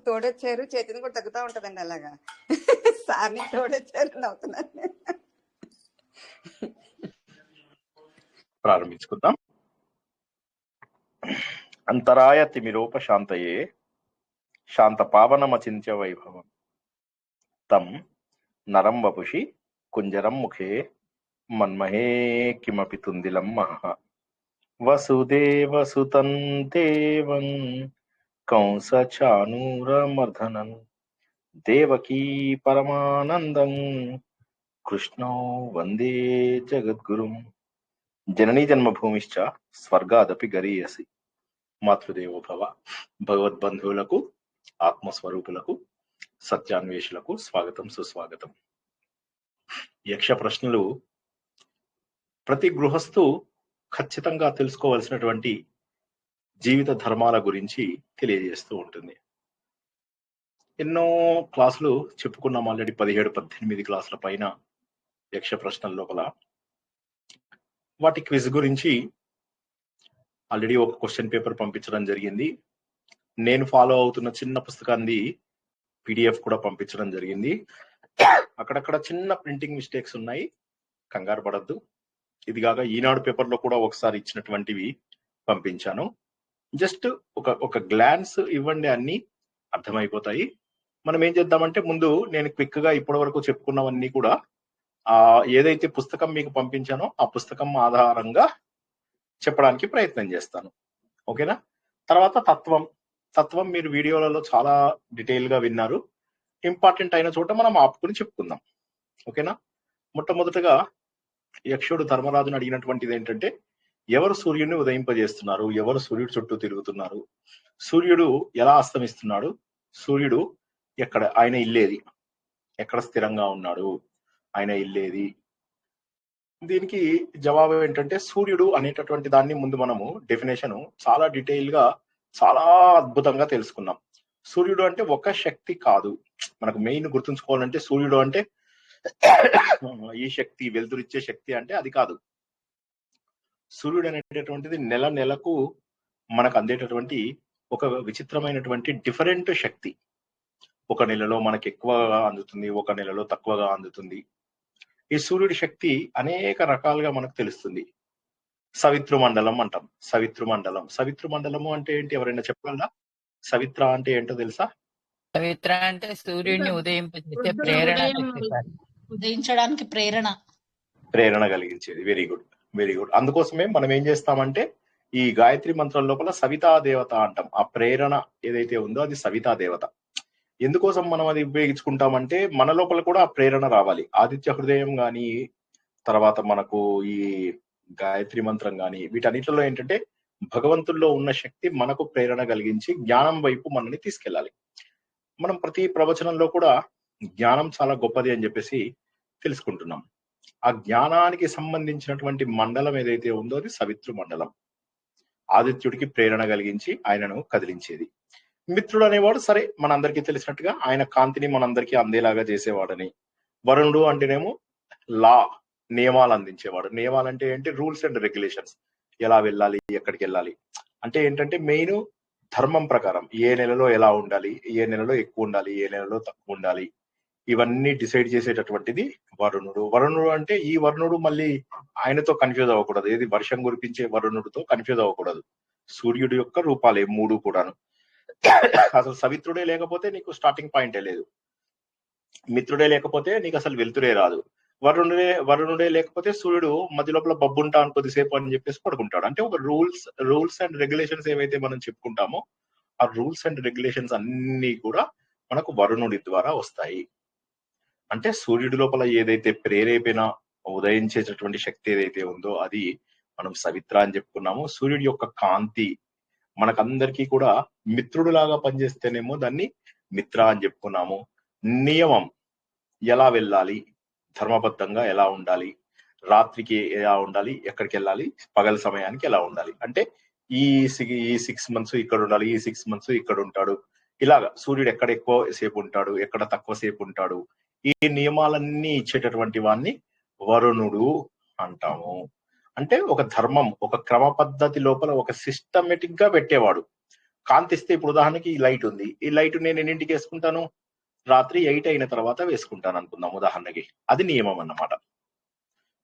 తోడొచ్చారు, చేతిని కూడా తగ్గుతూ ఉంటదండి అలాగా. సార్ని తోడొచ్చారు నవ్వుతున్నాను. ప్రారంభించుకుందాం. అంతరాయ తిమిరోపశాంతయే శాంత పావనమచింత్య వైభవం తం నరం వపుషి కుంజరం ముఖే మన్మహే కిమపి తుందిలం మహః వసుదేవసుతం దేవం కంసచానూరమర్ధనం దేవకీ పరమానందం కృష్ణో వందే జగద్గురుం. జననీ జన్మభూమిశ్చ స్వర్గాదపి గరీయసి. మాతృదేవో భవ. భగవద్బంధువులకు, ఆత్మస్వరూపులకు, సత్యాన్వేషులకు స్వాగతం, సుస్వాగతం. యక్ష ప్రశ్నలు ప్రతి గృహస్థు ఖచ్చితంగా తెలుసుకోవలసినటువంటి జీవిత ధర్మాల గురించి తెలియజేస్తూ ఉంటుంది. ఎన్నో క్లాసులు చెప్పుకున్నాం ఆల్రెడీ, 17-18 క్లాసుల పైన యక్ష ప్రశ్నల లోపల. వాటి క్విజ్ గురించి ఆల్రెడీ ఒక క్వశ్చన్ పేపర్ పంపించడం జరిగింది. నేను ఫాలో అవుతున్న చిన్న పుస్తకాన్ని PDF కూడా పంపించడం జరిగింది. అక్కడక్కడ చిన్న ప్రింటింగ్ మిస్టేక్స్ ఉన్నాయి, కంగారు పడద్దు. ఇదిగాక ఈనాడు పేపర్లో కూడా ఒకసారి ఇచ్చినటువంటివి పంపించాను. జస్ట్ ఒక గ్లాన్స్ ఇవ్వండి, అన్ని అర్థమైపోతాయి. మనం ఏం చేద్దామంటే, ముందు నేను క్విక్ గా ఇప్పటి వరకు చెప్పుకున్నవన్నీ కూడా ఏదైతే పుస్తకం మీకు పంపించానో ఆ పుస్తకం ఆధారంగా చెప్పడానికి ప్రయత్నం చేస్తాను. ఓకేనా? తర్వాత తత్వం మీరు వీడియోలలో చాలా డీటెయిల్ గా విన్నారు. ఇంపార్టెంట్ అయిన చోట మనం ఆపుకుని చెప్పుకుందాం. ఓకేనా? మొట్టమొదటగా యక్షుడు ధర్మరాజును అడిగినటువంటిది ఏంటంటే, ఎవరు సూర్యుడిని ఉదయింపజేస్తున్నారు, ఎవరు సూర్యుడు చుట్టూ తిరుగుతున్నారు, సూర్యుడు ఎలా అస్తమిస్తున్నాడు, సూర్యుడు ఎక్కడ, ఆయన ఇల్లేది, ఎక్కడ స్థిరంగా ఉన్నాడు, ఆయన ఇల్లేది. దీనికి జవాబు ఏంటంటే, సూర్యుడు అనేటటువంటి దాన్ని ముందు మనము డెఫినేషన్ చాలా డీటెయిల్ గా చాలా అద్భుతంగా తెలుసుకున్నాం. సూర్యుడు అంటే ఒక శక్తి కాదు. మనకు మెయిన్ గుర్తుంచుకోవాలంటే, సూర్యుడు అంటే ఈ శక్తి, వెలుతురిచ్చే శక్తి అంటే అది కాదు. సూర్యుడు అనేటటువంటిది నెలకు మనకు అందేటటువంటి ఒక విచిత్రమైనటువంటి డిఫరెంట్ శక్తి. ఒక నెలలో మనకు ఎక్కువగా అందుతుంది, ఒక నెలలో తక్కువగా అందుతుంది. ఈ సూర్యుడి శక్తి అనేక రకాలుగా మనకు తెలుస్తుంది. సవితృ మండలం అంటాం. సవితృ మండలము అంటే ఏంటి, ఎవరైనా చెప్పగలరా? సవిత్ర అంటే ఏంటో తెలుసా? సవిత్ర అంటే సూర్యుడిని ఉదయింపజేసే ప్రేరణ, ఉదయించడానికి ప్రేరణ కలిగించేది. Very good. అందుకోసమే మనం ఏం చేస్తామంటే, ఈ గాయత్రి మంత్రం లోపల సవితా దేవత అంటాం. ఆ ప్రేరణ ఏదైతే ఉందో అది సవితా దేవత. ఎందుకోసం మనం అది ఉపయోగించుకుంటామంటే, మన లోపల కూడా ఆ ప్రేరణ రావాలి. ఆదిత్య హృదయం గాని, తర్వాత మనకు ఈ గాయత్రి మంత్రం గాని, వీటన్నిటిలో ఏంటంటే భగవంతుల్లో ఉన్న శక్తి మనకు ప్రేరణ కలిగించి జ్ఞానం వైపు మనల్ని తీసుకెళ్ళాలి. మనం ప్రతి ప్రవచనంలో కూడా జ్ఞానం చాలా గొప్పది అని చెప్పేసి తెలుసుకుంటున్నాం. ఆ జ్ఞానానికి సంబంధించినటువంటి మండలం ఏదైతే ఉందో అది సవితృ మండలం. ఆదిత్యుడికి ప్రేరణ కలిగించి ఆయనను కదిలించేది. మిత్రుడు అనేవాడు సరే మనందరికీ తెలిసినట్టుగా ఆయన కాంతిని మనందరికీ అందేలాగా చేసేవాడని. వరుణుడు అంటేనేమో నియమాలు అందించేవాడు. నియమాలు అంటే ఏంటి? Rules and regulations. ఎలా వెళ్ళాలి, ఎక్కడికి వెళ్ళాలి అంటే ఏంటంటే మెయిన్ ధర్మం ప్రకారం ఏ నెలలో ఎలా ఉండాలి, ఏ నెలలో ఎక్కువ ఉండాలి, ఏ నెలలో తక్కువ ఉండాలి, ఇవన్నీ డిసైడ్ చేసేటటువంటిది వరుణుడు. వరుణుడు అంటే ఈ వరుణుడు మళ్ళీ ఆయనతో కన్ఫ్యూజ్ అవ్వకూడదు. ఏది వర్షం కురిపించే వరుణుడితో కన్ఫ్యూజ్ అవ్వకూడదు. సూర్యుడి యొక్క రూపాలే మూడు కూడాను. అసలు సవిత్రుడే లేకపోతే నీకు స్టార్టింగ్ పాయింటే లేదు, మిత్రుడే లేకపోతే నీకు అసలు వెలుతురే రాదు, వరుణుడే లేకపోతే సూర్యుడు మధ్య లోపల బబ్బుంటాను కొద్దిసేపు అని చెప్పేసి పడుకుంటాడు. అంటే ఒక రూల్స్ అండ్ రెగ్యులేషన్స్ ఏవైతే మనం చెప్పుకుంటామో ఆ రూల్స్ అండ్ రెగ్యులేషన్స్ అన్ని కూడా మనకు వరుణుడి ద్వారా వస్తాయి. అంటే సూర్యుడి లోపల ఏదైతే ప్రేరేపణ ఉదయించేటటువంటి శక్తి ఏదైతే ఉందో అది మనం సవిత్ర అని చెప్పుకున్నాము. సూర్యుడి యొక్క కాంతి మనకందరికీ కూడా మిత్రుడు లాగా పనిచేస్తేనేమో దాన్ని మిత్ర అని చెప్పుకున్నాము. నియమం, ఎలా వెళ్ళాలి, ధర్మబద్ధంగా ఎలా ఉండాలి, రాత్రికి ఎలా ఉండాలి, ఎక్కడికి వెళ్ళాలి, పగల సమయానికి ఎలా ఉండాలి, అంటే ఈ 6 months ఇక్కడ ఉండాలి, ఈ 6 months ఇక్కడ ఉంటాడు, ఇలాగా సూర్యుడు ఎక్కడ ఎక్కువ సేపు ఉంటాడు, ఎక్కడ తక్కువ సేపు ఉంటాడు, ఈ నియమాలన్నీ ఇచ్చేటటువంటి వాడిని వరుణుడు అంటాము. అంటే ఒక ధర్మం, ఒక క్రమ పద్ధతి లోపల ఒక సిస్టమేటిక్ గా పెట్టేవాడు. కాంతి ఇస్తే ఇప్పుడు ఉదాహరణకి ఈ లైట్ ఉంది, ఈ లైట్ నేను ఎన్నింటికి వేసుకుంటాను? రాత్రి 8 అయిన తర్వాత వేసుకుంటాను అనుకుందాం ఉదాహరణకి. అది నియమం అన్నమాట.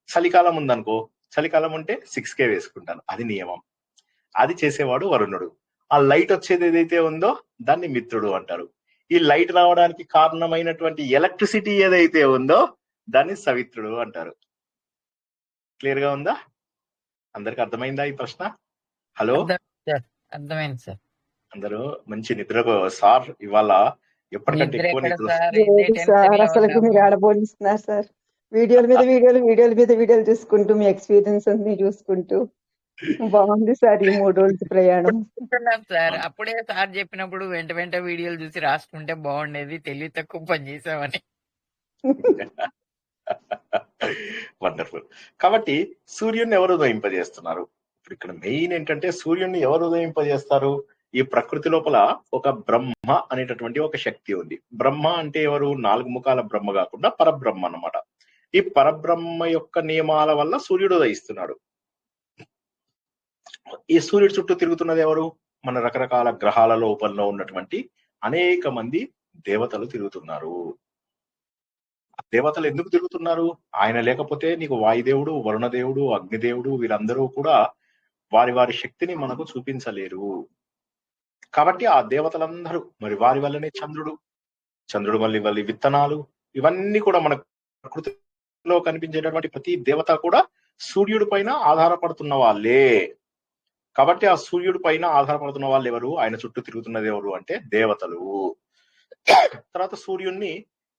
చలికాలం ఉందనుకో, చలికాలం ఉంటే 6కే వేసుకుంటాను, అది నియమం. అది చేసేవాడు వరుణుడు. ఆ లైట్ వచ్చేది ఏదైతే ఉందో దాన్ని మిత్రుడు అంటారు. ఈ లైట్ రావడానికి కారణమైనటువంటి ఎలక్ట్రిసిటీ ఏదైతే ఉందో దాన్ని సవిత్రుడు అంటారు. క్లియర్ గా ఉందా? అందరికి అర్థమైందా ఈ ప్రశ్న? హలో, అర్థమైంది సార్. అందరూ మంచి నిద్రకు సార్. ఇవాళ ఎప్పటికంటే నిద్ర ఎక్కువ ఎక్కడ నిద్ర సార్? లేదు ఇదే సార్, టెన్షన్ లో అసలు మీరు ఉన్నాము. ఆడబోడిస్తున్నారు సార్. వీడియోల మీద వీడియోలు చూసుకుంటూ మీ ఎక్స్పీరియన్స్ అన్ని చూసుకుంటూ బాగుంది సార్ ఈ 3 రోజుల ప్రయాణం. అనుకుంటున్నాం సార్. అప్పుడే సార్ చెప్పినప్పుడు వెంట వీడియోలు చూసి రాసుకుంటే బాగుండేది, తెలివి తక్కువ పని చేసామని. వండర్ఫుల్. కాబట్టి సూర్యుడిని ఎవరు ఉదయింపజేస్తున్నారు? ఇప్పుడు ఇక్కడ మెయిన్ ఏంటంటే సూర్యుడిని ఎవరు ఉదయింపజేస్తారు? ఈ ప్రకృతి లోపల ఒక బ్రహ్మ అనేటటువంటి ఒక శక్తి ఉంది. బ్రహ్మ అంటే ఎవరు? 4 ముఖాల బ్రహ్మ కాకుండా పరబ్రహ్మ అన్నమాట. ఈ పరబ్రహ్మ యొక్క నియమాల వల్ల సూర్యుడు ఉదయిస్తున్నాడు. ఈ సూర్యుడు చుట్టూ తిరుగుతున్నది ఎవరు? మన రకరకాల గ్రహాల లోపల ఉన్నటువంటి అనేక మంది దేవతలు తిరుగుతున్నారు. దేవతలు ఎందుకు తిరుగుతున్నారు? ఆయన లేకపోతే నీకు వాయుదేవుడు, వరుణదేవుడు, అగ్నిదేవుడు వీరందరూ కూడా వారి వారి శక్తిని మనకు చూపించలేరు. కాబట్టి ఆ దేవతలందరూ మరి వారి వల్లనే చంద్రుడు మళ్ళీ విత్తనాలు ఇవన్నీ కూడా మన ప్రకృతిలో కనిపించేటటువంటి ప్రతి దేవత కూడా సూర్యుడి పైన ఆధారపడుతున్న వాళ్ళే. కాబట్టి ఆ సూర్యుడి పైన ఆధారపడుతున్న వాళ్ళు ఎవరు? ఆయన చుట్టూ తిరుగుతున్నది ఎవరు అంటే దేవతలు. తర్వాత సూర్యుడిని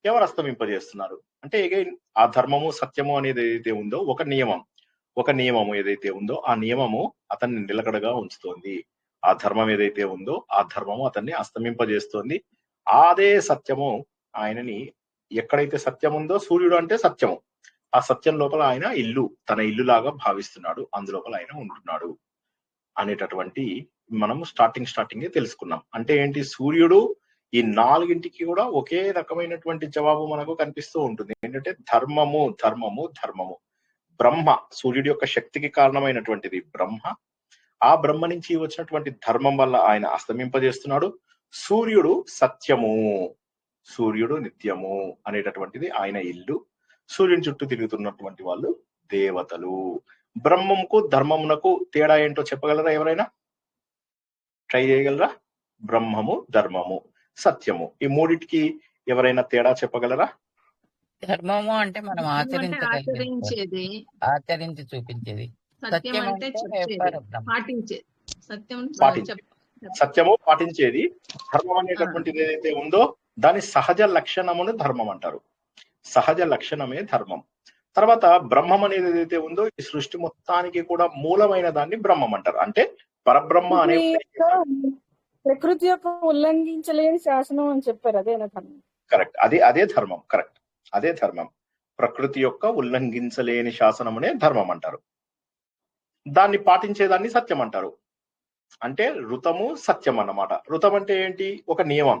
ఎవరు అస్తమింపజేస్తున్నారు అంటే అగైన్ ఆ ధర్మము సత్యము అనేది ఏదైతే ఉందో ఒక నియమము ఏదైతే ఉందో ఆ నియమము అతన్ని నిలకడగా ఉంచుతోంది. ఆ ధర్మం ఏదైతే ఉందో ఆ ధర్మము అతన్ని అస్తమింపజేస్తోంది. అదే సత్యము ఆయనని, ఎక్కడైతే సత్యం ఉందో సూర్యుడు అంటే సత్యము, ఆ సత్యం లోపల ఆయన తన ఇల్లు లాగా భావిస్తున్నాడు, అందులోపల ఆయన ఉంటున్నాడు అనేటటువంటి మనం స్టార్టింగ్ తెలుసుకున్నాం. అంటే ఏంటి? సూర్యుడు ఈ 4ంటికి కూడా ఒకే రకమైనటువంటి జవాబు మనకు కనిపిస్తూ ఉంటుంది. ఏంటంటే ధర్మము. బ్రహ్మ, సూర్యుడి యొక్క శక్తికి కారణమైనటువంటిది బ్రహ్మ. ఆ బ్రహ్మ నుంచి వచ్చినటువంటి ధర్మం వల్ల ఆయన అస్తమింపజేస్తున్నాడు. సూర్యుడు సత్యము, సూర్యుడు నిత్యము అనేటటువంటిది ఆయన ఇల్లు. సూర్యుని చుట్టూ తిరుగుతున్నటువంటి వాళ్ళు దేవతలు. బ్రహ్మముకు ధర్మమునకు తేడా ఏంటో చెప్పగలరా? ఎవరైనా ట్రై చేయగలరా? బ్రహ్మము, ధర్మము, సత్యము, ఈ మూడిటికి ఎవరైనా తేడా చెప్పగలరా? ధర్మము అంటే మనం ఆచరించేది, ఆచరించి చూపించేది. సత్యం అంటే పాటించేది. సత్యము పాటించేది. ధర్మం అనేటటువంటిది ఏదైతే ఉందో దాని సహజ లక్షణమును ధర్మం అంటారు. సహజ లక్షణమే ధర్మం. తర్వాత బ్రహ్మం అనేది ఏదైతే ఉందో ఈ సృష్టి మొత్తానికి కూడా మూలమైన దాన్ని బ్రహ్మం అంటారు. అంటే పరబ్రహ్మ అనే ప్రకృతి యొక్క ఉల్లంఘించలేని శాసనం అని చెప్పారు. అదేనా ధర్మం? కరెక్ట్, అదే ధర్మం. కరెక్ట్, అదే ధర్మం. ప్రకృతి యొక్క ఉల్లంఘించలేని శాసనమునే ధర్మం అంటారు. దాన్ని పాటించేదాన్ని సత్యం అంటారు. అంటే ఋతము సత్యం అన్నమాట. ఋతం అంటే ఏంటి? ఒక నియమం.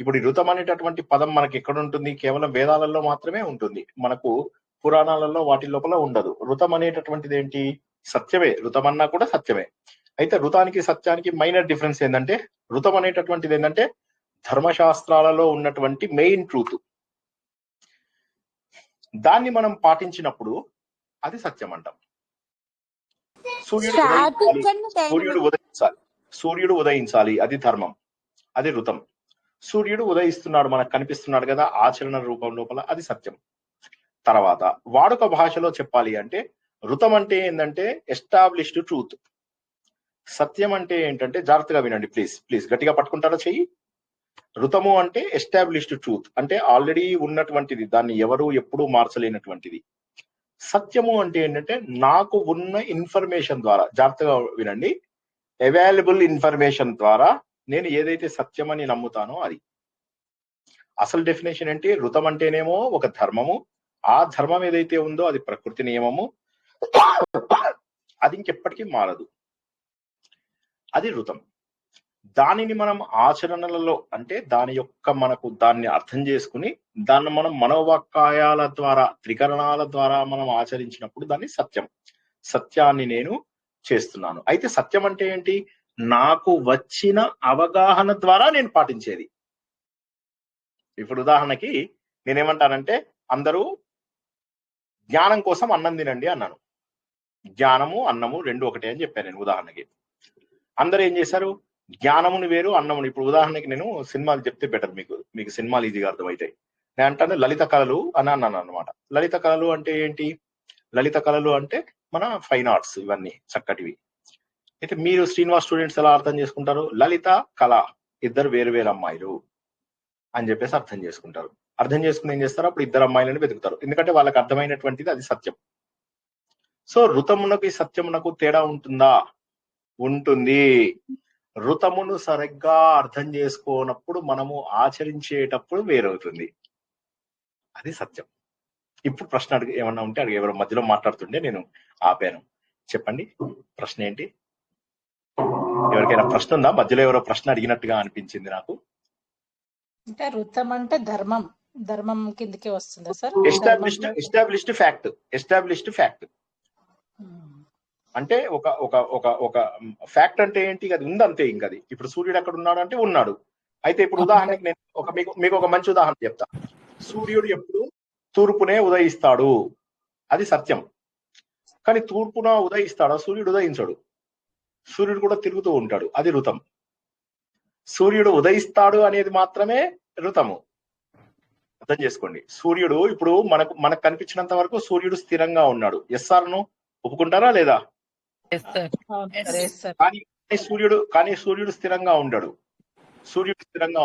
ఇప్పుడు ఈ ఋతం అనేటటువంటి పదం మనకి ఎక్కడ ఉంటుంది? కేవలం వేదాలలో మాత్రమే ఉంటుంది, మనకు పురాణాలలో వాటి లోపల ఉండదు. ఋతం అనేటటువంటిది ఏంటి? సత్యమే. ఋతం అన్నా కూడా సత్యమే. అయితే ఋతానికి సత్యానికి మైనర్ డిఫరెన్స్ ఏంటంటే ఋతం అనేటటువంటిది ఏంటంటే ధర్మశాస్త్రాలలో ఉన్నటువంటి మెయిన్ ట్రూత్. దాన్ని మనం పాటించినప్పుడు అది సత్యం అంటాం. సూర్యుడు ఉదయించాలి, అది ధర్మం, అది ఋతం. సూర్యుడు ఉదయిస్తున్నాడు, మనకు కనిపిస్తున్నాడు కదా ఆచరణ రూపం లోపల, అది సత్యం. తర్వాత వాడుక భాషలో చెప్పాలి అంటే ఋతం అంటే ఏంటంటే ఎస్టాబ్లిష్డ్ ట్రూత్. సత్యం అంటే ఏంటంటే, జాగ్రత్తగా వినండి ప్లీజ్ గట్టిగా పట్టుకుంటారా చెయ్యి. ఋతము అంటే ఎస్టాబ్లిష్డ్ ట్రూత్, అంటే ఆల్రెడీ ఉన్నటువంటిది, దాన్ని ఎవరు ఎప్పుడూ మార్చలేనటువంటిది. సత్యము అంటే ఏంటంటే నాకు ఉన్న ఇన్ఫర్మేషన్ ద్వారా, జాగ్రత్తగా వినండి, అవైలబుల్ ఇన్ఫర్మేషన్ ద్వారా నేను ఏదైతే సత్యమని నమ్ముతానో అది. అసలు డెఫినేషన్ ఏంటి? ఋతం అంటేనేమో ఒక ధర్మము, ఆ ధర్మం ఏదైతే ఉందో అది ప్రకృతి నియమము, అది ఇంకెప్పటికీ మారదు, అది ఋతం. దానిని మనం ఆచరణలలో అంటే దాన్ని అర్థం చేసుకుని దాన్ని మనం మనోవాక్కాయాల ద్వారా, త్రికరణాల ద్వారా మనం ఆచరించినప్పుడు దాన్ని సత్యాన్ని నేను చేస్తున్నాను. అయితే సత్యం అంటే ఏంటి? నాకు వచ్చిన అవగాహన ద్వారా నేను పాటించేది. ఇప్పుడు ఉదాహరణకి నేనేమంటానంటే, అందరూ జ్ఞానం కోసం అన్నం తినండి అన్నాను. జ్ఞానము అన్నము రెండు ఒకటే అని చెప్పాను నేను ఉదాహరణకి. అందరూ ఏం చేశారు, జ్ఞానముని వేరు అన్నముని. ఇప్పుడు ఉదాహరణకి నేను సినిమాలు చెప్తే బెటర్, మీకు సినిమాలు ఈజీగా అర్థమవుతాయి. నేను అంటాను లలిత కళలు అని అన్నాను అనమాట. లలిత కళలు అంటే ఏంటి? లలిత కళలు అంటే మన ఫైన్ ఆర్ట్స్, ఇవన్నీ చక్కటివి. అయితే మీరు శ్రీనివాస్ స్టూడెంట్స్ ఎలా అర్థం చేసుకుంటారు? లలిత కళ ఇద్దరు వేరు వేరు అమ్మాయిలు అని చెప్పేసి అర్థం చేసుకుంటారు. అర్థం చేసుకుని ఏం చేస్తారు, అప్పుడు ఇద్దరు అమ్మాయిలను వెతుకుతారు, ఎందుకంటే వాళ్ళకి అర్థమైనటువంటిది అది సత్యం. సో ఋతమునకు ఈ సత్యమునకు తేడా ఉంటుందా? ఉంటుంది. ఋతమును సరిగ్గా అర్థం చేసుకోనప్పుడు మనము ఆచరించేటప్పుడు వేరవుతుంది, అది సత్యం. ఇప్పుడు ప్రశ్న అడిగి ఏమన్నా ఉంటే అడిగి, ఎవరో మధ్యలో మాట్లాడుతుండే నేను ఆపాను. చెప్పండి ప్రశ్న ఏంటి? ఎవరికైనా ప్రశ్న ఉందా? మధ్యలో ఎవరో ప్రశ్న అడిగినట్టుగా అనిపించింది నాకు. అంటే ఋతం అంటే ధర్మం, ధర్మం కిందకే వస్తుందా సార్? ఎస్టాబ్లిష్డ్ ఫ్యాక్ట్ అంటే ఒక ఒక ఒక ఒక ఫ్యాక్ట్ అంటే ఏంటి? అది ఉందంతే. ఇంకా అది ఇప్పుడు సూర్యుడు ఎక్కడ ఉన్నాడు అంటే ఉన్నాడు. అయితే ఇప్పుడు ఉదాహరణకి నేను మీకు ఒక మంచి ఉదాహరణ చెప్తా. సూర్యుడు ఎప్పుడు తూర్పునే ఉదయిస్తాడు, అది సత్యం. కానీ తూర్పున ఉదయిస్తాడా? సూర్యుడు ఉదయించడు, సూర్యుడు కూడా తిరుగుతూ ఉంటాడు, అది ఋతం. సూర్యుడు ఉదయిస్తాడు అనేది మాత్రమే ఋతము. అర్థం చేసుకోండి. సూర్యుడు ఇప్పుడు మనకు కనిపించినంత వరకు సూర్యుడు స్థిరంగా ఉన్నాడు. ఎస్ఆర్ను ఒప్పుకుంటారా లేదా? కానీ సూర్యుడు స్థిరంగా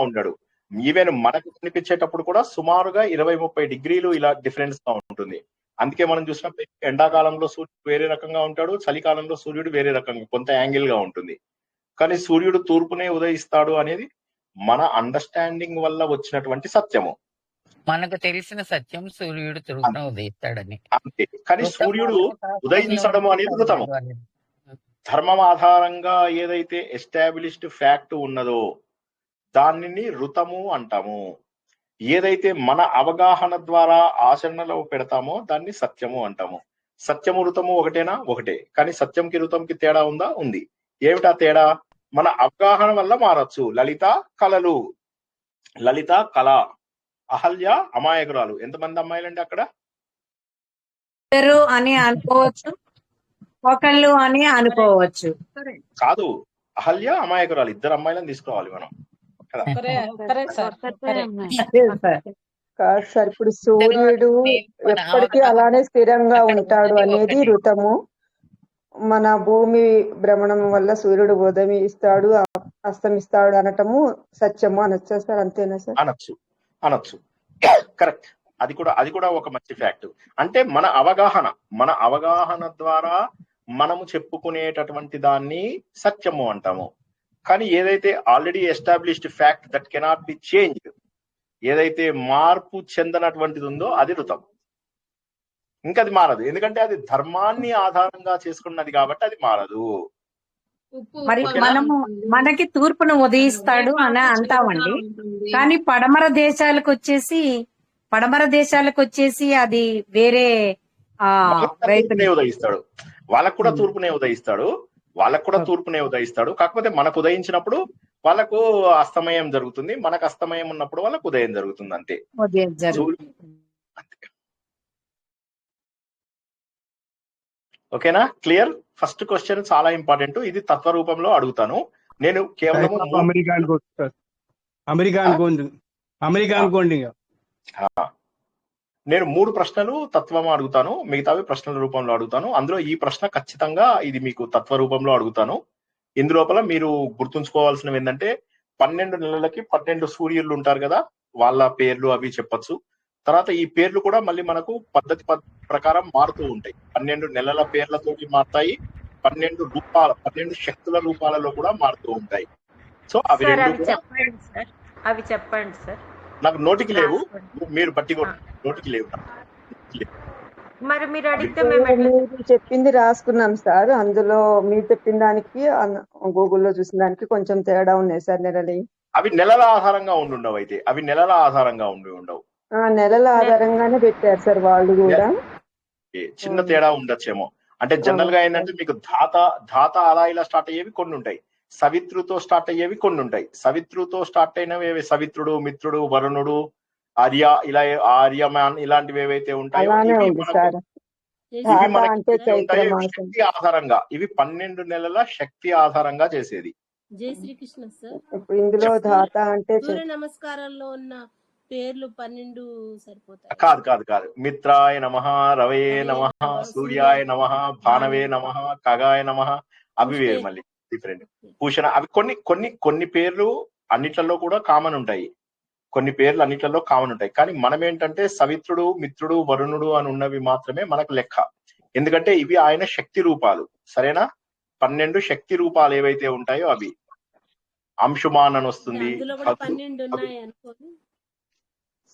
ఉండడు. ఈవెన్ మనకు కనిపించేటప్పుడు కూడా సుమారుగా 20-30 డిగ్రీలు ఇలా డిఫరెన్స్ గా ఉంటుంది. అందుకే మనం చూసినప్పుడు ఎండాకాలంలో సూర్యుడు వేరే రకంగా ఉంటాడు, చలికాలంలో సూర్యుడు వేరే రకంగా కొంత యాంగిల్ గా ఉంటుంది. కానీ సూర్యుడు తూర్పునే ఉదయిస్తాడు అనేది మన అండర్స్టాండింగ్ వల్ల వచ్చినటువంటి సత్యము. మనకు తెలిసిన సత్యం సూర్యుడు తూర్పున ఉదయిస్తాడని. అంతే. కానీ సూర్యుడు ఉదయించడం అనేది ఋతము. ధర్మం ఆధారంగా ఏదైతే ఎస్టాబ్లిష్డ్ ఫ్యాక్ట్ ఉన్నదో దానిని ఋతము అంటాము. ఏదైతే మన అవగాహన ద్వారా ఆచరణలో పెడతామో దాన్ని సత్యము అంటాము. సత్యము ఋతము ఒకటేనా? ఒకటే. కానీ సత్యంకి ఋతంకి తేడా ఉందా? ఉంది. ఏమిటా తేడా? మన అవగాహన వల్ల మారచ్చు. లలిత కళలు, లలిత కళ. అహల్య అమాయకురాలు. ఎంతమంది అమ్మాయిలండి అక్కడ? ఇద్దరు అని అనుకోవచ్చు, ఒకళ్ళు అని అనుకోవచ్చు. కాదు, అహల్య అమాయకురాలు, ఇద్దరు అమ్మాయిలను తీసుకోవాలి మనం. కాదు సార్, ఇప్పుడు సూర్యుడు ఎప్పటికీ అలానే స్థిరంగా ఉంటాడు అనేది ఋతము. మన భూమి భ్రమణం వల్ల సూర్యుడు ఉదయిస్తాడు అస్తమిస్తాడు అనటము సత్యము అనొచ్చా సార్? అంతేనా సార్? అనొచ్చు. కరెక్ట్. అది కూడా ఒక మంచి ఫ్యాక్ట్. అంటే మన అవగాహన ద్వారా మనము చెప్పుకునేటటువంటి దాన్ని సత్యము అంటాము. కానీ ఏదైతే already established fact that cannot be changed, ఏదైతే మార్పు చెందనటువంటిది ఉందో అది ఋతం. ఇంకా అది మారదు, ఎందుకంటే అది ధర్మాన్ని ఆధారంగా చేసుకున్నది కాబట్టి అది మారదు. మరి మనకి తూర్పును ఉదయిస్తాడు అని అంటామండి. కానీ పడమర దేశాలకు వచ్చేసి అది వేరే ఉదయిస్తాడు. వాళ్ళకు కూడా తూర్పునే ఉదయిస్తాడు. కాకపోతే మనకు ఉదయించినప్పుడు వాళ్ళకు అస్తమయం జరుగుతుంది, మనకు అస్తమయం ఉన్నప్పుడు వాళ్ళకు ఉదయం జరుగుతుంది. అంతే. ఓకేనా? క్లియర్? ఫస్ట్ క్వశ్చన్ చాలా ఇంపార్టెంట్. ఇది తత్వ రూపంలో అడుగుతాను నేను. కేవలం నేను 3 ప్రశ్నలు తత్వం అడుగుతాను, మిగతావి ప్రశ్నల రూపంలో అడుగుతాను. అందులో ఈ ప్రశ్న ఖచ్చితంగా ఇది మీకు తత్వ రూపంలో అడుగుతాను. ఇందులోపల మీరు గుర్తుంచుకోవాల్సినవి ఏంటంటే 12 నెలలకి 12 సూర్యులు ఉంటారు కదా, వాళ్ళ పేర్లు అవి చెప్పచ్చు. తర్వాత ఈ పేర్లు కూడా మళ్ళీ మనకు పద్ధతి ప్రకారం మారుతూ ఉంటాయి. 12 నెలల పేర్లతోటి మారుతాయి, 12 శక్తుల రూపాలలో కూడా మారుతూ ఉంటాయి. సో అవి చెప్పండి సార్. నాకు నోటికి లేవు, మీరు నోటికి లేవు. మరి మీరు అడిగితే మీరు చెప్పింది రాసుకున్నాం సార్. అందులో మీరు చెప్పిన దానికి గూగుల్లో చూసిన దానికి కొంచెం తేడా ఉన్నాయి సార్. అవి నెలల ఆధారంగా ఉండవు. అయితే అవి నెలల ఆధారంగా ఉండవు. నెలల ఆధారంగానే పెట్టారు సార్ వాళ్ళు కూడా. చిన్న తేడా ఉండొచ్చేమో. అంటే జనరల్ గా ఏంటంటే మీకు ధాత అలా ఇలా స్టార్ట్ అయ్యేవి కొన్ని ఉంటాయి. సవిత్రుతో స్టార్ట్ అయ్యేవి కొన్ని ఉంటాయి. సవిత్రుతో స్టార్ట్ అయినవి సవిత్రుడు, మిత్రుడు, వరుణుడు, ఆర్య, ఇలా ఆర్యమాన్ ఇలాంటివి ఏవైతే ఉంటాయో అలానే ఇవి ఉంది మనకు సార్. ఇవి ధాత మనకి అంటే ఏవైతే ఉంటాయో ఇవి చైత్రమాసం. శక్తి ఆధారంగా, ఇవి 12 నెలల శక్తి ఆధారంగా చేసేది. జై శ్రీకృష్ణ సార్. ఇప్పుడు ఇందులో ధాత అంటే సూర్య నమస్కారంలో ఉన్న పేర్లు 12 సరిపోతాయి. కాదు కాదు కాదు. మిత్రాయ నమః, రవే నమః, సూర్యాయ నమః, భానవే నమః, ఖగాయ నమః, అవి వేరు మళ్ళీ డిఫరెంట్. భూషణ అవి కొన్ని పేర్లు అన్నిట్లలో కూడా కామన్ ఉంటాయి. కొన్ని పేర్లు అన్నిట్లలో కామన్ ఉంటాయి. కానీ మనం ఏంటంటే సవిత్రుడు, మిత్రుడు, వరుణుడు అని ఉన్నవి మాత్రమే మనకు లెక్క. ఎందుకంటే ఇవి ఆయన శక్తి రూపాలు. సరేనా? 12 శక్తి రూపాలు ఏవైతే ఉంటాయో అవి. అంశుమాన్ అని వస్తుంది,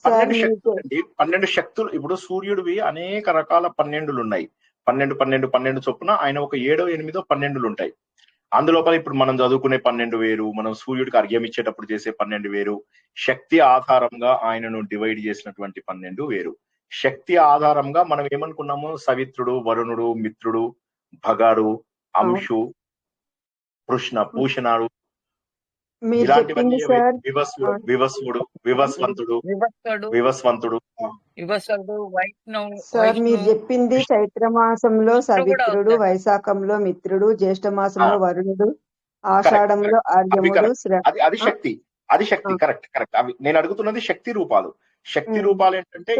12 శక్తులు అండి. 12 శక్తులు. ఇప్పుడు సూర్యుడివి అనేక రకాల 12లు ఉన్నాయి. 12 చొప్పున ఆయన ఒక 7, 8, 12లు ఉంటాయి. అందులోపల ఇప్పుడు మనం చదువుకునే 12 వేరు, మనం సూర్యుడికి అర్ఘ్యం ఇచ్చేటప్పుడు చేసే 12 వేరు, శక్తి ఆధారంగా ఆయనను డివైడ్ చేసినటువంటి 12 వేరు. శక్తి ఆధారంగా మనం ఏమనుకున్నాము? సవిత్రుడు, వరుణుడు, మిత్రుడు, భగారు, అంశు, పూషణాడు, ఇలాంటివన్నీ వివస్వంతుడు. సార్ మీరు చెప్పింది చైత్ర మాసంలో సవిత్రుడు, వైశాఖంలో మిత్రుడు, జ్యేష్ఠ మాసంలో వరుణుడు, ఆషాఢంలో ఆర్యముడు. అది శక్తి. కరెక్ట్. అవి నేను అడుగుతున్నది శక్తి రూపాలు. శక్తి రూపాలు ఏంటంటే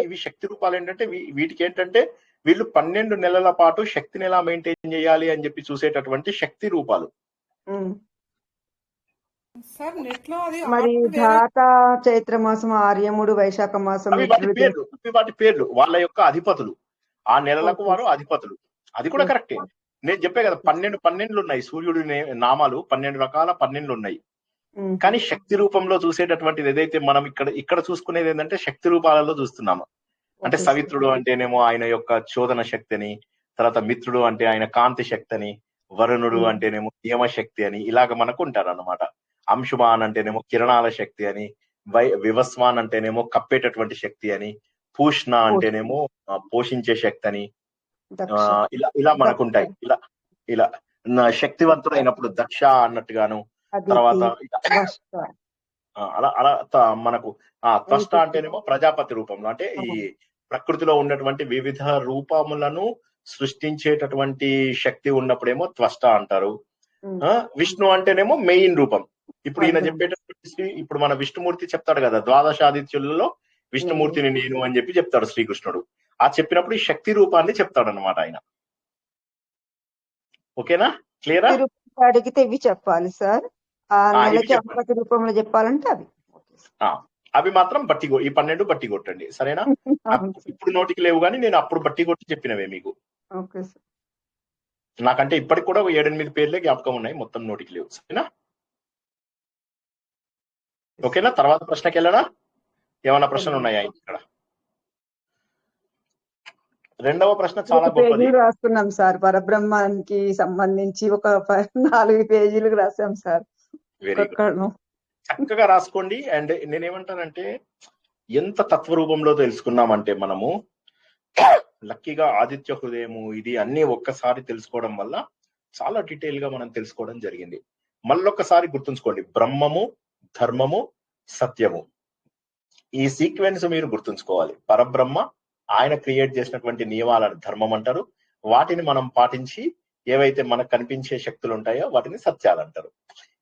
వీటికి ఏంటంటే వీళ్ళు 12 నెలల పాటు శక్తిని ఎలా మెయింటైన్ చేయాలి అని చెప్పి చూసేటటువంటి శక్తి రూపాలు. మరి ధాత చైత్ర మాసం, ఆర్యముడు, వైశాఖ మాసం, వాటి పేర్లు వాళ్ళ యొక్క అధిపతులు. ఆ నెలలకు వారు అధిపతులు. అది కూడా కరెక్టే. నేను చెప్పే కదా 12 ఉన్నాయి. సూర్యుడి నామాలు 12 రకాల 12 ఉన్నాయి. కానీ శక్తి రూపంలో చూసేటటువంటిది ఏదైతే మనం ఇక్కడ చూసుకునేది ఏంటంటే శక్తి రూపాలలో చూస్తున్నాము. అంటే సవిత్రుడు అంటేనేమో ఆయన యొక్క చోదన శక్తి అని, తర్వాత మిత్రుడు అంటే ఆయన కాంతి శక్తి అని, వరుణుడు అంటేనేమో నియమశక్తి అని, ఇలాగ మనకు ఉంటారు అన్నమాట. అంశుమాన్ అంటేనేమో కిరణాల శక్తి అని, వివస్వాన్ అంటేనేమో కప్పేటటువంటి శక్తి అని, పూష్ణ అంటేనేమో పోషించే శక్తి అని, ఇలా మనకుంటాయి. ఇలా శక్తివంతుడు అయినప్పుడు దక్ష అన్నట్టుగాను, తర్వాత అలా మనకు త్వష్ట అంటేనేమో ప్రజాపతి రూపంలో, అంటే ఈ ప్రకృతిలో ఉన్నటువంటి వివిధ రూపములను సృష్టించేటటువంటి శక్తి ఉన్నప్పుడేమో త్వష్ట అంటారు. విష్ణు అంటేనేమో మెయిన్ రూపం. ఇప్పుడు ఈయన చెప్పేటటువంటి ఇప్పుడు మన విష్ణుమూర్తి చెప్తాడు కదా, ద్వాదశాదిత్యులలో విష్ణుమూర్తిని నేను అని చెప్పి చెప్తాడు శ్రీకృష్ణుడు. ఆ చెప్పినప్పుడు ఈ శక్తి రూపాన్ని చెప్తాడు అన్నమాట ఆయన. ఓకేనా? క్లియరా? అడిగితే ఇవి చెప్పాలి సార్. ఆ నెలకి అధిపతి రూపంలో చెప్పాలంటే అవి మాత్రం ఈ 12 బట్టి కొట్టండి. సరేనా? ఇప్పుడు నోటికి లేవు కానీ నేను అప్పుడు బట్టి కొట్టి చెప్పినవే మీకు. నాకంటే ఇప్పటికి కూడా 7-8 పేర్లే జ్ఞాపకం ఉన్నాయి, మొత్తం నోటికి లేవు. సరేనా? ఓకేనా? తర్వాత ప్రశ్నకి వెళ్ళనా? ఏమైనా ప్రశ్నలు ఉన్నాయా ఇక్కడ? రెండవ ప్రశ్న చాలా గొప్పది. రాస్తున్నాం సార్. పరబ్రహ్మానికి సంబంధించి ఒక 4 పేజీలు రాసాం సార్. Very good. చక్కగా రాసుకోండి. అండ్ నేనేమంటానంటే ఎంత తత్వరూపంలో తెలుసుకున్నామంటే మనము లక్కీగా ఆదిత్య హృదయము ఇది అన్ని ఒక్కసారి తెలుసుకోవడం వల్ల చాలా డీటెయిల్ గా మనం తెలుసుకోవడం జరిగింది. మళ్ళొక్కసారి గుర్తుంచుకోండి, బ్రహ్మము, ధర్మము, సత్యము, ఈ సీక్వెన్స్ మీరు గుర్తుంచుకోవాలి. పరబ్రహ్మ ఆయన క్రియేట్ చేసినటువంటి నియమాలను ధర్మం అంటారు. వాటిని మనం పాటించి ఏవైతే మనకు కనిపించే శక్తులు ఉంటాయో వాటిని సత్యాలు అంటారు.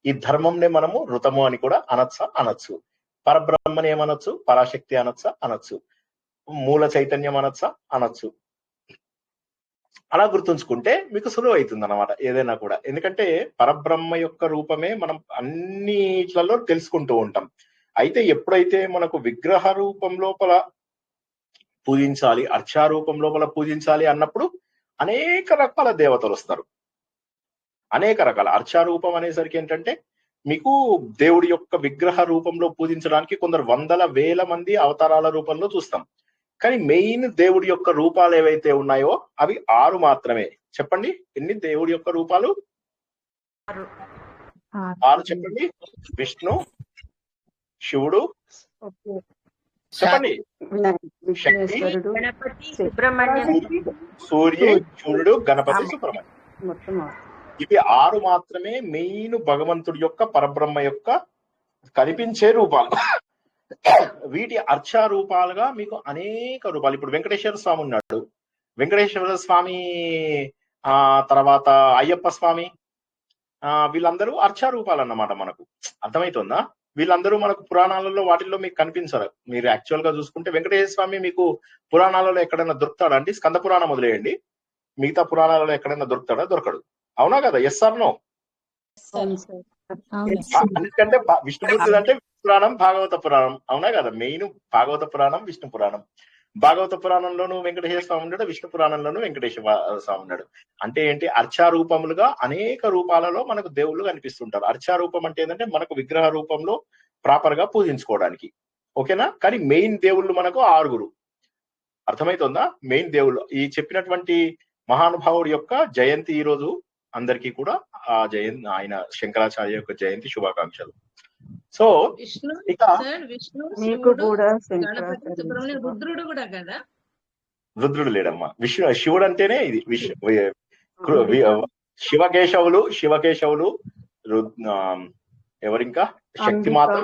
ఈ ధర్మంనే మనము ఋతము అని కూడా అనొచ్చు. పరబ్రహ్మని ఏమనొచ్చు? పరాశక్తి అనొచ్చు. మూల చైతన్యం అనొచ్చు. అలా గుర్తుంచుకుంటే మీకు సులువు అవుతుంది అన్నమాట ఏదైనా కూడా. ఎందుకంటే పరబ్రహ్మ యొక్క రూపమే మనం అన్నిట్లలో తెలుసుకుంటూ ఉంటాం. అయితే ఎప్పుడైతే మనకు విగ్రహ రూపం లోపల పూజించాలి, అర్చారూపం లోపల పూజించాలి అన్నప్పుడు అనేక రకాల దేవతలు వస్తారు. అనేక రకాల అర్చారూపం అనేసరికి ఏంటంటే మీకు దేవుడి యొక్క విగ్రహ రూపంలో పూజించడానికి కొందరు 100,000 మంది అవతారాల రూపంలో చూస్తాం. కానీ మెయిన్ దేవుడి యొక్క రూపాలు ఏవైతే ఉన్నాయో అవి 6 మాత్రమే. చెప్పండి, ఎన్ని దేవుడి యొక్క రూపాలు? 6 చెప్పండి. విష్ణు, శివుడు, చెప్పండి, శక్తి, సూర్య, సూర్యుడు, గణపతి, సుబ్రహ్మణ్యం. ఇవి 6 మాత్రమే మెయిన్ భగవంతుడి యొక్క పరబ్రహ్మ యొక్క కనిపించే రూపాలు. వీటి అర్చా రూపాలుగా మీకు అనేక రూపాలు. ఇప్పుడు వెంకటేశ్వర స్వామి ఉన్నాడు, వెంకటేశ్వర స్వామి తర్వాత అయ్యప్ప స్వామి, వీళ్ళందరూ అర్చా రూపాలు అన్నమాట. మనకు అర్థమవుతుందా? వీళ్ళందరూ మనకు పురాణాలలో వాటిల్లో మీకు కనిపించరు. మీరు యాక్చువల్ గా చూసుకుంటే వెంకటేశ్వర స్వామి మీకు పురాణాలలో ఎక్కడైనా దొరుకుతాడా అండి? స్కంద పురాణం వదిలేయండి, మిగతా పురాణాలలో ఎక్కడైనా దొరుకుతాడా? దొరకడు. అవునా కదా? Yes or no? ఎందుకంటే విష్ణుమూర్తి అంటే పురాణం, భాగవత పురాణం. అవునా కదా? మెయిన్ భాగవత పురాణం, విష్ణు పురాణం. భాగవత పురాణంలోనూ వెంకటేశ్వర స్వామి ఉన్నాడు, విష్ణు పురాణంలోనూ వెంకటేశ్వర స్వామి ఉన్నాడు. అంటే ఏంటి? అర్చారూపములుగా అనేక రూపాలలో మనకు దేవుళ్ళు కనిపిస్తుంటారు. అర్చారూపం అంటే ఏంటంటే మనకు విగ్రహ రూపంలో ప్రాపర్ గా పూజించుకోవడానికి. ఓకేనా? కానీ మెయిన్ దేవుళ్ళు మనకు 6. అర్థమవుతుందా? మెయిన్ దేవుళ్ళు ఈ చెప్పినటువంటి మహానుభావుడి యొక్క జయంతి ఈ రోజు. అందరికీ కూడా ఆ జయంతి, ఆయన శంకరాచార్య యొక్క జయంతి శుభాకాంక్షలు. సో ఇక మీకు కూడా రుద్రుడు కూడా కదా? రుద్రుడు లేడమ్మా. శివుడు అంటేనే ఇది శివకేశవులు ఎవరింకా? శక్తిమాత,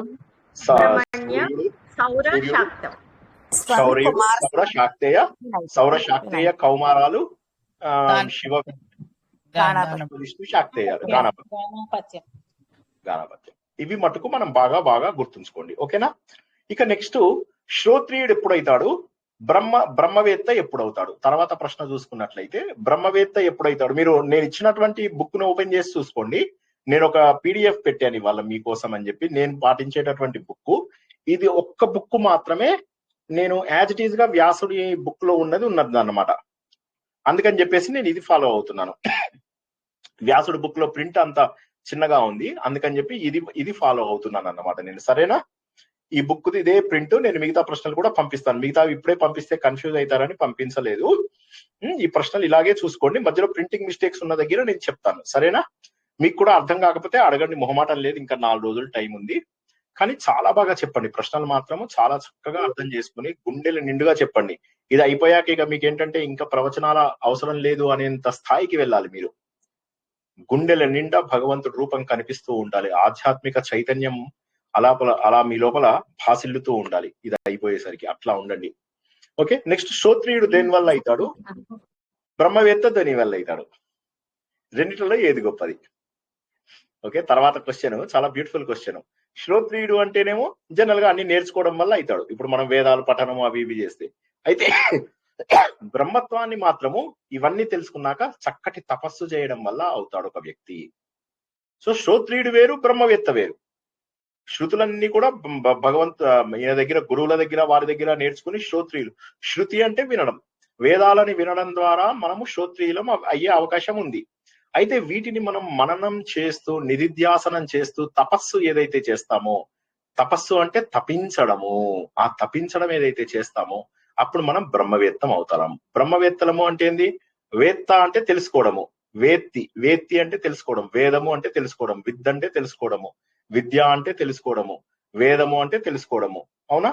సౌర శాక్తేయ కౌమారాలు, శివ విష్ణు శాక్తేయాలు, గాణపత్యం. ఇవి మటుకు మనం బాగా గుర్తుంచుకోండి. ఓకేనా? ఇక నెక్స్ట్, శ్రోత్రియుడు ఎప్పుడైతాడు? బ్రహ్మవేత్త ఎప్పుడవుతాడు? తర్వాత ప్రశ్న చూసుకున్నట్లయితే బ్రహ్మవేత్త ఎప్పుడైతాడు? మీరు నేను ఇచ్చినటువంటి బుక్ ను ఓపెన్ చేసి చూసుకోండి. నేను ఒక PDF పెట్టాను ఇవాళ మీకోసం అని చెప్పి. నేను పాటించేటటువంటి బుక్ ఇది. ఒక్క బుక్ మాత్రమే నేను యాజ్ ఇట్ ఈజ్ గా వ్యాసుడి బుక్ లో ఉన్నది అన్నమాట. అందుకని చెప్పేసి నేను ఇది ఫాలో అవుతున్నాను. వ్యాసుడి బుక్ లో ప్రింట్ అంత చిన్నగా ఉంది, అందుకని చెప్పి ఇది ఫాలో అవుతున్నాను అన్నమాట నేను. సరేనా? ఈ బుక్ ఇదే ప్రింట్. నేను మిగతా ప్రశ్నలు కూడా పంపిస్తాను. మిగతా ఇప్పుడే పంపిస్తే కన్ఫ్యూజ్ అవుతారని పంపించలేదు. ఈ ప్రశ్నలు ఇలాగే చూసుకోండి. మధ్యలో ప్రింటింగ్ మిస్టేక్స్ ఉన్న దగ్గర నేను చెప్తాను. సరేనా? మీకు కూడా అర్థం కాకపోతే అడగండి, మొహమాటం లేదు. ఇంకా 4 రోజులు టైం ఉంది. కానీ చాలా బాగా చెప్పండి. ప్రశ్నలు మాత్రము చాలా చక్కగా అర్థం చేసుకుని గుండెలు నిండుగా చెప్పండి. ఇది అయిపోయాక ఇక మీకు ఏంటంటే ఇంకా ప్రవచనాల అవసరం లేదు అనేంత స్థాయికి వెళ్ళాలి మీరు. గుండెల నిండా భగవంతుడి రూపం కనిపిస్తూ ఉండాలి. ఆధ్యాత్మిక చైతన్యం అలా మీ లోపల భాసిల్లుతూ ఉండాలి. ఇది అయిపోయేసరికి అట్లా ఉండండి. ఓకే. నెక్స్ట్, శ్రోత్రియుడు దేని వల్ల అవుతాడు? బ్రహ్మవేత్త దేని వల్ల అవుతాడు? రెండిట్లో ఏది గొప్పది? ఓకే. తర్వాత క్వశ్చన్ చాలా బ్యూటిఫుల్ క్వశ్చన్. శ్రోత్రియుడు అంటేనేమో జనరల్ గా అన్ని నేర్చుకోవడం వల్ల అవుతాడు. ఇప్పుడు మనం వేదాలు పఠనం అవి ఇవి చేస్తే. అయితే బ్రహ్మత్వాన్ని మాత్రము ఇవన్నీ తెలుసుకున్నాక చక్కటి తపస్సు చేయడం వల్ల అవుతాడు ఒక వ్యక్తి. సో శ్రోత్రియుడు వేరు, బ్రహ్మవేత్త వేరు. శృతులన్నీ కూడా ఈయన దగ్గర, గురువుల దగ్గర, వారి దగ్గర నేర్చుకుని శ్రోత్రియులు. శృతి అంటే వినడం. వేదాలని వినడం ద్వారా మనము శ్రోత్రియులం అయ్యే అవకాశం ఉంది. అయితే వీటిని మనం మననం చేస్తూ, నిధిధ్యాసనం చేస్తూ, తపస్సు ఏదైతే చేస్తామో, తపస్సు అంటే తపించడము, ఆ తపించడం ఏదైతే చేస్తామో అప్పుడు మనం బ్రహ్మవేత్తం అవుతాం. బ్రహ్మవేత్తలము అంటే ఏంది? వేత్త అంటే తెలుసుకోవడము, వేత్తి అంటే తెలుసుకోవడం, వేదము అంటే తెలుసుకోవడం, విద్య అంటే తెలుసుకోవడము, విద్య అంటే తెలుసుకోవడము, వేదము అంటే తెలుసుకోవడము. అవునా?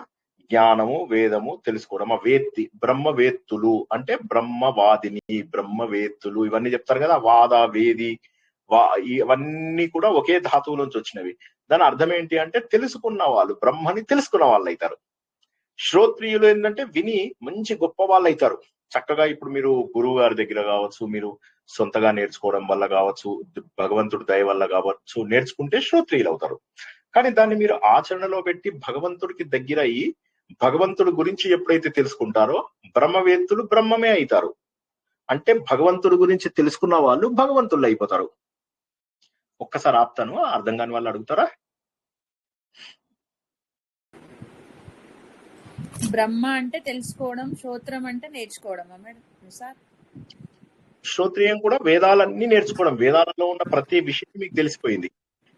జ్ఞానము, వేదము తెలుసుకోవడం. ఆ వేత్తి. బ్రహ్మవేత్తులు అంటే బ్రహ్మవాదిని, బ్రహ్మవేత్తులు ఇవన్నీ చెప్తారు కదా. వాద, వేది, ఇవన్నీ కూడా ఒకే ధాతువు నుంచి వచ్చినవి. దాని అర్థం ఏంటి అంటే తెలుసుకున్న వాళ్ళు, బ్రహ్మని తెలుసుకున్న వాళ్ళు అవుతారు. శ్రోత్రియులు ఏంటంటే విని మంచి గొప్ప వాళ్ళు అవుతారు. చక్కగా ఇప్పుడు మీరు గురువు గారి దగ్గర కావచ్చు, మీరు సొంతగా నేర్చుకోవడం వల్ల కావచ్చు, భగవంతుడి దయ వల్ల కావచ్చు, నేర్చుకుంటే శ్రోత్రియులు అవుతారు. కానీ దాన్ని మీరు ఆచరణలో పెట్టి భగవంతుడికి దగ్గర అయ్యి భగవంతుడి గురించి ఎప్పుడైతే తెలుసుకుంటారో బ్రహ్మవేత్తులు బ్రహ్మమే అవుతారు. అంటే భగవంతుడి గురించి తెలుసుకున్న వాళ్ళు భగవంతుళ్ళు అయిపోతారు. ఒక్కసారి ఆపుతాను, అర్థం కాని వాళ్ళు అడుగుతారా? బ్రహ్మ అంటే తెలుసుకోవడం, శ్రోత్రం అంటే నేర్చుకోవడమా మేడం సార్? శ్రోత్రియం కూడా వేదాలన్నీ నేర్చుకోవడం. వేదాలలో ఉన్న ప్రతి విషయం మీకు తెలిసిపోయింది.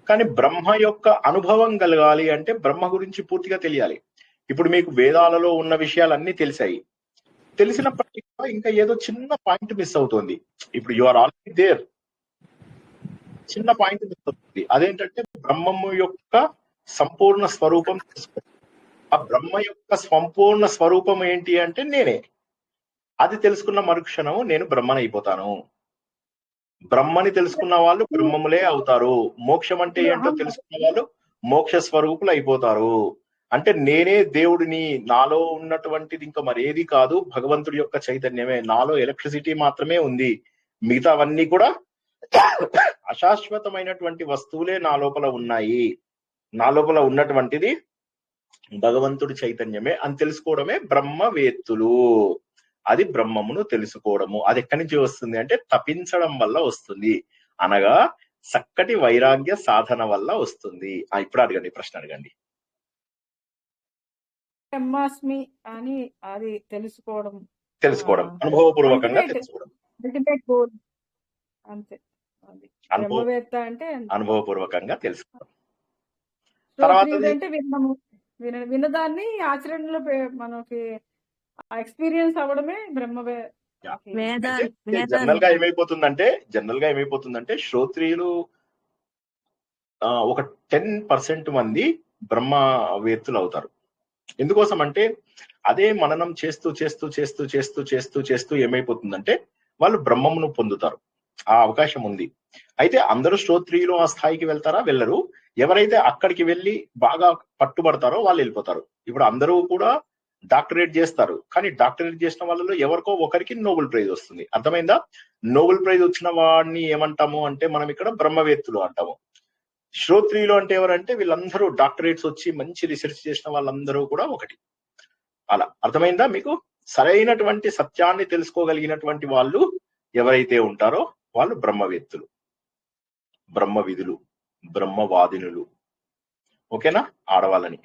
కానీ బ్రహ్మ యొక్క అనుభవం కలగాలి అంటే బ్రహ్మ గురించి పూర్తిగా తెలియాలి. ఇప్పుడు మీకు వేదాలలో ఉన్న విషయాలన్నీ తెలిసాయి. తెలిసినప్పటికీ కూడా ఇంకా ఏదో చిన్న పాయింట్ మిస్ అవుతుంది. ఇప్పుడు యు ఆర్ ఆల్రెడీ దేర్, చిన్న పాయింట్ మిస్ అవుతుంది. అదేంటంటే బ్రహ్మము యొక్క సంపూర్ణ స్వరూపం తెలుసుకోవాలి. ఆ బ్రహ్మ యొక్క సంపూర్ణ స్వరూపం ఏంటి అంటే నేనే. అది తెలుసుకున్న మరుక్షణము నేను బ్రహ్మనైపోతాను. బ్రహ్మని తెలుసుకున్న వాళ్ళు బ్రహ్మములే అవుతారు. మోక్షం అంటే ఏంటో తెలుసుకున్న వాళ్ళు మోక్ష స్వరూపులు అయిపోతారు. అంటే నేనే దేవుడిని, నాలో ఉన్నటువంటిది ఇంకా మరేది కాదు, భగవంతుడి యొక్క చైతన్యమే, నాలో ఎలక్ట్రిసిటీ మాత్రమే ఉంది, మిగతావన్నీ కూడా అశాశ్వతమైనటువంటి వస్తువులే నా లోపల ఉన్నాయి, నా లోపల ఉన్నటువంటిది భగవంతుడి చైతన్యమే అని తెలుసుకోవడమే బ్రహ్మవేత్తులు. అది బ్రహ్మమును తెలుసుకోవడము. అది ఎక్కడి నుంచి వస్తుంది అంటే తపించడం వల్ల వస్తుంది, అనగా చక్కటి వైరాగ్య సాధన వల్ల వస్తుంది. ఇప్పుడు అడగండి, ప్రశ్న అడగండి. బ్రహ్మాస్మి అని అది తెలుసుకోవడం అనుభవపూర్వకంగా తెలుసుకోవడం, అల్టిమేట్ గోల్ అంతే. అది బ్రహ్మవేత్త అంటే అనుభవపూర్వకంగా తెలుసుకోవడం. శ్రోత్రియుడు అంటే విన్నము, విన్నదాన్ని ఆచరణలో మనకి ఎక్స్పీరియన్స్ అవ్వడమే బ్రహ్మవే. జనరల్ గా ఏమైపోతుందంటే శ్రోత్రియులు ఒక 10% మంది బ్రహ్మవేత్తులు అవుతారు. ఎందుకోసం అంటే అదే మననం చేస్తూ చేస్తూ చేస్తూ చేస్తూ చేస్తూ చేస్తూ ఏమైపోతుందంటే వాళ్ళు బ్రహ్మమును పొందుతారు. ఆ అవకాశం ఉంది. అయితే అందరూ శ్రోత్రియులు ఆ స్థాయికి వెళ్తారా? వెళ్ళరు. ఎవరైతే అక్కడికి వెళ్ళి బాగా పట్టుబడతారో వాళ్ళు వెళ్ళిపోతారు. ఇప్పుడు అందరూ కూడా డాక్టరేట్ చేస్తారు, కానీ డాక్టరేట్ చేసిన వాళ్ళలో ఎవరికో ఒకరికి నోబెల్ ప్రైజ్ వస్తుంది. అర్థమైందా? నోబెల్ ప్రైజ్ వచ్చిన వాడిని ఏమంటాము అంటే మనం ఇక్కడ బ్రహ్మవేత్తులు అంటాము. శ్రోత్రియులు అంటే ఎవరంటే వీళ్ళందరూ డాక్టరేట్స్ వచ్చి మంచి రీసెర్చ్ చేసిన వాళ్ళందరూ కూడా ఒకటి. అలా అర్థమైందా మీకు? సరైనటువంటి సత్యాన్ని తెలుసుకోగలిగినటువంటి వాళ్ళు ఎవరైతే ఉంటారో వాళ్ళు బ్రహ్మవేత్తులు, బ్రహ్మవిధులు, బ్రహ్మవాదినులు. ఓకేనా? ఆడవాళ్ళని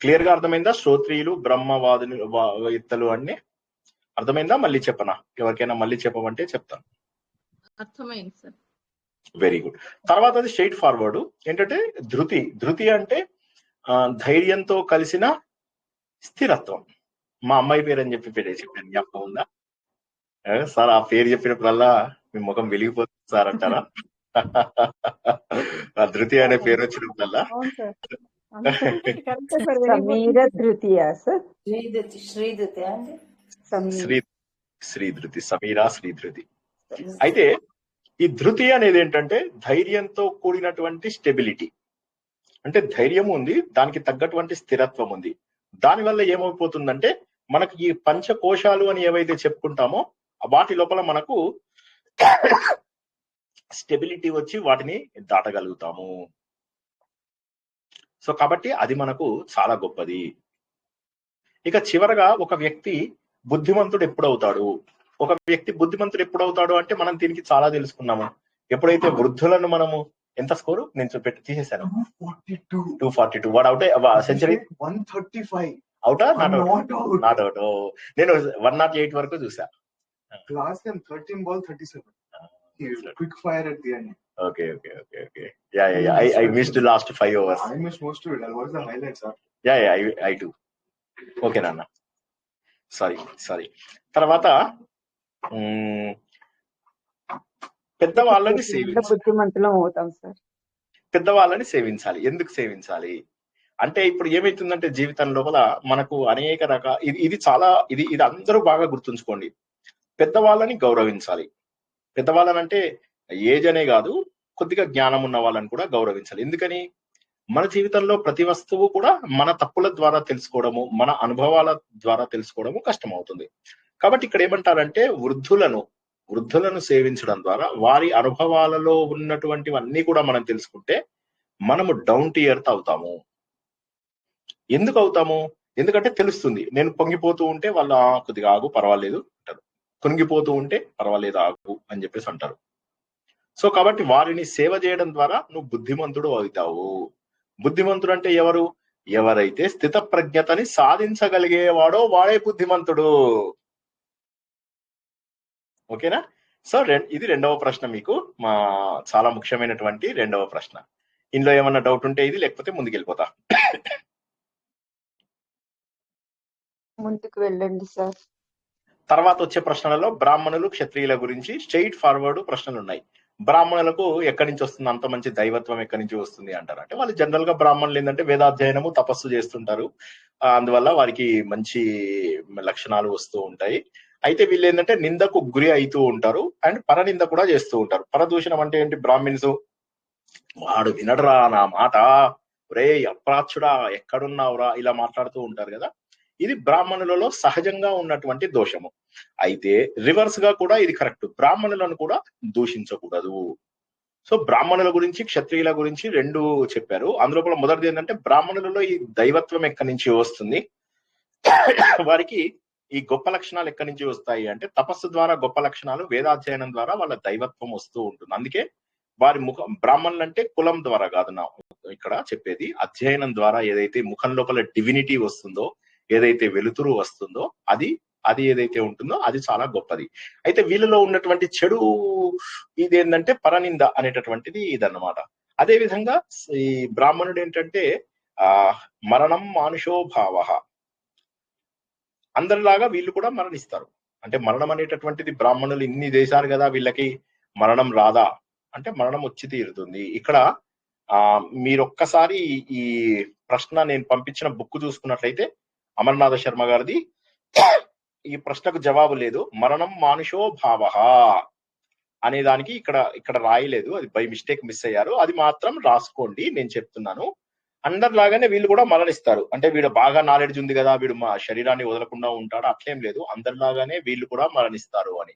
క్లియర్ గా అర్థమైందా? శ్రోత్రియులు, బ్రహ్మవాదినులు అన్ని అర్థమైందా? మళ్ళీ చెప్పనా? ఎవరికైనా మళ్ళీ చెప్పమంటే చెప్తాను. అర్థమైంది సార్. Very good. తర్వాత అది స్ట్రైట్ ఫార్వర్డ్ ఏంటంటే ధృతి అంటే ధైర్యంతో కలిసిన స్థిరత్వం. మా అమ్మాయి పేరు అని చెప్పాను, జ్ఞాపకం ఉందా సార్? ఆ పేరు చెప్పినప్పుడల్లా మీ ముఖం వెలిగిపోతుంది సార్ అంటారా? ఆ ధృతి అనే పేరు వచ్చినప్పుడల్లా శ్రీధృతి, సమీరా శ్రీధృతి. అయితే ఈ ధృతి అనేది ఏంటంటే ధైర్యంతో కూడినటువంటి స్టెబిలిటీ. అంటే ధైర్యం ఉంది, దానికి తగ్గటువంటి స్థిరత్వం ఉంది. దానివల్ల ఏమైపోతుందంటే మనకి ఈ పంచకోశాలు అని ఏవైతే చెప్పుకుంటామో వాటి లోపల మనకు స్టెబిలిటీ వచ్చి వాటిని దాటగలుగుతాము. సో కాబట్టి అది మనకు చాలా గొప్పది. ఇక చివరగా ఒక వ్యక్తి బుద్ధిమంతుడు ఎప్పుడవుతాడు? ఒక వ్యక్తి బుద్ధిమంతుడు ఎప్పుడవుతాడు అంటే మనం దీనికి చాలా తెలుసుకున్నాము. ఎప్పుడైతే వృద్ధులను మనము ఎంత స్కోరు నేను తీసేశాను 242. వాడు అవుట్ సెంచరీ 135 అవుటా? Not out. నేను 108 వరకు చూసా. Last time 13 ball 37. Quick fire at the end. Okay. Yeah. I missed the last 5 overs. I missed most of it. I'll watch the highlights. Yeah. I do. Okay, Nana. Sorry. తర్వాత పెద్దవాళ్ళని సేవించాలి. ఎందుకు సేవించాలి అంటే ఇప్పుడు ఏమైతుందంటే జీవితం లోపల మనకు అనేక రకాల ఇది అందరూ బాగా గుర్తుంచుకోండి. పెద్దవాళ్ళని గౌరవించాలి. పెద్దవాళ్ళని అంటే ఏజ్ అనే కాదు, కొద్దిగా జ్ఞానం ఉన్న వాళ్ళని కూడా గౌరవించాలి. ఎందుకని? మన జీవితంలో ప్రతి వస్తువు కూడా మన తప్పుల ద్వారా తెలుసుకోవడము, మన అనుభవాల ద్వారా తెలుసుకోవడము కష్టం అవుతుంది. కాబట్టి ఇక్కడ ఏమంటారంటే వృద్ధులను సేవించడం ద్వారా వారి అనుభవాలలో ఉన్నటువంటివన్నీ కూడా మనం తెలుసుకుంటే మనము డౌన్ టు ఎర్త్ అవుతాము. ఎందుకు అవుతాము? ఎందుకంటే తెలుస్తుంది. నేను పొంగిపోతూ ఉంటే వాళ్ళ కొద్దిగా ఆగు పర్వాలేదు అంటారు, కుంగిపోతూ ఉంటే పర్వాలేదు ఆగు అని చెప్పేసి అంటారు. సో కాబట్టి వారిని సేవ చేయడం ద్వారా నువ్వు బుద్ధిమంతుడు అవుతావు. బుద్ధిమంతుడు అంటే ఎవరు? ఎవరైతే స్థిత ప్రజ్ఞతని సాధించగలిగేవాడో వాడే బుద్ధిమంతుడు. ఓకేనా? సో ఇది రెండవ ప్రశ్న, మీకు మా చాలా ముఖ్యమైనటువంటి రెండవ ప్రశ్న. ఇందులో ఏమన్నా డౌట్ ఉంటే ఇది, లేకపోతే ముందుకెళ్ళిపోతా. ముందుకు వెళ్ళండి సార్. తర్వాత వచ్చే ప్రశ్నలలో బ్రాహ్మణులు, క్షత్రియుల గురించి స్ట్రైట్ ఫార్వర్డ్ ప్రశ్నలు ఉన్నాయి. బ్రాహ్మణులకు ఎక్కడి నుంచి వస్తుంది అంత మంచి దైవత్వం, ఎక్కడి నుంచి వస్తుంది అంటారు. అంటే వాళ్ళు జనరల్ గా బ్రాహ్మణులు ఏంటంటే వేదాధ్యయనము, తపస్సు చేస్తుంటారు. అందువల్ల వారికి మంచి లక్షణాలు వస్తూ ఉంటాయి. అయితే వీళ్ళు ఏంటంటే నిందకు గురి అవుతూ ఉంటారు అండ్ పరనింద కూడా చేస్తూ ఉంటారు. పరదూషణం అంటే ఏంటి? బ్రాహ్మిన్స్ వాడు వినడరా నా మాట, రే అప్రాచ్యుడా ఎక్కడున్నావురా, ఇలా మాట్లాడుతూ ఉంటారు కదా. ఇది బ్రాహ్మణులలో సహజంగా ఉన్నటువంటి దోషము. అయితే రివర్స్ గా కూడా ఇది కరెక్ట్, బ్రాహ్మణులను కూడా దూషించకూడదు. సో బ్రాహ్మణుల గురించి క్షత్రియుల గురించి రెండు చెప్పారు. అందులో మొదటిది ఏంటంటే బ్రాహ్మణులలో ఈ దైవత్వం ఎక్కడి నుంచి వస్తుంది, వారికి ఈ గొప్ప లక్షణాలు ఎక్కడి నుంచి వస్తాయి అంటే తపస్సు ద్వారా గొప్ప లక్షణాలు, వేదాధ్యయనం ద్వారా వాళ్ళ దైవత్వం వస్తూ ఉంటుంది. అందుకే వారి ముఖం, బ్రాహ్మణులు అంటే కులం ద్వారా కాదు నా ఇక్కడ చెప్పేది, అధ్యయనం ద్వారా ఏదైతే ముఖం లోపల డివినిటీ వస్తుందో, ఏదైతే వెలుతురు వస్తుందో అది ఏదైతే ఉంటుందో అది చాలా గొప్పది. అయితే వీళ్ళలో ఉన్నటువంటి చెడు ఇదేంటంటే పరనింద అనేటటువంటిది ఇదన్నమాట. అదే విధంగా ఈ బ్రాహ్మణుడు ఏంటంటే మరణం మానుషో భావ, అందరిలాగా వీళ్ళు కూడా మరణిస్తారు. అంటే మరణం అనేటటువంటిది బ్రాహ్మణులు ఇన్ని దేశాలు కదా, వీళ్ళకి మరణం రాదా అంటే మరణం వచ్చి తీరుతుంది. ఇక్కడ మీరొక్కసారి ఈ ప్రశ్న నేను పంపించిన బుక్ చూసుకున్నట్లయితే అమర్నాథ శర్మ గారిది, ఈ ప్రశ్నకు జవాబు లేదు. మరణం మానుషో భావ అనే దానికి ఇక్కడ రాయలేదు, అది బై మిస్టేక్ మిస్ అయ్యారు. అది మాత్రం రాసుకోండి, నేను చెప్తున్నాను. అందరిలాగానే వీళ్ళు కూడా మరణిస్తారు. అంటే వీడు బాగా నాలెడ్జ్ ఉంది కదా, వీడు మా శరీరాన్ని వదలకుండా ఉంటాడు, అట్లేం లేదు. అందరిలాగానే వీళ్ళు కూడా మరణిస్తారు అని.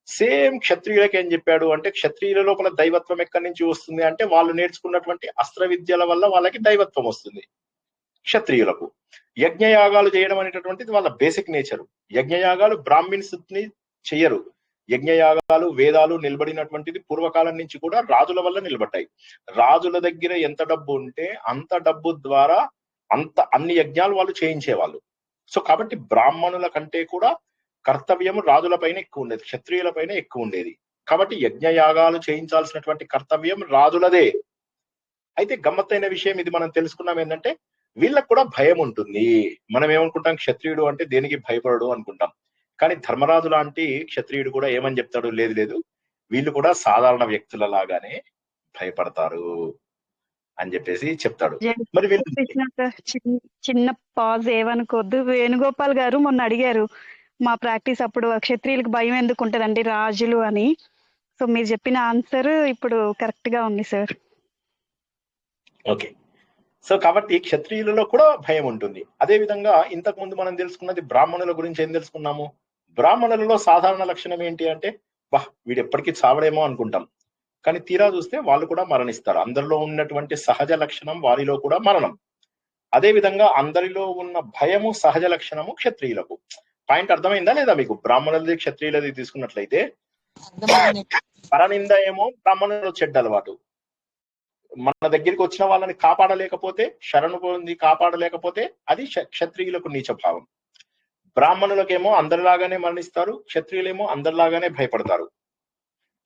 సేమ్ క్షత్రియులకి ఏం చెప్పాడు అంటే క్షత్రియుల లోపల దైవత్వం ఎక్కడి నుంచి వస్తుంది అంటే వాళ్ళు నేర్చుకున్నటువంటి అస్త్ర విద్యల వల్ల వాళ్ళకి దైవత్వం వస్తుంది. క్షత్రియులకు యజ్ఞయాగాలు చేయడం అనేటటువంటిది వాళ్ళ బేసిక్ నేచరు. యజ్ఞయాగాలు బ్రాహ్మిన్స్ ని చెయ్యరు. యజ్ఞయాగాలు వేదాలు నిలబడినటువంటిది పూర్వకాలం నుంచి కూడా రాజుల వల్ల నిలబడ్డాయి. రాజుల దగ్గర ఎంత డబ్బు ఉంటే అంత డబ్బు ద్వారా అన్ని యజ్ఞాలు వాళ్ళు చేయించేవాళ్ళు. సో కాబట్టి బ్రాహ్మణుల కంటే కూడా కర్తవ్యం రాజుల పైన ఎక్కువ ఉండేది, క్షత్రియుల పైన ఎక్కువ ఉండేది. కాబట్టి యజ్ఞయాగాలు చేయించాల్సినటువంటి కర్తవ్యం రాజులదే. అయితే గమ్మత్తైన విషయం ఇది మనం తెలుసుకున్నాం ఏంటంటే వీళ్ళకు కూడా భయం ఉంటుంది. మనం ఏమనుకుంటాం, క్షత్రియుడు అంటే దేనికి భయపడడు అనుకుంటాం. కానీ ధర్మరాజు లాంటి క్షత్రియుడు కూడా ఏమని చెప్తాడు, లేదు వీళ్ళు కూడా సాధారణ వ్యక్తుల లాగానే భయపడతారు అని చెప్పేసి చెప్తాడు. మరి చిన్న పాజ్ ఏమనుకోద్దు. వేణుగోపాల్ గారు మొన్న అడిగారు మా ప్రాక్టీస్ అప్పుడు, క్షత్రియులకు భయం ఎందుకు ఉంటదండి రాజులు అని. సో మీరు చెప్పిన ఆన్సర్ ఇప్పుడు కరెక్ట్ గా ఉంది సార్. ఓకే, సో కాబట్టి క్షత్రియులలో కూడా భయం ఉంటుంది. అదే విధంగా ఇంతకు ముందు మనం తెలుసుకున్నది బ్రాహ్మణుల గురించి ఏం తెలుసుకున్నాము. బ్రాహ్మణులలో సాధారణ లక్షణం ఏంటి అంటే వీడు ఎప్పటికీ చావడేమో అనుకుంటాం, కానీ తీరా చూస్తే వాళ్ళు కూడా మరణిస్తారు. అందరిలో ఉన్నటువంటి సహజ లక్షణం వారిలో కూడా మరణం. అదే విధంగా అందరిలో ఉన్న భయము సహజ లక్షణము క్షత్రియులకు. పాయింట్ అర్థమైందా లేదా మీకు? బ్రాహ్మణులది క్షత్రియులది తీసుకున్నట్లయితే పరనింద ఏమో బ్రాహ్మణులు చెడ్డ అలవాటు. మన దగ్గరికి వచ్చిన వాళ్ళని కాపాడలేకపోతే, శరణు పొంది కాపాడలేకపోతే అది క్షత్రియులకు నీచభావం. బ్రాహ్మణులకేమో అందరిలాగానే మరణిస్తారు, క్షత్రియులేమో అందరిలాగానే భయపడతారు.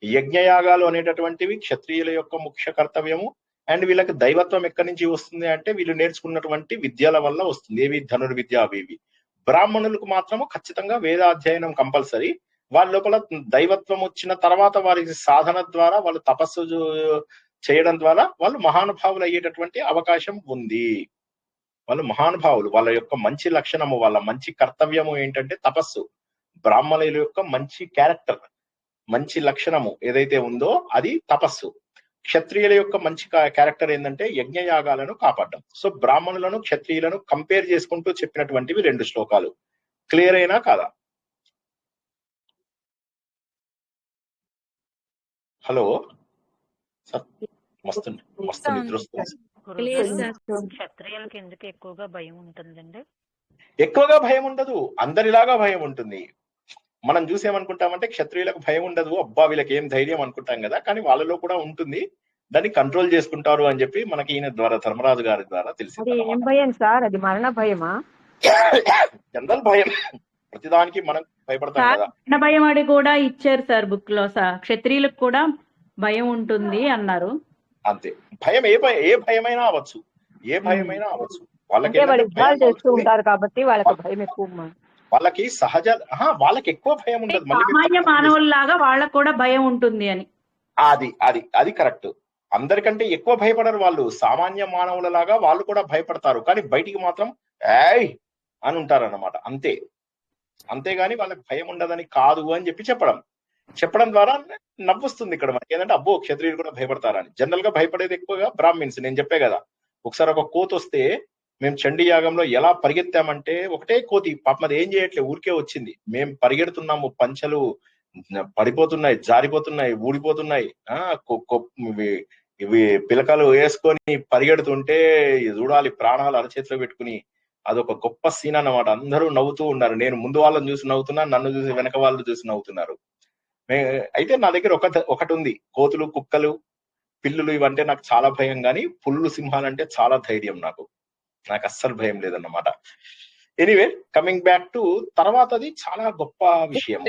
యజ్ఞయాగాలు అనేటటువంటివి క్షత్రియుల యొక్క ముఖ్య కర్తవ్యము. అండ్ వీళ్ళకి దైవత్వం ఎక్కడి నుంచి వస్తుంది అంటే వీళ్ళు నేర్చుకున్నటువంటి విద్యల వల్ల వస్తుంది. ఏవి? ధనుర్విద్య అవి ఇవి. బ్రాహ్మణులకు మాత్రము ఖచ్చితంగా వేదాధ్యయనం కంపల్సరీ. వాళ్ళ లోపల దైవత్వం వచ్చిన తర్వాత వారి సాధన ద్వారా వాళ్ళు తపస్సు చేయడం ద్వారా వాళ్ళు మహానుభావులు అయ్యేటటువంటి అవకాశం ఉంది. వాళ్ళు మహానుభావులు, వాళ్ళ యొక్క మంచి లక్షణము, వాళ్ళ మంచి కర్తవ్యము ఏంటంటే తపస్సు. బ్రాహ్మణుల యొక్క మంచి క్యారెక్టర్, మంచి లక్షణము ఏదైతే ఉందో అది తపస్సు. క్షత్రియుల యొక్క మంచి క్యారెక్టర్ ఏంటంటే యజ్ఞయాగాలను కాపాడడం. సో బ్రాహ్మణులను క్షత్రియులను కంపేర్ చేసుకుంటూ చెప్పినటువంటివి రెండు శ్లోకాలు. క్లియర్ అయినా కాదా? హలో సార్, మస్తు నిద్ర వస్తుంది. క్షత్రియులకి ఎందుకు ఎక్కువగా భయం ఉంటుందండి? ఎక్కువగా భయం ఉండదు, అందరిలాగా భయం ఉంటుంది. మనం చూసేమనుకుంటామంటే క్షత్రియులకు భయం ఉండదు, అబ్బా వీళ్ళకి ఏం ధైర్యం అనుకుంటాం కదా, కానీ వాళ్ళలో కూడా ఉంటుంది. దాన్ని కంట్రోల్ చేసుకుంటారు అని చెప్పి మనకి ఈయన ద్వారా, ధర్మరాజు గారి ద్వారా తెలిసింది. ఏం భయం సార్? అది మరణ భయమా? జనరల్ భయం, ప్రతిదానికి మనం భయపడతాం కదా. మరణ భయం అని కూడా ఇచ్చారు సార్ బుక్ లో. సార్ క్షత్రియులకు కూడా భయం ఉంటుంది అన్నారు. అంతే, భయం ఏ భయమైనా అవ్వచ్చు, ఏ భయమైనా అవ్వచ్చు. వాళ్ళకి చేస్తూ ఉంటారు కాబట్టి వాళ్ళకి భయం ఎక్కువ. వాళ్ళకి సహజ, వాళ్ళకి ఎక్కువ భయం ఉండదు. సామాన్య మానవుల్లాగా వాళ్ళకు కూడా భయం ఉంటుంది అని. అది కరెక్ట్. అందరికంటే ఎక్కువ భయపడరు వాళ్ళు. సామాన్య మానవుల లాగా వాళ్ళు కూడా భయపడతారు, కానీ బయటికి మాత్రం ఏయ్ అని ఉంటారు అన్నమాట, అంతే. అంతేగాని వాళ్ళకి భయం ఉండదని కాదు అని చెప్పడం ద్వారా నవ్వొస్తుంది ఇక్కడ మనకి. ఏంటంటే అబ్బో క్షత్రియులు కూడా భయపడతారని. జనరల్ గా భయపడేది ఎక్కువగా బ్రాహ్మిన్స్. నేను చెప్పే కదా, ఒకసారి ఒక కోతి వస్తే మేము చండీ యాగంలో ఎలా పరిగెత్తామంటే, ఒకటే కోతి పాపం అది ఏం చేయట్లేదు, ఊరికే వచ్చింది. మేము పరిగెడుతున్నాము, పంచలు పడిపోతున్నాయి, జారిపోతున్నాయి, ఊడిపోతున్నాయి. ఇవి పిలకలు వేసుకొని పరిగెడుతుంటే చూడాలి, ప్రాణాలు అరచేతిలో పెట్టుకుని. అదొక గొప్ప సీన్ అన్నమాట. అందరూ నవ్వుతూ ఉన్నారు. నేను ముందు వాళ్ళని చూసి నవ్వుతున్నా, నన్ను చూసి వెనక వాళ్ళు చూసి నవ్వుతున్నారు. అయితే నా దగ్గర ఒకటి ఉంది, కోతులు, కుక్కలు, పిల్లులు ఇవంటే నాకు చాలా భయం, కానీ పుల్లు, సింహాలంటే చాలా ధైర్యం నాకు అస్సలు భయం లేదన్నమాట. ఎనీవే, కమింగ్ బ్యాక్ టు తర్వాతది చాలా గొప్ప విషయం.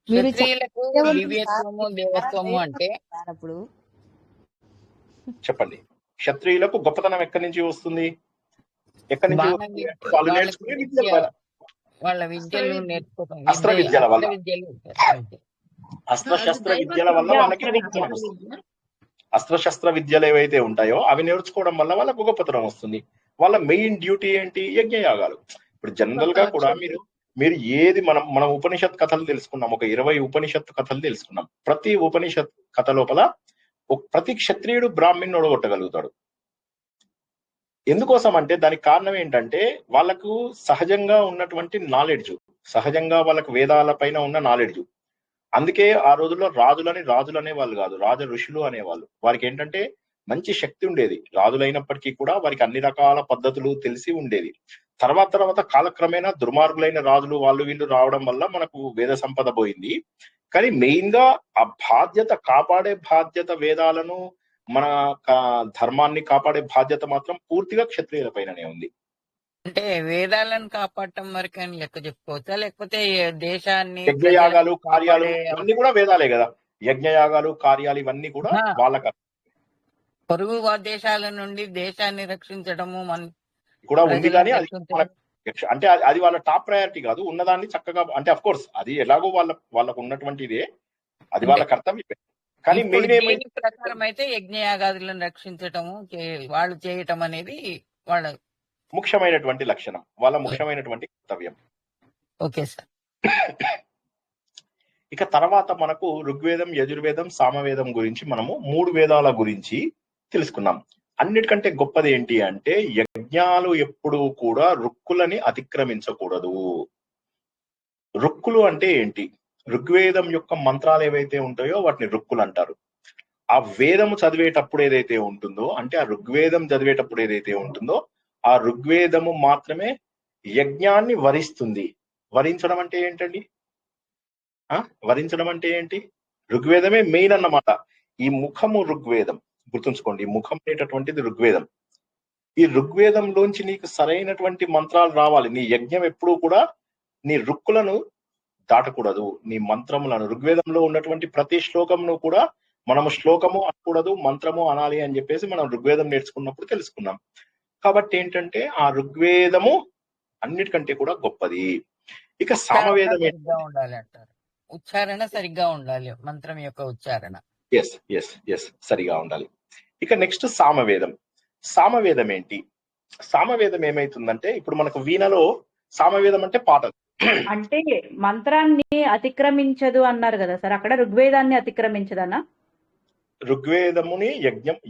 క్షత్రియులకు దివ్యత్వము, దేవత్వము అంటే చెప్పండి. క్షత్రియులకు గొప్పతనం ఎక్కడి నుంచి వస్తుంది? వాళ్ళు నేర్చుకునే విద్యల వల్ల, వాళ్ళ విద్యలు నేర్చుకోవడం, అస్త్ర విద్యల వల్ల, అస్త్రశస్త్ర విద్యల వల్ల వాళ్ళకి గొప్పతనం వస్తుంది. అస్త్రశస్త్ర విద్యలు ఏవైతే ఉంటాయో అవి నేర్చుకోవడం వల్ల వాళ్ళకు గొప్పతనం వస్తుంది. వాళ్ళ మెయిన్ డ్యూటీ ఏంటి? యజ్ఞయాగాలు. ఇప్పుడు జనరల్ గా కూడా మీరు ఏది మనం ఉపనిషత్ కథలు తెలుసుకున్నాం, ఒక 20 ఉపనిషత్తు కథలు తెలుసుకున్నాం. ప్రతి ఉపనిషత్ కథ లోపల ప్రతి క్షత్రియుడు బ్రాహ్మణుని ఓడగొట్టగలుగుతాడు. ఎందుకోసం అంటే దానికి కారణం ఏంటంటే వాళ్ళకు సహజంగా ఉన్నటువంటి నాలెడ్జ్, సహజంగా వాళ్ళకు వేదాల పైన ఉన్న నాలెడ్జ్. అందుకే ఆ రోజుల్లో రాజులు అనేవాళ్ళు కాదు, రాజ ఋషులు అనేవాళ్ళు. వారికి ఏంటంటే మంచి శక్తి ఉండేది. రాజులైనప్పటికీ కూడా వారికి అన్ని రకాల పద్ధతులు తెలిసి ఉండేది. తర్వాత కాలక్రమేణా దుర్మార్గులైన రాజులు వాళ్ళు వీళ్ళు రావడం వల్ల మనకు వేద సంపద పోయింది. కానీ మెయిన్ గా ఆ కాపాడే బాధ్యత, వేదాలను, మన ధర్మాన్ని కాపాడే బాధ్యత మాత్రం పూర్తిగా క్షత్రియుల పైననే ఉంది. అంటే వేదాలను కాపాడటం వరకు అని లెక్క చెప్పుకోవచ్చా, లేకపోతే దేశాన్ని, యజ్ఞయాగాలు, కార్యాలు ఇవన్నీ కూడా వేదాలే కదా. యజ్ఞయాగాలు, కార్యాలు ఇవన్నీ కూడా వాళ్ళ పొరుగు దేశాల నుండి దేశాన్ని రక్షించడము కూడా ఉంది. కానీ అది అంటే అది వాళ్ళ టాప్ ప్రయారిటీ కాదు. ఉన్నదాన్ని చక్కగా, అంటే అఫ్ కోర్స్ అది ఎలాగో వాళ్ళకు ఉన్నటువంటి ఇదే, అది వాళ్ళ కర్తవ్యం. కానీ మెయిన్ ప్రకారం అయితే యజ్ఞయాగాదులను రక్షించటము వాళ్ళు చేయటం అనేది వాళ్ళ ముఖ్యమైనటువంటి లక్షణం, వాళ్ళ ముఖ్యమైనటువంటి కర్తవ్యం. Okay sir. ఇక తర్వాత మనకు ఋగ్వేదం, యజుర్వేదం, సామవేదం గురించి మనము 3 వేదాల గురించి తెలుసుకున్నాం. అన్నిటికంటే గొప్పది ఏంటి అంటే యజ్ఞాలు ఎప్పుడూ కూడా రుక్కులని అతిక్రమించకూడదు. రుక్కులు అంటే ఏంటి? ఋగ్వేదం యొక్క మంత్రాలు ఏవైతే ఉంటాయో వాటిని రుక్కులు అంటారు. ఆ వేదము చదివేటప్పుడు ఏదైతే ఉంటుందో, అంటే ఆ ఋగ్వేదం చదివేటప్పుడు ఏదైతే ఉంటుందో ఆ ఋగ్వేదము మాత్రమే యజ్ఞాన్ని వరిస్తుంది. వరించడం అంటే ఏంటండి? వరించడం అంటే ఏంటి? ఋగ్వేదమే మెయిన్ అన్నమాట. ఈ ముఖము ఋగ్వేదం, గుర్తుంచుకోండి. ముఖం అనేటటువంటిది ఋగ్వేదం. ఈ ఋగ్వేదంలోంచి నీకు సరైనటువంటి మంత్రాలు రావాలి. నీ యజ్ఞం ఎప్పుడూ కూడా నీ రుక్కులను దాటకూడదు. నీ మంత్రములను, ఋగ్వేదంలో ఉన్నటువంటి ప్రతి శ్లోకంను కూడా మనము శ్లోకము అనకూడదు, మంత్రము అనాలి అని చెప్పేసి మనం ఋగ్వేదం నేర్చుకున్నప్పుడు తెలుసుకున్నాం. కాబట్టి ఏంటంటే ఆ ఋగ్వేదము అన్నిటికంటే కూడా గొప్పది. ఇక సామవేదం ఉండాలి అంటారు, ఉచ్చారణ సరిగ్గా ఉండాలి, మంత్రం యొక్క ఉచ్చారణ ఎస్ సరిగా ఉండాలి. ఇక నెక్స్ట్ సామవేదం. సామవేదం ఏంటి? సామవేదం ఏమైతుందంటే, ఇప్పుడు మనకు వీణలో సామవేదం అంటే పాటలు. అంటే మంత్రాన్ని అతిక్రమించదు అన్నారు కదా సార్, అక్కడ ఋగ్వేదాన్ని అతిక్రమించదనా? ఋగ్వేదముని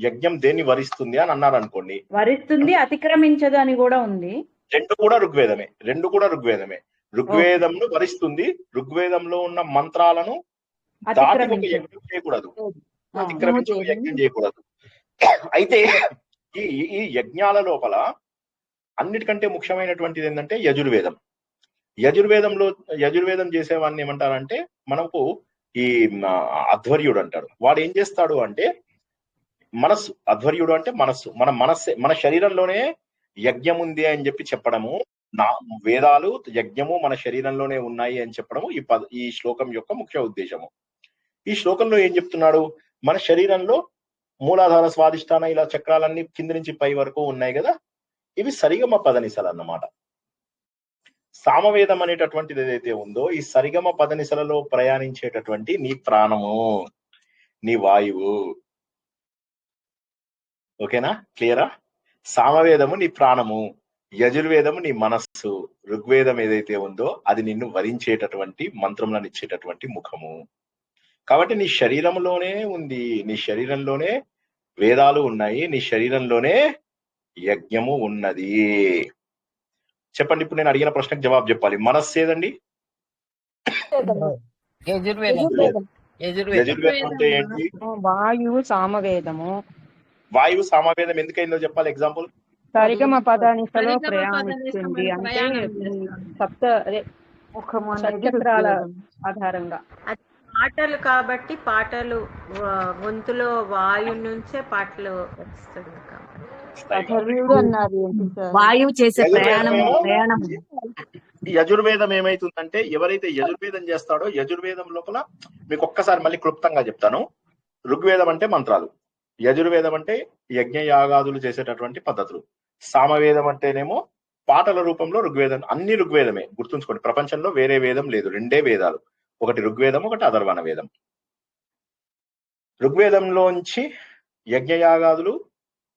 యజ్ఞం దేన్ని వరిస్తుంది అని అన్నారు అనుకోండి, వరిస్తుంది, అతిక్రమించదు అని కూడా ఉంది. రెండు కూడా ఋగ్వేదమే. ఋగ్వేదంను వరిస్తుంది. ఋగ్వేదంలో ఉన్న మంత్రాలను దాటి ఒక యజ్ఞం చేయకూడదు, అతిక్రమించి ఒక యజ్ఞం చేయకూడదు. అయితే ఈ యజ్ఞాల లోపల అన్నిటికంటే ముఖ్యమైనటువంటిది ఏంటంటే యజుర్వేదం. యజుర్వేదం చేసేవాడిని ఏమంటారంటే, మనకు ఈ అధ్వర్యుడు అంటాడు. వాడు ఏం చేస్తాడు అంటే మనస్సు, అధ్వర్యుడు అంటే మనస్సు, మన శరీరంలోనే యజ్ఞం ఉంది అని చెప్పి చెప్పడము, వేదాలు యజ్ఞము మన శరీరంలోనే ఉన్నాయి అని చెప్పడము ఈ శ్లోకం యొక్క ముఖ్య ఉద్దేశము. ఈ శ్లోకంలో ఏం చెప్తున్నాడు? మన శరీరంలో మూలాధార, స్వాదిష్టాన ఇలా చక్రాలన్నీ కింది నుంచి పై వరకు ఉన్నాయి కదా, ఇవి సరిగమ పదనిసలు అన్నమాట. సామవేదం అనేటటువంటిది ఏదైతే ఉందో, ఈ సరిగమ పదనిసలలో ప్రయాణించేటటువంటి నీ ప్రాణము, నీ వాయువు. ఓకేనా? క్లియరా? సామవేదము నీ ప్రాణము, యజుర్వేదం నీ మనస్సు, ఋగ్వేదం ఏదైతే ఉందో అది నిన్ను వరించేటటువంటి మంత్రములను ఇచ్చేటటువంటి ముఖము. కాబట్టి నీ శరీరంలోనే ఉంది, నీ శరీరంలోనే వేదాలు ఉన్నాయి, నీ శరీరంలోనే యజ్ఞము ఉన్నది. చెప్పండి, ఇప్పుడు నేను అడిగిన ప్రశ్నకు జవాబు చెప్పాలి. మనస్సు ఏదండి? యజుర్వేదం అంటే ఏంటి? వాయువు సామవేదము. వాయువు సామవేదం ఎందుకైందో చెప్పాలి. ఎగ్జాంపుల్, సరిగమ పదానిసలో ప్రయాణిస్తుంది అంటే సప్త అదే నక్షత్రాల ఆధారంగా. పాటలు కాబట్టి పాటలు గొంతులో వాయు నుంచే పాటలు వస్తుంది వాయువు చేసే ప్రయాణం. యజుర్వేదం ఏమైతుందంటే, ఎవరైతే యజుర్వేదం చేస్తాడో యజుర్వేదం లోపల మీకు ఒక్కసారి మళ్ళీ క్లుప్తంగా చెప్తాను. ఋగ్వేదం అంటే మంత్రాలు, యజుర్వేదం అంటే యజ్ఞయాగాదులు చేసేటటువంటి పద్ధతులు, సామవేదం అంటేనేమో పాటల రూపంలో ఋగ్వేదం. అన్ని ఋగ్వేదమే, గుర్తుంచుకోండి. ప్రపంచంలో వేరే వేదం లేదు, రెండే వేదాలు, ఒకటి ఋగ్వేదం, ఒకటి అథర్వణ వేదం. ఋగ్వేదంలోంచి యజ్ఞయాగాదులు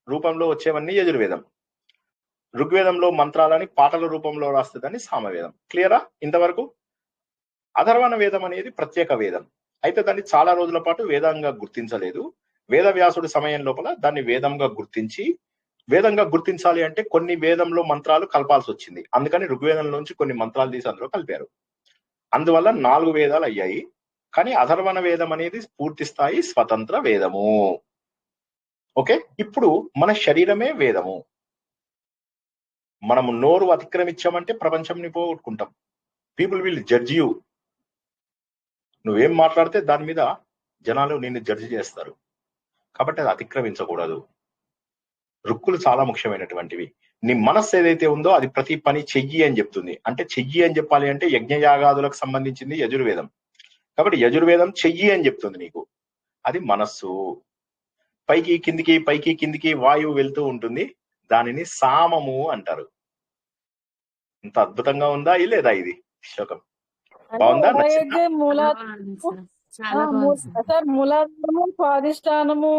రూపంలో వచ్చేవన్నీ యజుర్వేదం. ఋగ్వేదంలో మంత్రాలని పాటల రూపంలో రాస్తుందని సామవేదం. క్లియరా ఇంతవరకు? అథర్వణ వేదం అనేది ప్రత్యేక వేదం. అయితే దాన్ని చాలా రోజుల పాటు వేదంగా గుర్తించలేదు. వేదవ్యాసుడి సమయం లోపల దాన్ని వేదంగా గుర్తించి, వేదంగా గుర్తించాలి అంటే కొన్ని వేదంలో మంత్రాలు కలపాల్సి వచ్చింది. అందుకని ఋగ్వేదం నుంచి కొన్ని మంత్రాలు తీసి అందులో కలిపారు. అందువల్ల 4 వేదాలు అయ్యాయి. కానీ అథర్వణ వేదం అనేది పూర్తి స్థాయి స్వతంత్ర వేదము. ఓకే, ఇప్పుడు మన శరీరమే వేదము. మనము నోరు అతిక్రమించామంటే ప్రపంచంని పోగొట్టుకుంటాం. People will judge you. నువ్వేం మాట్లాడితే దాని మీద జనాలు నిన్ను జడ్జి చేస్తారు. కాబట్టి అది అతిక్రమించకూడదు. రుక్కులు చాలా ముఖ్యమైనటువంటివి. నీ మనస్సు ఏదైతే ఉందో అది ప్రతి పని చెయ్యి అని చెప్తుంది. అంటే చెయ్యి అని చెప్పాలి అంటే యజ్ఞయాగాదులకు సంబంధించింది యజుర్వేదం. కాబట్టి యజుర్వేదం చెయ్యి అని చెప్తుంది నీకు. అది మనస్సు. పైకి కిందికి పైకి కిందికి వాయువు వెళ్తూ ఉంటుంది. దానిని సామము అంటారు. ఇంత అద్భుతంగా ఉందా లేదా ఇది శ్లోకం? బాగుందా? మూలాధారము, స్వాధిష్టానము,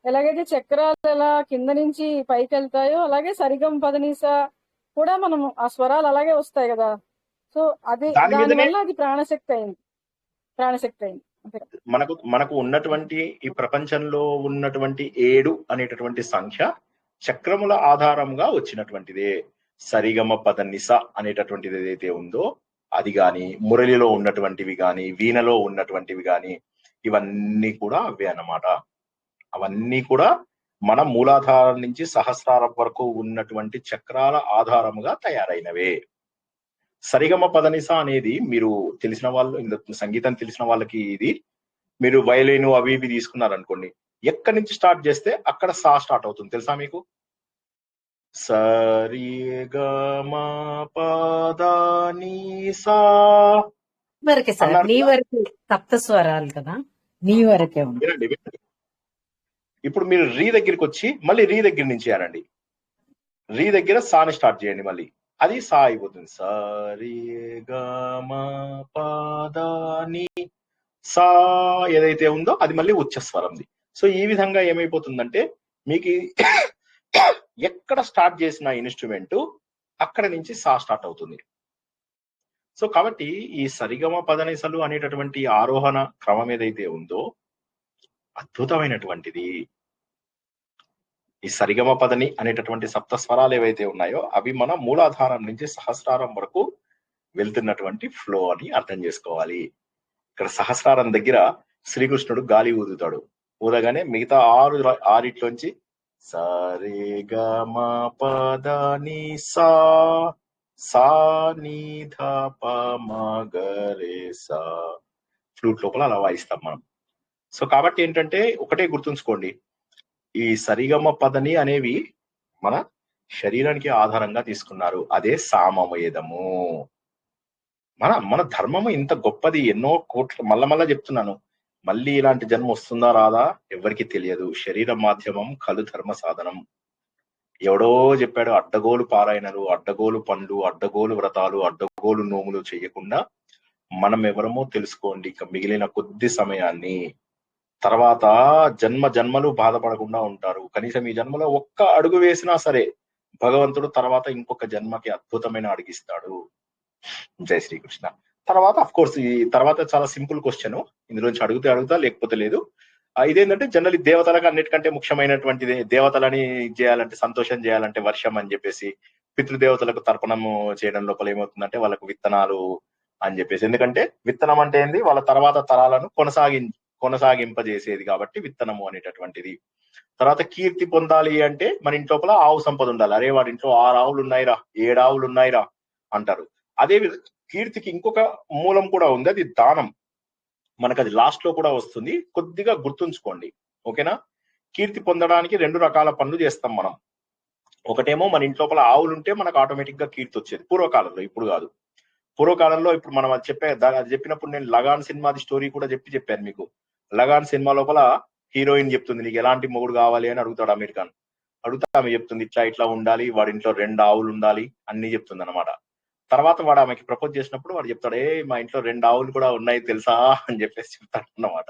ఎలాగైతే చక్రాలు ఎలా కింద నుంచి పైకి వెళ్తాయో అలాగే సరిగం పదనీస కూడా మనం ఆ స్వరాలు అలాగే వస్తాయి కదా. సో అది దానివల్ల అది ప్రాణశక్తి అయింది. మనకు ఉన్నటువంటి ఈ ప్రపంచంలో ఉన్నటువంటి 7 అనేటటువంటి సంఖ్య చక్రముల ఆధారంగా వచ్చినటువంటిదే. సరిగమ పదనిస అనేటటువంటిది ఏదైతే ఉందో అది గాని, మురళిలో ఉన్నటువంటివి గాని, వీణలో ఉన్నటువంటివి గాని, ఇవన్నీ కూడా అవే అన్నమాట. అవన్నీ కూడా మన మూలాధారం నుంచి సహస్రారం వరకు ఉన్నటువంటి చక్రాల ఆధారముగా తయారైనవే. సరిగమ పదనిస అనేది మీరు తెలిసిన వాళ్ళు, సంగీతం తెలిసిన వాళ్ళకి ఇది, మీరు వయలిన్ అవి ఇవి తీసుకున్నారనుకోండి, ఎక్కడి నుంచి స్టార్ట్ చేస్తే అక్కడ సా స్టార్ట్ అవుతుంది తెలుసా మీకు? సరిగమ పదనిసా వరకే సార్, నీ వరకే సప్త స్వరాలు కదా, నీ వరకే ఉంది. ఇప్పుడు మీరు రీ దగ్గరికి వచ్చి మళ్ళీ రీ దగ్గర నుంచి అనండి. రీ దగ్గర సాని స్టార్ట్ చేయండి, మళ్ళీ అది సా అయిపోతుంది. సరిగమ పదని సా ఏదైతే ఉందో అది మళ్ళీ ఉచ్చస్వరంది. సో ఈ విధంగా ఏమైపోతుందంటే మీకు ఎక్కడ స్టార్ట్ చేసిన ఇన్స్ట్రుమెంట్ అక్కడ నుంచి సా స్టార్ట్ అవుతుంది. సో కాబట్టి ఈ సరిగమ పదనిసలు అనేటటువంటి ఆరోహణ క్రమం ఏదైతే ఉందో అద్భుతమైనటువంటిది. ఈ సరిగమ పదని అనేటటువంటి సప్త స్వరాలు ఏవైతే ఉన్నాయో అవి మన మూలాధారం నుంచి సహస్రారం వరకు వెళ్తున్నటువంటి ఫ్లో అని అర్థం చేసుకోవాలి. ఇక్కడ సహస్రారం దగ్గర శ్రీకృష్ణుడు గాలి ఊదుతాడు. ఊదగానే మిగతా 6 సరిగమ పదని సా సా ని ధ ప మ గ రే సా ఫ్లూట్ లోపల అలా వాయిస్తాం మనం. సో కాబట్టి ఏంటంటే ఒకటే గుర్తుంచుకోండి, ఈ సరిగమ పదని అనేవి మన శరీరానికి ఆధారంగా తీసుకున్నారు. అదే సామవేదము. మన ధర్మము ఇంత గొప్పది, ఎన్నో కోట్ల మళ్ళా చెప్తున్నాను, మళ్ళీ ఇలాంటి జన్మ వస్తుందా రాదా ఎవరికి తెలియదు. శరీర మాధ్యమం కలు ధర్మ సాధనం. ఎవడో చెప్పాడు, అడ్డగోలు పారాయణలు, అడ్డగోలు పనులు, అడ్డగోలు వ్రతాలు, అడ్డగోలు నోములు చేయకుండా మనం ఎవరమో తెలుసుకోండి. ఇక మిగిలిన కొద్ది సమయాన్ని తర్వాత జన్మలు బాధపడకుండా ఉంటారు. కనీసం ఈ జన్మలో ఒక్క అడుగు వేసినా సరే భగవంతుడు తర్వాత ఇంకొక జన్మకి అద్భుతమైన అడిగిస్తాడు. జై శ్రీకృష్ణ. తర్వాత అఫ్ కోర్స్ ఈ తర్వాత చాలా సింపుల్ క్వశ్చన్, ఇందులోంచి అడుగుతా లేకపోతే లేదు. ఇదేంటంటే జనరల్ దేవతలకు అన్నిటికంటే ముఖ్యమైనటువంటిది. దేవతలని చేయాలంటే, సంతోషం చేయాలంటే వర్షం అని చెప్పేసి, పితృదేవతలకు తర్పణము చేయడం లోపల ఏమవుతుందంటే వాళ్ళకు విత్తనాలు అని చెప్పేసి. ఎందుకంటే విత్తనం అంటే ఏంది, వాళ్ళ తర్వాత తరాలను కొనసాగింపజేసేది కాబట్టి విత్తనము అనేటటువంటిది. తర్వాత కీర్తి పొందాలి అంటే మన ఇంట్లోపల ఆవు సంపద ఉండాలి. అరే వాడి ఇంట్లో 6 ఆవులు ఉన్నాయిరా, 7 ఆవులు ఉన్నాయిరా అంటారు. అదే కీర్తికి ఇంకొక మూలం కూడా ఉంది, అది దానం. మనకు అది లాస్ట్ లో కూడా వస్తుంది, కొద్దిగా గుర్తుంచుకోండి. ఓకేనా? కీర్తి పొందడానికి 2 రకాల పనులు చేస్తాం మనం. ఒకటేమో మన ఇంట్లోపల ఆవులు ఉంటే మనకు ఆటోమేటిక్ గా కీర్తి వచ్చేది పూర్వకాలంలో, ఇప్పుడు కాదు. పూర్వకాలంలో ఇప్పుడు మనం అది చెప్పినప్పుడు నేను లగాన్ సినిమాది స్టోరీ కూడా చెప్పాను మీకు. లగాన్ సినిమా లోపల హీరోయిన్ చెప్తుంది నీకు ఎలాంటి మొగుడు కావాలి అని అడుగుతాడు అమీర్ ఖాన్. అడుగుతా ఆమె చెప్తుంది ఇట్లా ఉండాలి, వాడి ఇంట్లో 2 ఆవులు ఉండాలి అన్ని చెప్తుంది అనమాట. తర్వాత వాడు ఆమెకి ప్రపోజ్ చేసినప్పుడు వాడు చెప్తాడు, మా ఇంట్లో 2 ఆవులు కూడా ఉన్నాయి తెలుసా అని చెప్పేసి చెప్తాడు అన్నమాట.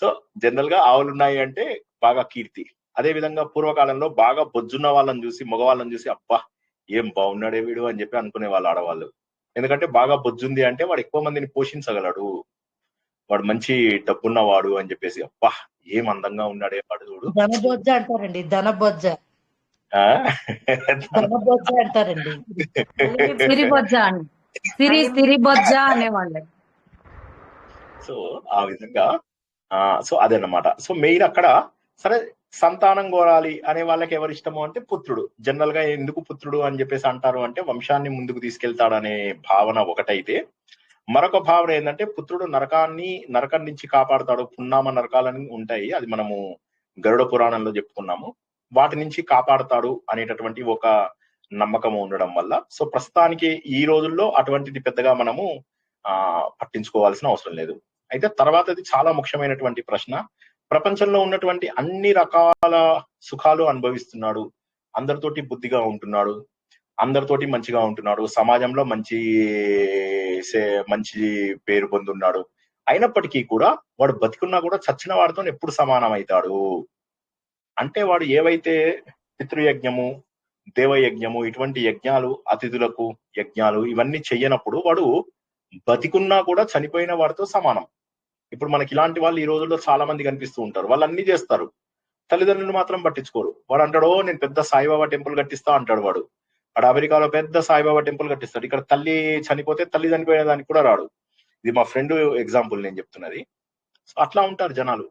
సో జనరల్ గా ఆవులు ఉన్నాయి అంటే బాగా కీర్తి. అదే విధంగా పూర్వకాలంలో బాగా బొజ్జున్న వాళ్ళని చూసి, మగవాళ్ళని చూసి అబ్బా ఏం బాగున్నాడే వీడు అని చెప్పి అనుకునే వాళ్ళు ఆడవాళ్ళు. ఎందుకంటే బాగా బొజ్జుంది అంటే వాడు ఎక్కువ మందిని పోషించగలడు, వాడు మంచి డబ్బున్నవాడు అని చెప్పేసి, అబ్బా ఏం అందంగా ఉన్నాడే వాడు చూడు. ధనబొజ్జ అంటారండి, ధనబొజ్జ అంటారండి. సిరిబొజ్జ అనేవాళ్ళు. సో ఆ విధంగా సో అదన్నమాట. సో మెయిన్ అక్కడ సరే సంతానం కోరాలి అనే వాళ్ళకి ఎవరు ఇష్టము అంటే పుత్రుడు. జనరల్ గా ఎందుకు పుత్రుడు అని చెప్పేసి అంటారు అంటే వంశాన్ని ముందుకు తీసుకెళ్తాడనే భావన ఒకటైతే, మరొక భావన ఏంటంటే పుత్రుడు నరకం నుంచి కాపాడుతాడు. పున్నామ నరకాలని ఉంటాయి, అది మనము గరుడ పురాణంలో చెప్పుకున్నాము. వాటి నుంచి కాపాడుతాడు అనేటటువంటి ఒక నమ్మకం ఉండడం వల్ల సో ప్రస్తుతానికి ఈ రోజుల్లో అటువంటిది పెద్దగా మనము పట్టించుకోవాల్సిన అవసరం లేదు. అయితే తర్వాత అది చాలా ముఖ్యమైనటువంటి ప్రశ్న. ప్రపంచంలో ఉన్నటువంటి అన్ని రకాల సుఖాలు అనుభవిస్తున్నాడు, అందరితోటి బుద్ధిగా ఉంటున్నాడు, అందరితోటి మంచిగా ఉంటున్నాడు, సమాజంలో మంచి పేరు పొందున్నాడు. అయినప్పటికీ కూడా వాడు బతికున్నా కూడా చచ్చిన వాడితో ఎప్పుడు సమానం అవుతాడు అంటే, వాడు ఏవైతే పితృయజ్ఞము, దేవయజ్ఞము, ఇటువంటి యజ్ఞాలు, అతిథులకు యజ్ఞాలు ఇవన్నీ చెయ్యనప్పుడు వాడు బతికున్నా కూడా చనిపోయిన వాడితో సమానం. ఇప్పుడు మనకి ఇలాంటి వాళ్ళు ఈ రోజుల్లో చాలా మంది కనిపిస్తూ ఉంటారు. వాళ్ళు అన్ని చేస్తారు, తల్లిదండ్రులు మాత్రం పట్టించుకోరు. వాడు అంటాడో నేను పెద్ద సాయిబాబా టెంపుల్ కట్టిస్తా అంటాడు. వాడు అమెరికాలో పెద్ద సాయిబాబా టెంపుల్ కట్టిస్తాడు, ఇక్కడ తల్లి చనిపోతే తల్లి చనిపోయిన దానికి కూడా రాడు. ఇది మా ఫ్రెండ్ ఎగ్జాంపుల్ నేను చెప్తున్నది. సో అట్లా ఉంటారు జనాలు.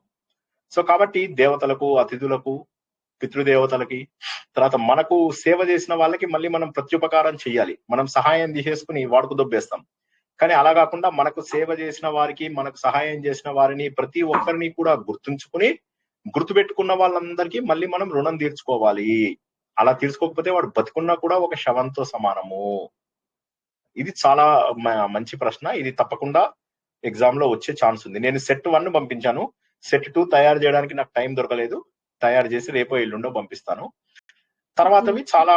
సో కాబట్టి దేవతలకు, అతిథులకు, పితృదేవతలకి, తర్వాత మనకు సేవ చేసిన వాళ్ళకి మళ్ళీ మనం ప్రత్యుపకారం చెయ్యాలి. మనం సహాయం తీసేసుకుని వాడుకు దొబ్బేస్తాం. కానీ అలా కాకుండా మనకు సేవ చేసిన వారికి, మనకు సహాయం చేసిన వారిని ప్రతి ఒక్కరిని కూడా గుర్తుపెట్టుకున్న వాళ్ళందరికీ మళ్ళీ మనం రుణం తీర్చుకోవాలి. అలా తీర్చుకోకపోతే వాడు బతుకున్నా కూడా ఒక శవంతో సమానము. ఇది చాలా మంచి ప్రశ్న. ఇది తప్పకుండా ఎగ్జామ్ లో వచ్చే ఛాన్స్ ఉంది. నేను సెట్ 1 పంపించాను, సెట్ 2 తయారు చేయడానికి నాకు టైం దొరకలేదు. తయారు చేసి రేపో ఎల్లుండో పంపిస్తాను. తర్వాతవి చాలా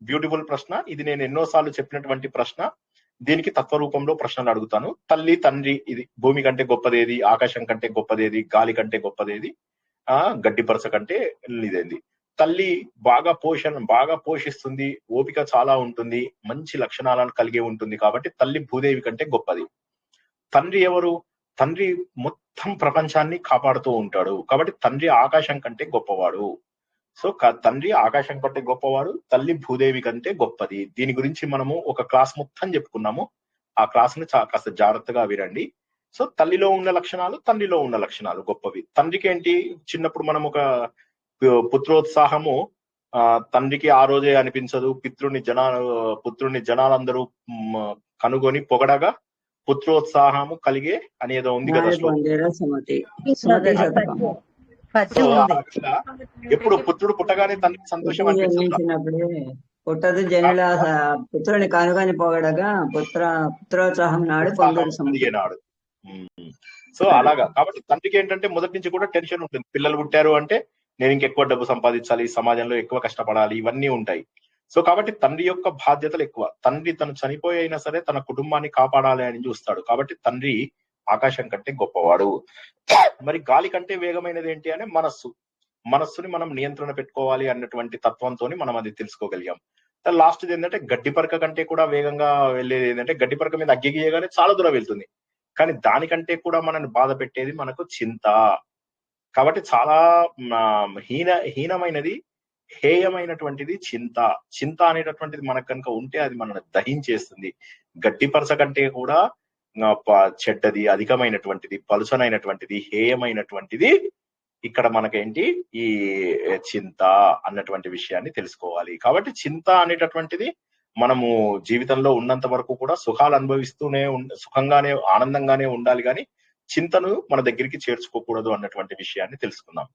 బ్యూటిఫుల్ ప్రశ్న. ఇది నేను ఎన్నోసార్లు చెప్పినటువంటి ప్రశ్న. దీనికి తత్వరూపంలో ప్రశ్నలు అడుగుతాను. తల్లి, తండ్రి, ఇది భూమి కంటే గొప్పదేది, ఆకాశం కంటే గొప్పదేది, గాలి కంటే గొప్పదేది, గడ్డి పరస కంటే ఇదేంది. తల్లి బాగా పోషిస్తుంది, ఓపిక చాలా ఉంటుంది, మంచి లక్షణాలను కలిగి ఉంటుంది కాబట్టి తల్లి భూదేవి కంటే గొప్పది. తండ్రి ఎవరు? తండ్రి మొత్తం ప్రపంచాన్ని కాపాడుతూ ఉంటాడు కాబట్టి తండ్రి ఆకాశం కంటే గొప్పవాడు. సో తండ్రి ఆకాశం కంటే గొప్పవాడు, తల్లి భూదేవి కంటే గొప్పది. దీని గురించి మనము ఒక క్లాస్ మొత్తం చెప్పుకున్నాము. ఆ క్లాస్ ను కాస్త జాగ్రత్తగా వినండి. సో తల్లిలో ఉన్న లక్షణాలు, తండ్రిలో ఉన్న లక్షణాలు గొప్పవి. తండ్రికి ఏంటి, చిన్నప్పుడు మనం ఒక పుత్రోత్సాహము తండ్రికి ఆ రోజే అనిపించదు. పుత్రుని జనాలందరూ కనుగొని పొగడగా పుత్రోత్సాహము కలిగే అనేదో ఉంది కదా. ఎప్పుడు పుత్రుడు పుట్టగానే తండ్రికి సంతోషం అనిపించినప్పుడే పుట్టదు జనుల పుత్రుని కనుగొని పొగడగా పుత్రోత్సాహం నాడు నాడు. సో అలాగా కాబట్టి తండ్రికి ఏంటంటే మొదటి నుంచి కూడా టెన్షన్ ఉంటుంది. పిల్లలు పుట్టారు అంటే నేను ఇంకెక్కువ డబ్బు సంపాదించాలి, సమాజంలో ఎక్కువ కష్టపడాలి, ఇవన్నీ ఉంటాయి. సో కాబట్టి తండ్రి యొక్క బాధ్యతలు ఎక్కువ. తండ్రి తను చనిపోయినా సరే తన కుటుంబాన్ని కాపాడాలి అని చూస్తాడు. కాబట్టి తండ్రి ఆకాశం కంటే గొప్పవాడు. మరి గాలి కంటే వేగమైనది ఏంటి అంటే మనస్సు. మనస్సుని మనం నియంత్రణ పెట్టుకోవాలి అన్నటువంటి తత్వంతో మనం అది తెలుసుకోగలిగాం. లాస్ట్ ఏంటంటే గడ్డిపరక కంటే కూడా వేగంగా వెళ్ళేది ఏంటంటే గడ్డిపరక మీద అగ్గి గీయగానే చాలా దూరం వెళ్తుంది, కానీ దానికంటే కూడా మనల్ని బాధ పెట్టేది మనకు చింత. కాబట్టి చాలా హీనమైనది, హేయమైనటువంటిది చింత. చింత అనేటటువంటిది మనకు కనుక ఉంటే అది మనల్ని దహించేస్తుంది. గడ్డిపరస కంటే కూడా చెడ్డది, అధికమైనటువంటిది, పలుసనైనటువంటిది, హేయమైనటువంటిది ఇక్కడ మనకేంటి ఈ చింత అన్నటువంటి విషయాన్ని తెలుసుకోవాలి. కాబట్టి చింత అనేటటువంటిది మనము జీవితంలో ఉన్నంత వరకు కూడా సుఖాలు అనుభవిస్తూనే సుఖంగానే ఆనందంగానే ఉండాలి, కానీ చింతను మన దగ్గరికి చేర్చుకోకూడదు అన్నటువంటి విషయాన్ని తెలుసుకున్నాం.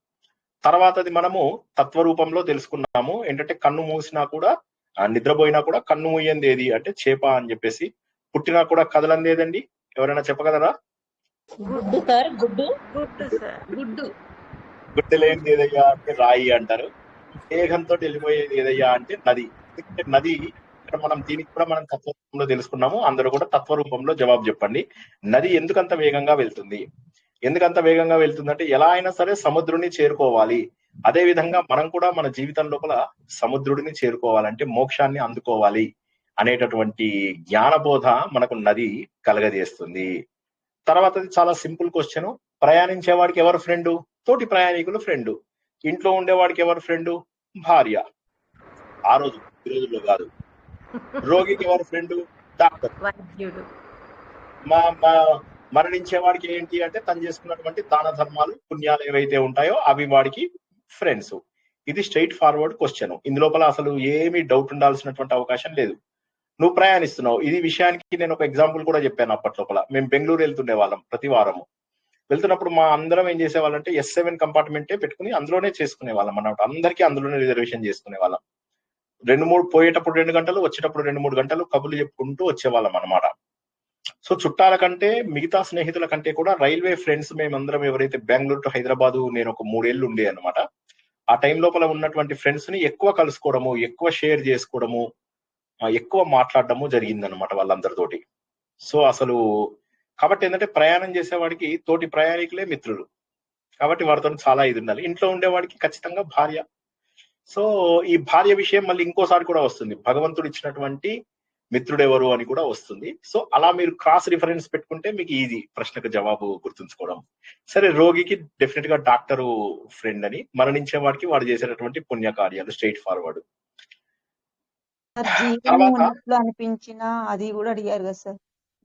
తర్వాతది మనము తత్వరూపంలో తెలుసుకున్నాము. ఏంటంటే కన్ను మూసినా కూడా నిద్రపోయినా కూడా కన్ను మూయంది ఏది అంటే చేప అని చెప్పేసి, పుట్టినా కూడా కదలందేదండి. ఎవరైనా చెప్పగలరా? గుడ్డు సార్, గుడ్డు గుడ్డు సార్, గుడ్డు. గుడ్డు లేనిది ఏదయ్యా అంటే రాయి అంటారు. వేగంతో వెళ్ళిపోయేది ఏదయ్యా అంటే నది. నది ఇక్కడ మనం దీనికి కూడా మనం తత్వరూపంలో తెలుసుకున్నాము. అందరూ కూడా తత్వరూపంలో జవాబు చెప్పండి. నది ఎందుకంత వేగంగా వెళ్తుంది? ఎందుకంత వేగంగా వెళ్తుందంటే ఎలా అయినా సరే సముద్రుడిని చేరుకోవాలి. అదే విధంగా మనం కూడా మన జీవితం లోపల సముద్రుడిని చేరుకోవాలంటే మోక్షాన్ని అందుకోవాలి అనేటటువంటి జ్ఞానబోధ మనకు నది కలగజేస్తుంది. తర్వాతది చాలా సింపుల్ క్వశ్చన్. ప్రయాణించే వాడికి ఎవరు ఫ్రెండు? తోటి ప్రయాణికులు ఫ్రెండు. ఇంట్లో ఉండేవాడికి ఎవరు ఫ్రెండు? భార్య. ఆ రోజు, ఈ రోజుల్లో కాదు. రోగికి ఎవరు ఫ్రెండు? డాక్టర్. వైద్యుడు. మరణించే వాడికి ఏంటి అంటే తను చేసుకున్నటువంటి దాన ధర్మాలు, పుణ్యాలు ఏవైతే ఉంటాయో అవి వాడికి ఫ్రెండ్స్. ఇది స్ట్రైట్ ఫార్వర్డ్ క్వశ్చన్. ఇందులోపల అసలు ఏమీ డౌట్ ఉండాల్సినటువంటి అవకాశం లేదు. నువ్వు ప్రయాణిస్తున్నావు. ఇది విషయానికి నేను ఒక ఎగ్జాంపుల్ కూడా చెప్పాను. అప్పట్లోపల మేము బెంగళూరు వెళ్తుండే వాళ్ళం. ప్రతి వారము వెళ్తున్నప్పుడు మా అందరం ఏం చేసేవాళ్ళంటే S7 కంపార్ట్మెంటే పెట్టుకుని అందులోనే చేసుకునే వాళ్ళం అన్నమాట. అందరికీ అందులోనే రిజర్వేషన్ చేసుకునే వాళ్ళం. 2-3 పోయేటప్పుడు 2 గంటలు, వచ్చేటప్పుడు 2-3 గంటలు కబుర్లు చెప్పుకుంటూ వచ్చేవాళ్ళం అనమాట. సో చుట్టాల కంటే మిగతా స్నేహితుల కంటే కూడా రైల్వే ఫ్రెండ్స్ మేమందరం ఎవరైతే బెంగళూరు టు హైదరాబాద్ నేను ఒక 3 ఏళ్ళు ఉండే అనమాట. ఆ టైం లోపల ఉన్నటువంటి ఫ్రెండ్స్ ని ఎక్కువ కలుసుకోవడము, ఎక్కువ షేర్ చేసుకోవడము, ఎక్కువ మాట్లాడడము జరిగిందనమాట వాళ్ళందరితోటి. సో అసలు కాబట్టి ఏంటంటే ప్రయాణం చేసేవాడికి తోటి ప్రయాణికులే మిత్రులు. కాబట్టి వారితో చాలా ఇది ఉండాలి. ఇంట్లో ఉండేవాడికి ఖచ్చితంగా భార్య. సో ఈ భార్య విషయం మళ్ళీ ఇంకోసారి కూడా వస్తుంది. భగవంతుడు ఇచ్చినటువంటి మిత్రుడు ఎవరు అని కూడా వస్తుంది. సో అలా మీరు క్రాస్ రిఫరెన్స్ పెట్టుకుంటే మీకు ఈజీ ప్రశ్నకు జవాబు గుర్తుంచుకోవడం. సరే, రోగికి డెఫినెట్ గా డాక్టరు ఫ్రెండ్ అని, మరణించే వాడికి వాడు చేసేటటువంటి పుణ్యకార్యాలు స్ట్రైట్ ఫార్వర్డ్. జీవము ఉన్నట్లు అనిపించిన అది కూడా అడిగారు కదా సార్.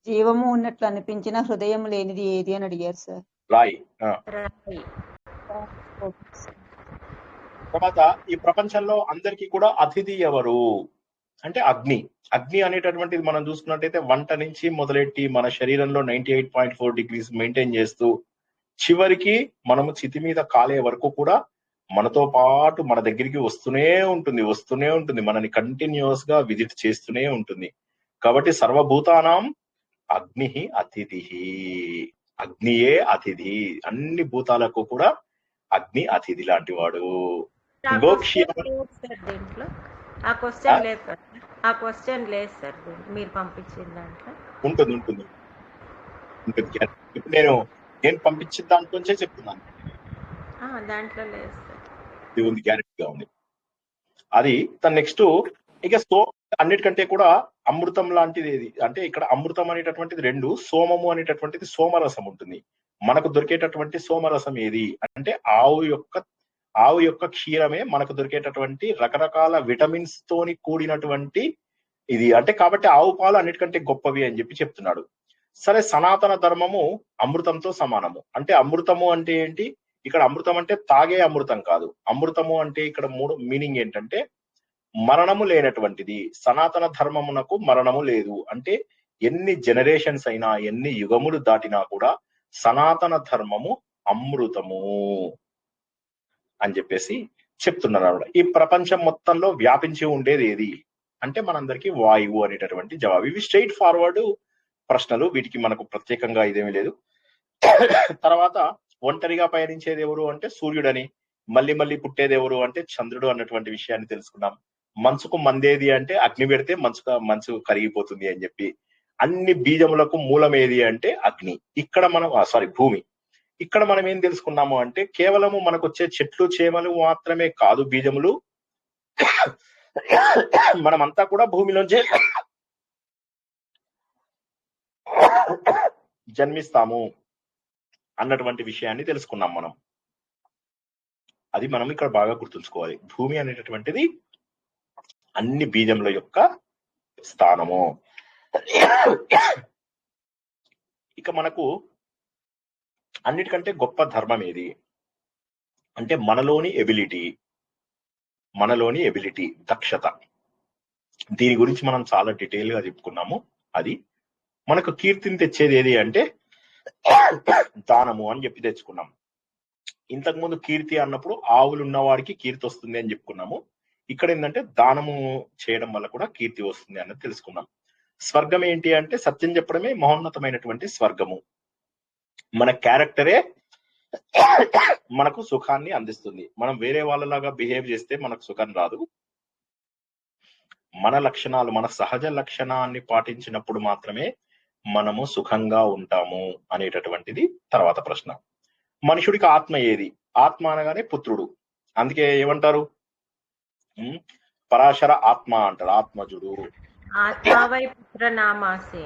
జీవము ఉన్నట్లు అనిపించిన హృదయం లేనిది ఏది అని అడిగారు సార్. రాయి. తర్వాత ఈ ప్రపంచంలో అందరికీ కూడా అతిథి ఎవరు అంటే అగ్ని. అగ్ని అనేటటువంటిది మనం చూసుకున్నట్టయితే వంట నుంచి మొదలెట్టి మన శరీరంలో 98.4 degrees మెయింటైన్ చేస్తూ చివరికి మనము చితి మీద కాలే వరకు కూడా మనతో పాటు మన దగ్గరికి వస్తూనే ఉంటుంది, మనని కంటిన్యూస్ గా విజిట్ చేస్తూనే ఉంటుంది. కాబట్టి సర్వభూతానాం అగ్ని అతిథి. అగ్నియే అతిథి. అన్ని భూతాలకు కూడా అగ్ని అతిథి లాంటి వాడు. ఆ క్వశ్చన్ లేదు సార్ మీరు పంపించిన దాంట్లో. ఉంటుంది. ఇప్పుడు నేను పంపించిన దాంట్లోంచే చెప్తున్నాను. దాంట్లో లేదు సార్. ఇది ఉంది, గ్యారెంటీగా ఉంది. అది నెక్స్ట్ ఇక అన్నిటికంటే కూడా అమృతం లాంటిది ఏది అంటే ఇక్కడ అమృతం అనేటటువంటిది 2, సోమము అనేటటువంటిది సోమరసం ఉంటుంది. మనకు దొరికేటటువంటి సోమరసం ఏది అంటే ఆవు యొక్క క్షీరమే మనకు దొరికేటటువంటి రకరకాల విటమిన్స్ తోని కూడినటువంటి ఇది అంటే కాబట్టి ఆవు పాలు అన్నిటికంటే గొప్పవి అని చెప్పి చెప్తున్నాడు. సరే, సనాతన ధర్మము అమృతంతో సమానము. అంటే అమృతము అంటే ఏంటి? ఇక్కడ అమృతం అంటే తాగే అమృతం కాదు. అమృతము అంటే ఇక్కడ 3 మీనింగ్ ఏంటంటే మరణము లేనటువంటిది. సనాతన ధర్మమునకు మరణము లేదు. అంటే ఎన్ని జనరేషన్స్ అయినా, ఎన్ని యుగములు దాటినా కూడా సనాతన ధర్మము అమృతము అని చెప్పేసి చెప్తున్నారు అన్నమాట. ఈ ప్రపంచం మొత్తంలో వ్యాపించి ఉండేది ఏది అంటే మనందరికీ వాయువు అనేటటువంటి జవాబు. ఇవి స్ట్రైట్ ఫార్వర్డ్ ప్రశ్నలు, వీటికి మనకు ప్రత్యేకంగా ఇదేమీ లేదు. తర్వాత ఒంటరిగా పయనించేది ఎవరు అంటే సూర్యుడని, మళ్ళీ పుట్టేది ఎవరు అంటే చంద్రుడు అన్నటువంటి విషయాన్ని తెలుసుకున్నాం. మంచుకు మందేది అంటే అగ్ని పెడితే మంచు కరిగిపోతుంది అని చెప్పి. అన్ని బీజములకు మూలం ఏది అంటే అగ్ని. ఇక్కడ మనం భూమి. ఇక్కడ మనం ఏం తెలుసుకున్నాము అంటే కేవలము మనకు వచ్చే చెట్లు చేమలు మాత్రమే కాదు బీజములు, మనమంతా కూడా భూమిలోంచి జన్మిస్తాము అన్నటువంటి విషయాన్ని తెలుసుకున్నాం మనం. అది మనం ఇక్కడ బాగా గుర్తుంచుకోవాలి. భూమి అనేటటువంటిది అన్ని బీజముల యొక్క స్థానము. ఇక మనకు అన్నిటికంటే గొప్ప ధర్మం ఏది అంటే మనలోని ఎబిలిటీ, దక్షత. దీని గురించి మనం చాలా డీటెయిల్ గా చెప్పుకున్నాము. అది మనకు కీర్తిని తెచ్చేది ఏది అంటే దానము అని చెప్పి తెచ్చుకున్నాం. ఇంతకుముందు కీర్తి అన్నప్పుడు ఆవులు ఉన్నవాడికి కీర్తి వస్తుంది అని చెప్పుకున్నాము. ఇక్కడ ఏంటంటే దానము చేయడం వల్ల కూడా కీర్తి వస్తుంది అన్నది తెలుసుకున్నాం. స్వర్గం ఏంటి అంటే సత్యం చెప్పడమే మహోన్నతమైనటువంటి స్వర్గము. మన క్యారెక్టరే మనకు సుఖాన్ని అందిస్తుంది. మనం వేరే వాళ్ళలాగా బిహేవ్ చేస్తే మనకు సుఖం రాదు. మన లక్షణాలు, మన సహజ లక్షణాన్ని పాటించినప్పుడు మాత్రమే మనము సుఖంగా ఉంటాము అనేటటువంటిది తర్వాత ప్రశ్న. మనుషుడికి ఆత్మ ఏది? ఆత్మ అనగానే పుత్రుడు. అందుకే ఏమంటారు, పరాశర ఆత్మ అంటారు, ఆత్మజుడు. ఆత్మావై పుత్ర నామాసి.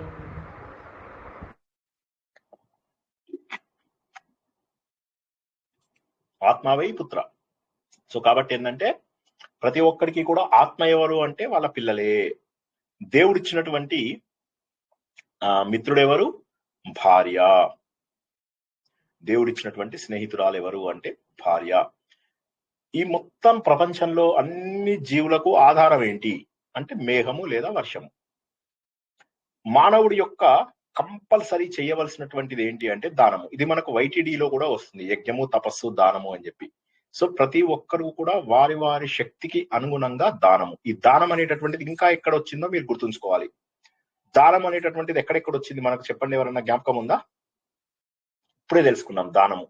ఆత్మావై పుత్ర. సో కాబట్టి ఏంటంటే ప్రతి ఒక్కరికి కూడా ఆత్మ ఎవరు అంటే వాళ్ళ పిల్లలే. దేవుడిచ్చినటువంటి మిత్రుడెవరు? భార్య. దేవుడిచ్చినటువంటి స్నేహితురాలు ఎవరు అంటే భార్య. ఈ మొత్తం ప్రపంచంలో అన్ని జీవులకు ఆధారం ఏంటి అంటే మేఘము లేదా వర్షము. మానవుడి యొక్క కంపల్సరీ చేయవలసినటువంటిది ఏంటి అంటే దానము. ఇది మనకు వైటిడిలో కూడా వస్తుంది, యజ్ఞము, తపస్సు, దానము అని చెప్పి. సో ప్రతి ఒక్కరు కూడా వారి వారి శక్తికి అనుగుణంగా దానము. ఈ దానం అనేటటువంటిది ఇంకా ఎక్కడ వచ్చిందో మీరు గుర్తుంచుకోవాలి. దానం అనేటటువంటిది ఎక్కడెక్కడ వచ్చింది మనకు చెప్పండి, ఎవరన్నా జ్ఞాపకం ఉందా? ఇప్పుడే తెలుసుకున్నాం దానము.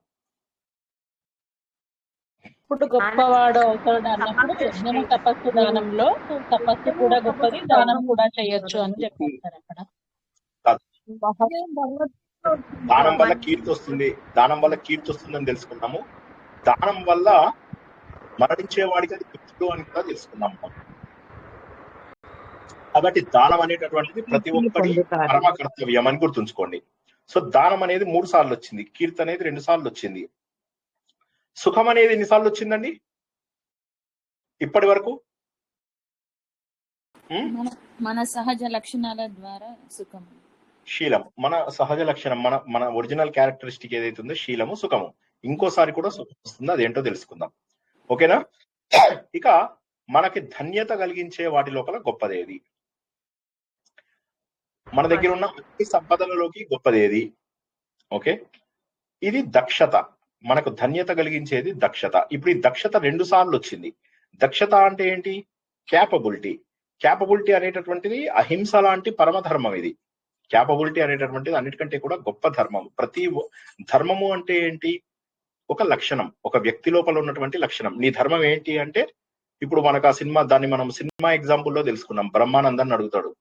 ఇప్పుడు గొప్పవాడు అవుతాడు అన్నప్పుడు యజ్ఞము తపస్సు దానంలో తపస్సు కూడా గొప్పది, దానం కూడా చేయొచ్చు అని చెప్పేస్తారు అక్కడ. దానం వల్ల కీర్తి వస్తుంది, దానం వల్ల కీర్తి వస్తుందని తెలుసుకున్నాము. దానం వల్ల మరణించే వాడికి అది మిత్రుడు అని కూడా తెలుసుకున్నాము. కాబట్టి దానం అనేటటువంటిది ప్రతి ఒక్కరి పరమ కర్తవ్యం అని గుర్తుంచుకోండి. సో దానం అనేది 3 సార్లు వచ్చింది, కీర్తి అనేది 2 సార్లు వచ్చింది. సుఖం అనేది ఎన్నిసార్లు వచ్చిందండి ఇప్పటి వరకు? మన సహజ లక్షణాల ద్వారా సుఖం, శీలం. మన సహజ లక్షణం, మన ఒరిజినల్ క్యారెక్టరిస్టిక్ ఏదైతే ఉందో శీలము, సుఖము. ఇంకోసారి కూడా సుఖం వస్తుంది, అదేంటో తెలుసుకుందాం. ఓకేనా? ఇక మనకి ధన్యత కలిగించే వాటి లోపల గొప్పదేది? మన దగ్గర ఉన్న అన్ని సంపదలలోకి గొప్పదేది? ఓకే, ఇది దక్షత. మనకు ధన్యత కలిగించేది దక్షత. ఇప్పుడు ఈ దక్షత 2 సార్లు వచ్చింది. దక్షత అంటే ఏంటి? క్యాపబిలిటీ. క్యాపబిలిటీ అనేటటువంటిది అహింస లాంటి పరమధర్మం. ఇది క్యాపబిలిటీ అనేటటువంటిది అన్నిటికంటే కూడా గొప్ప ధర్మం. ప్రతి ధర్మము అంటే ఏంటి? ఒక లక్షణం, ఒక వ్యక్తి లోపల ఉన్నటువంటి లక్షణం. నీ ధర్మం ఏంటి అంటే ఇప్పుడు మనకు ఆ సినిమా, దాన్ని మనం సినిమా ఎగ్జాంపుల్లో తెలుసుకున్నాం. బ్రహ్మానందాన్ని అడుగుతాడు,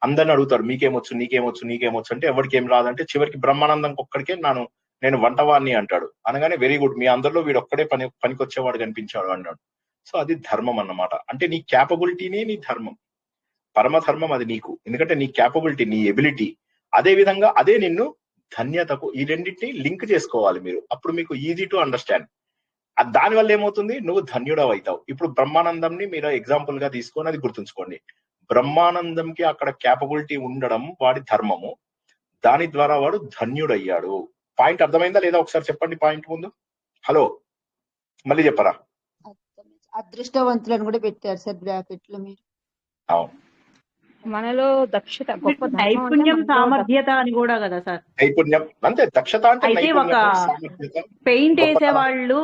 అందరిని అడుగుతాడు నీకేమొచ్చు నీకేమొచ్చు నీకేమొచ్చు అంటే ఎవరికి ఏం రాదంటే చివరికి బ్రహ్మానందం ఒక్కడికే నేను వంటవాణ్ణి అంటాడు. అనగానే వెరీ గుడ్, మీ అందరిలో వీడు ఒక్కడే పనికొచ్చేవాడు కనిపించాడు అన్నాడు. సో అది ధర్మం అన్నమాట. అంటే నీ క్యాపబిలిటీనే నీ ధర్మం, పరమధర్మం అది నీకు. ఎందుకంటే నీ క్యాపబిలిటీ, నీ ఎబిలిటీ, అదే విధంగా అదే నిన్ను ధన్యతకు, ఈ రెండింటిని లింక్ చేసుకోవాలి మీరు. అప్పుడు మీకు ఈజీ టు అండర్స్టాండ్. దానివల్ల ఏమవుతుంది? నువ్వు ధన్యుడవు అవుతావు. ఇప్పుడు బ్రహ్మానందంని మీరు ఎగ్జాంపుల్ గా తీసుకొని అది గుర్తుంచుకోండి. బ్రహ్మానందంకి అక్కడ క్యాపబిలిటీ ఉండడం వాడి ధర్మము, దాని ద్వారా వాడు ధన్యుడయ్యాడు. పాయింట్ అర్థమైందా లేదా? ఒకసారి చెప్పండి పాయింట్ ముందు. హలో, మళ్ళీ చెప్పరా? అదృష్టవంతులను కూడా పెట్టారు సార్ బ్రాకెట్ లో మీరు. అవును, మనలో దక్షత, గొప్ప నైపుణ్యం, సామర్థ్యత అని కూడా కదా సార్? నైపుణ్యం అంతే. దక్షత అంటే అయితే ఒక పెయింట్ వేసే వాళ్ళు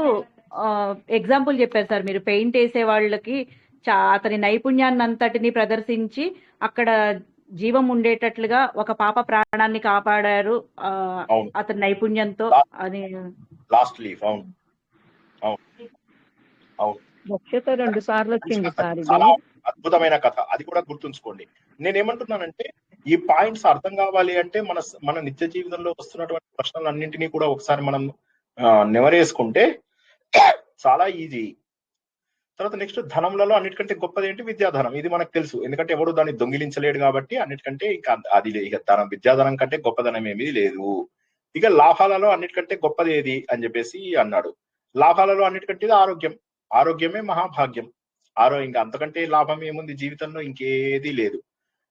ఎగ్జాంపుల్ చెప్పారు సార్ మీరు. పెయింట్ వేసే వాళ్ళకి అతని నైపుణ్యాన్ని అంతటిని ప్రదర్శించి అక్కడ జీవం ఉండేటట్లుగా ఒక పాప ప్రాణాన్ని కాపాడారు అతని నైపుణ్యంతో అని. Last leaf. అవును అవును, దక్షత 2 సార్లు వచ్చింది సార్. చాలా అద్భుతమైన కథ, అది కూడా గుర్తుంచుకోండి. నేనేమంటున్నానంటే ఈ పాయింట్స్ అర్థం కావాలి అంటే మన నిత్య జీవితంలో వస్తున్నటువంటి ప్రశ్నలన్నింటినీ కూడా ఒకసారి మనం నెమరేసుకుంటే చాలా ఈజీ. తర్వాత నెక్స్ట్ ధనంలలో అన్నిటికంటే గొప్పది ఏంటి? విద్యాధనం. ఇది మనకు తెలుసు, ఎందుకంటే ఎవడు దాన్ని దొంగిలించలేడు కాబట్టి. అన్నిటికంటే ఇంకా అది ఇక ధనం, విద్యాధనం కంటే గొప్పదనం ఏమీ లేదు. ఇక లాభాలలో అన్నిటికంటే గొప్పది ఏది అని చెప్పేసి అన్నాడు. లాభాలలో అన్నిటికంటే ఆరోగ్యం. ఆరోగ్యమే మహాభాగ్యం. ఇంకా అంతకంటే లాభం ఏముంది జీవితంలో? ఇంకేది లేదు.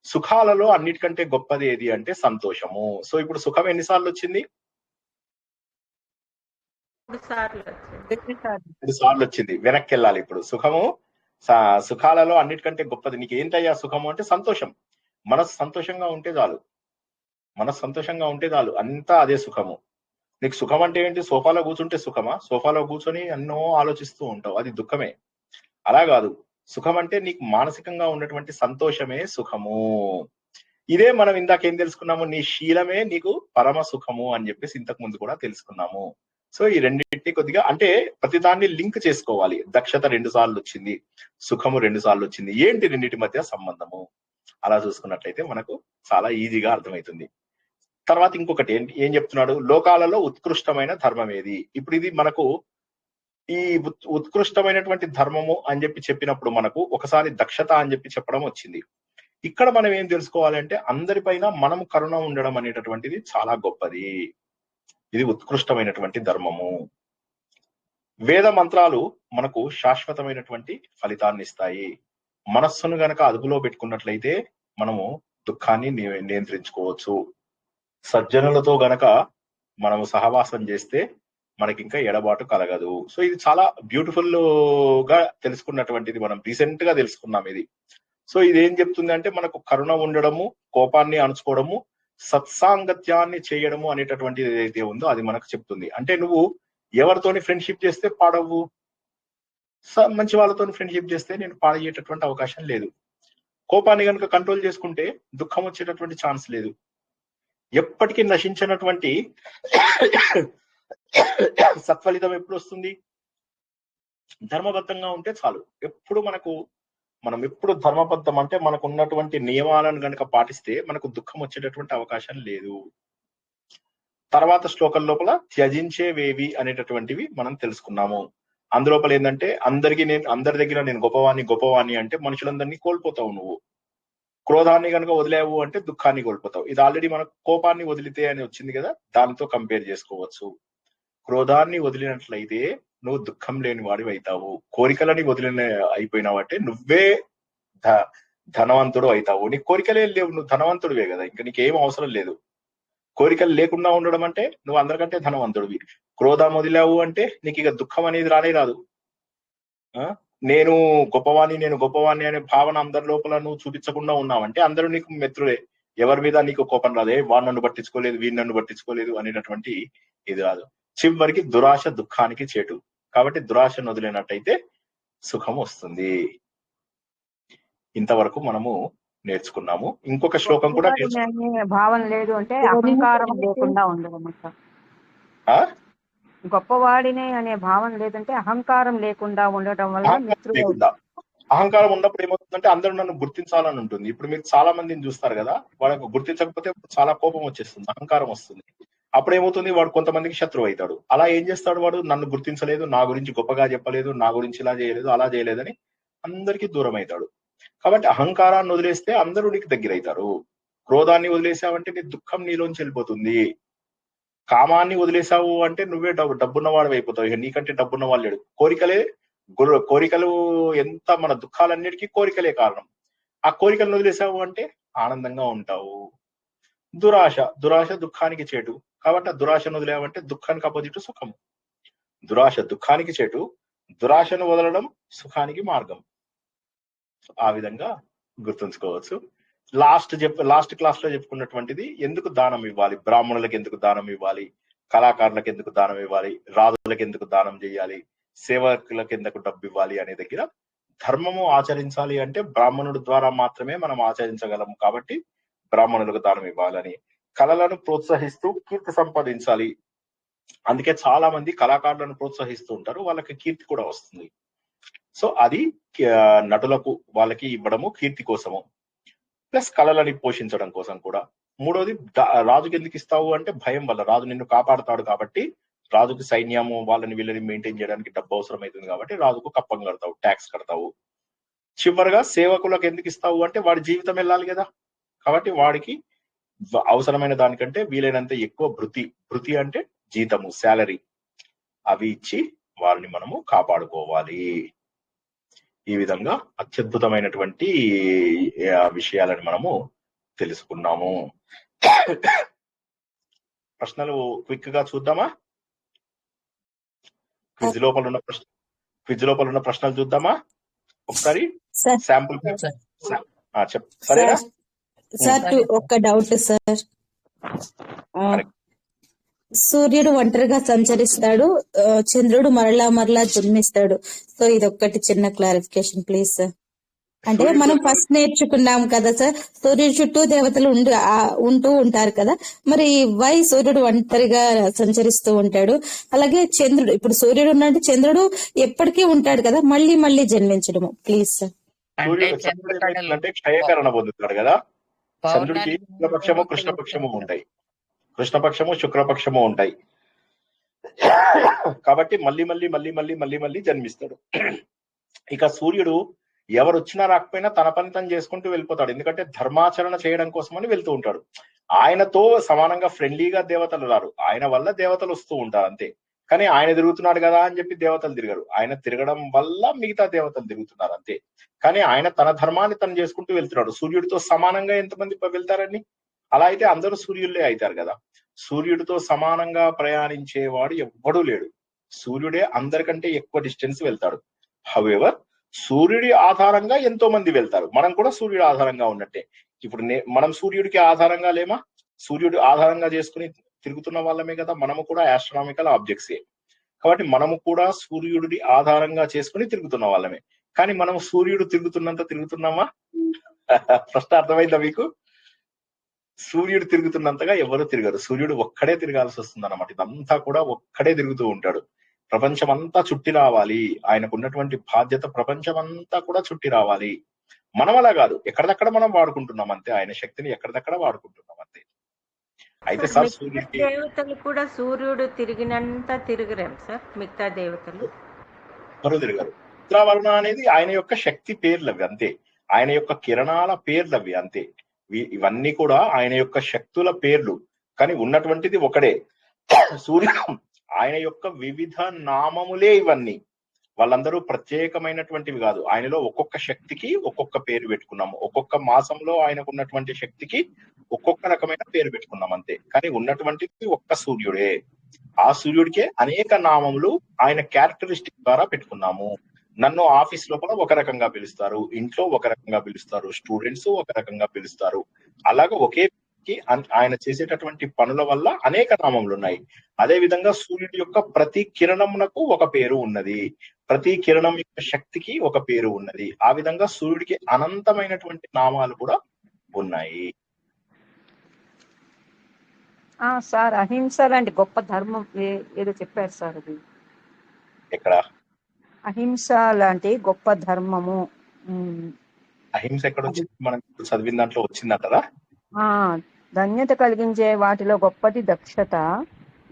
సుఖాలలో అన్నిటికంటే గొప్పది ఏది అంటే సంతోషము. సో ఇప్పుడు సుఖం ఎన్నిసార్లు వచ్చింది? 2 సార్లు వచ్చింది. వెనక్కి వెళ్ళాలి ఇప్పుడు. సుఖాలలో అన్నిటికంటే గొప్పది నీకు ఏంటయ్యా సుఖము అంటే సంతోషం. మనసు సంతోషంగా ఉంటే చాలు. మనసు సంతోషంగా ఉంటే చాలు, అంతా అదే సుఖము. నీకు సుఖం అంటే ఏంటి? సోఫాలో కూర్చుంటే సుఖమా? సోఫాలో కూర్చొని ఎన్నో ఆలోచిస్తూ ఉంటావు, అది దుఃఖమే. అలా కాదు. సుఖం అంటే నీకు మానసికంగా ఉన్నటువంటి సంతోషమే సుఖము. ఇదే మనం ఇందాక ఏం తెలుసుకున్నాము? నీ శీలమే నీకు పరమ సుఖము అని చెప్పేసి ఇంతకు ముందు కూడా తెలుసుకున్నాము. సో ఈ రెండింటిని కొద్దిగా అంటే ప్రతిదాన్ని లింక్ చేసుకోవాలి. దక్షత 2 సార్లు వచ్చింది, సుఖము 2 సార్లు వచ్చింది. ఏంటి రెండింటి మధ్య సంబంధము? అలా చూసుకున్నట్లయితే మనకు చాలా ఈజీగా అర్థమవుతుంది. తర్వాత ఇంకొకటి ఏం చెప్తున్నాడు? లోకాలలో ఉత్కృష్టమైన ధర్మం ఏది? ఇప్పుడు ఇది మనకు ఈ ఉత్కృష్టమైనటువంటి ధర్మము అని చెప్పినప్పుడు మనకు ఒకసారి దక్షత అని చెప్పడం వచ్చింది. ఇక్కడ మనం ఏం తెలుసుకోవాలంటే అందరిపైన మనము కరుణ ఉండడం అనేటటువంటిది చాలా గొప్పది. ఇది ఉత్కృష్టమైనటువంటి ధర్మము. వేద మంత్రాలు మనకు శాశ్వతమైనటువంటి ఫలితాన్ని ఇస్తాయి. మనస్సును గనక అదుపులో పెట్టుకున్నట్లయితే మనము దుఃఖాన్ని నియంత్రించుకోవచ్చు. సజ్జనులతో గనక మనము సహవాసం చేస్తే మనకి ఇంకా ఎడబాటు కలగదు. సో ఇది చాలా బ్యూటిఫుల్ గా తెలుసుకున్నటువంటిది, మనం రీసెంట్ గా తెలుసుకున్నాం ఇది. సో ఇది ఏం చెప్తుంది అంటే మనకు కరుణ ఉండడము, కోపాన్ని అణుచుకోవడము, సత్సాంగత్యాన్ని చేయడము అనేటటువంటిది ఏదైతే ఉందో అది మనకు చెప్తుంది. అంటే నువ్వు ఎవరితోని ఫ్రెండ్షిప్ చేస్తే పాడవు, మంచి వాళ్ళతో ఫ్రెండ్షిప్ చేస్తే నేను పాడయ్యేటటువంటి అవకాశం లేదు. కోపాన్ని కనుక కంట్రోల్ చేసుకుంటే దుఃఖం వచ్చేటటువంటి ఛాన్స్ లేదు. ఎప్పటికీ నశించినటువంటి సత్ఫలితం ఎప్పుడు వస్తుంది? ధర్మబద్ధంగా ఉంటే చాలు. మనం ఎప్పుడు ధర్మబద్ధం అంటే మనకు ఉన్నటువంటి నియమాలను గనక పాటిస్తే మనకు దుఃఖం వచ్చేటటువంటి అవకాశం లేదు. తర్వాత శ్లోకం లోపల త్యజించేవేవి అనేటటువంటివి మనం తెలుసుకున్నాము. అందులోపల ఏంటంటే అందరి దగ్గర నేను గొప్పవాణ్ణి అంటే మనుషులందరినీ కోల్పోతావు నువ్వు. క్రోధాన్ని కనుక వదిలేవు అంటే దుఃఖాన్ని కోల్పోతావు. ఇది ఆల్రెడీ మనకు కోపాన్ని వదిలితే అని వచ్చింది కదా, దానితో కంపేర్ చేసుకోవచ్చు. క్రోధాన్ని వదిలినట్లయితే నువ్వు దుఃఖం లేని వాడివి అవుతావు. కోరికలని అయిపోయినావంటే నువ్వే ధనవంతుడు అవుతావు. నీ కోరికలే లేవు, నువ్వు ధనవంతుడివే కదా, ఇంకా నీకేం అవసరం లేదు. కోరికలు లేకుండా ఉండడం అంటే నువ్వు అందరికంటే ధనవంతుడివి. క్రోధం వదిలావు అంటే నీకు ఇక దుఃఖం అనేది రాదు. నేను గొప్పవాణ్ణి అనే భావన అందరి లోపల నువ్వు చూపించకుండా ఉన్నావంటే అందరూ నీకు మిత్రులే. ఎవరి మీద నీకు కోపం రాదే, వాడు నన్ను పట్టించుకోలేదు, వీడు నన్ను పట్టించుకోలేదు అనేటటువంటి ఇది రాదు. చివరికి దురాశ దుఃఖానికి చేటు. కాబట్టి దురాశను వదిలేనట్టయితే సుఖం వస్తుంది. ఇంతవరకు మనము నేర్చుకున్నాము. ఇంకొక శ్లోకం కూడా భావన లేదు అంటే అహంకారం లేకుండా ఉండడం. గొప్పవాడినే అనే భావన లేదంటే అహంకారం లేకుండా ఉండటం వల్ల మిత్రులు. అహంకారం ఉన్నప్పుడు ఏమవుతుందంటే అందరూ నన్ను గుర్తించాలని ఉంటుంది. ఇప్పుడు మీరు చాలా మందిని చూస్తారు కదా, వాళ్ళకు గుర్తించకపోతే చాలా కోపం వచ్చేస్తుంది, అహంకారం వస్తుంది. అప్పుడు ఏమవుతుంది, వాడు కొంతమందికి శత్రువు అవుతాడు. అలా ఏం చేస్తాడు, వాడు నన్ను గుర్తించలేదు, నా గురించి గొప్పగా చెప్పలేదు, నా గురించి ఇలా చేయలేదు, అలా చేయలేదని అందరికీ దూరం అవుతాడు. కాబట్టి అహంకారాన్ని వదిలేస్తే అందరూ నీకు దగ్గర అవుతారు. క్రోధాన్ని వదిలేసావంటే నీ దుఃఖం నీలోంచి వెళ్ళిపోతుంది. కామాన్ని వదిలేసావు అంటే నువ్వే డబ్బున్నవాడు అయిపోతావు. ఇక నీకంటే డబ్బున్న వాళ్ళు లేడు. కోరికలు ఎంత మన దుఃఖాలన్నిటికీ కోరికలే కారణం. ఆ కోరికలను వదిలేసావు అంటే ఆనందంగా ఉంటావు. దురాశ దుఃఖానికి చేటు. కాబట్టి ఆ దురాశను వదిలేవంటే దుఃఖానికి అపోజిట్ సుఖము. దురాశ దుఃఖానికి చేటు, దురాశను వదలడం సుఖానికి మార్గం. ఆ విధంగా గుర్తుంచుకోవచ్చు. లాస్ట్ క్లాస్ లో చెప్పుకున్నటువంటిది ఎందుకు దానం ఇవ్వాలి, బ్రాహ్మణులకు ఎందుకు దానం ఇవ్వాలి, కళాకారులకు ఎందుకు దానం ఇవ్వాలి, రాజులకు ఎందుకు దానం చేయాలి, సేవకులకు ఎందుకు డబ్బు ఇవ్వాలి అనే దగ్గర ధర్మము ఆచరించాలి అంటే బ్రాహ్మణుడి ద్వారా మాత్రమే మనం ఆచరించగలము. కాబట్టి బ్రాహ్మణులకు దానం ఇవ్వాలని, కళలను ప్రోత్సహిస్తూ కీర్తి సంపాదించాలి. అందుకే చాలా మంది కళాకారులను ప్రోత్సహిస్తూ ఉంటారు, వాళ్ళకి కీర్తి కూడా వస్తుంది. సో అది నటులకు వాళ్ళకి ఇవ్వడము కీర్తి కోసము, ప్లస్ కళలని పోషించడం కోసం కూడా. మూడోది రాజుకి ఎందుకు ఇస్తావు అంటే భయం వల్ల. రాజు నిన్ను కాపాడుతాడు కాబట్టి రాజుకి సైన్యము వాళ్ళని వీళ్ళని మెయింటైన్ చేయడానికి డబ్బు అవసరం అవుతుంది కాబట్టి రాజుకు కప్పం కడతావు, ట్యాక్స్ కడతావు. చివరిగా సేవకులకు ఎందుకు ఇస్తావు అంటే వాడి జీవితం వెళ్ళాలి కదా. కాబట్టి వాడికి అవసరమైన దానికంటే వీలైనంత ఎక్కువ భృతి అంటే జీతము, శాలరీ అవి ఇచ్చి వారిని మనము కాపాడుకోవాలి. ఈ విధంగా అత్యద్భుతమైనటువంటి విషయాలను మనము తెలుసుకున్నాము. ప్రశ్నలు క్విక్ గా చూద్దామా? క్విజ్ లోపల ఉన్న ప్రశ్నలు చూద్దామా ఒకసారి? శాంపుల్ సరేనా సార్? ఒక డౌట్ సార్. సూర్యుడు ఒంటరిగా సంచరిస్తాడు, చంద్రుడు మరలా జన్మిస్తాడు. సో ఇది ఒక్కటి చిన్న క్లారిఫికేషన్ ప్లీజ్ సార్. అంటే మనం ఫస్ట్ నేర్చుకున్నాం కదా సార్, సూర్యుడు చుట్టూ దేవతలు ఉంటూ ఉంటారు కదా, మరి వై సూర్యుడు ఒంటరిగా సంచరిస్తూ ఉంటాడు? అలాగే చంద్రుడు, ఇప్పుడు సూర్యుడు ఉన్నట్టు చంద్రుడు ఎప్పటికీ ఉంటాడు కదా, మళ్ళీ జన్మించడము ప్లీజ్ సార్. అంటే క్షయకరణ పొందుతాడు కదా. చంద్రుడికి శుక్లపక్షము కృష్ణపక్షము ఉంటాయి, కృష్ణపక్షము శుక్రపక్షము ఉంటాయి. కాబట్టి మళ్ళీ జన్మిస్తాడు. ఇక సూర్యుడు ఎవరు వచ్చినా రాకపోయినా తన పని తను చేసుకుంటూ వెళ్ళిపోతాడు. ఎందుకంటే ధర్మాచరణ చేయడం కోసమని వెళ్తూ ఉంటాడు. ఆయనతో సమానంగా ఫ్రెండ్లీగా దేవతలు రారు, ఆయన వల్ల దేవతలు వస్తూ ఉంటారు అంతే. కానీ ఆయన తిరుగుతున్నాడు కదా అని చెప్పి దేవతలు తిరగరు, ఆయన తిరగడం వల్ల మిగతా దేవతలు తిరుగుతున్నారు అంతే. కానీ ఆయన తన ధర్మాన్ని తను చేసుకుంటూ వెళ్తున్నాడు. సూర్యుడితో సమానంగా ఎంతమంది వెళ్తారని? అలా అయితే అందరూ సూర్యుల్లే అవుతారు కదా. సూర్యుడితో సమానంగా ప్రయాణించేవాడు ఎవ్వడూ లేడు. సూర్యుడే అందరికంటే ఎక్కువ డిస్టెన్స్ వెళ్తాడు. హౌఎవర్ సూర్యుడి ఆధారంగా ఎంతో మంది వెళ్తారు. మనం కూడా సూర్యుడి ఆధారంగా ఉన్నట్టే. ఇప్పుడు మనం సూర్యుడికి ఆధారంగా లేమా? సూర్యుడు ఆధారంగా చేసుకుని తిరుగుతున్న వాళ్ళమే కదా. మనము కూడా ఆస్ట్రానామికల్ ఆబ్జెక్ట్సే. కాబట్టి మనము కూడా సూర్యుడిని ఆధారంగా చేసుకుని తిరుగుతున్న వాళ్ళమే. కానీ మనం సూర్యుడు తిరుగుతున్నంత తిరుగుతున్నామా? ప్రశ్న అర్థమైందా మీకు? సూర్యుడు తిరుగుతున్నంతగా ఎవరు తిరగరు. సూర్యుడు ఒక్కడే తిరగాల్సి వస్తుంది అన్నమాట. ఇదంతా కూడా ఒక్కడే తిరుగుతూ ఉంటాడు. ప్రపంచం అంతా చుట్టి రావాలి. ఆయనకు ఉన్నటువంటి బాధ్యత ప్రపంచం అంతా కూడా చుట్టి రావాలి. మనం అలా కాదు, ఎక్కడిదక్కడ మనం వాడుకుంటున్నాం అంతే. ఆయన శక్తిని ఎక్కడిదక్కడ వాడుకుంటున్నాం అంతే. అయితే సార్ దేవతలు కూడా సూర్యుడు తిరిగినంత తిరగరేం సార్? మిగతా దేవతలు ఎవరు తిరగరు. ఉత్తరావరణ అనేది ఆయన యొక్క శక్తి పేర్లు అవి అంతే. ఆయన యొక్క కిరణాల పేర్లు అవి అంతే. ఇవన్నీ కూడా ఆయన యొక్క శక్తుల పేర్లు. కానీ ఉన్నటువంటిది ఒకడే సూర్యుడు. ఆయన యొక్క వివిధ నామములే ఇవన్నీ. వాళ్ళందరూ ప్రత్యేకమైనటువంటివి కాదు. ఆయనలో ఒక్కొక్క శక్తికి ఒక్కొక్క పేరు పెట్టుకున్నాము. ఒక్కొక్క మాసంలో ఆయనకు ఉన్నటువంటి శక్తికి ఒక్కొక్క రకమైన పేరు పెట్టుకున్నాం అంతే. కానీ ఉన్నటువంటిది ఒక్క సూర్యుడే. ఆ సూర్యుడికే అనేక నామములు ఆయన క్యారెక్టరిస్టిక్ ద్వారా పెట్టుకున్నాము. నన్ను ఆఫీస్ లోపల ఒక రకంగా పిలుస్తారు, ఇంట్లో ఒక రకంగా పిలుస్తారు, స్టూడెంట్స్ ఒక రకంగా పిలుస్తారు. అలాగే ఒకే ఆయన చేసేటటువంటి పనుల వల్ల అనేక నామములు ఉన్నాయి. అదే విధంగా సూర్యుడి యొక్క ప్రతి కిరణమునకు ఒక పేరు ఉన్నది, ప్రతి కిరణం యొక్క శక్తికి ఒక పేరు ఉన్నది. ఆ విధంగా సూర్యుడికి అనంతమైనటువంటి నామాలు కూడా ఉన్నాయి. సార్ అహింస లాంటి గొప్ప ధర్మం ఏదో చెప్పారు సార్. అది ఎక్కడ? అహింస లాంటి గొప్ప ధర్మము. అహింస ఎక్కడ వచ్చింది? మనం చదివిన దాంట్లో వచ్చిందంటారా? ధన్యత కలిగించే వాటిలో గొప్పది దక్షత,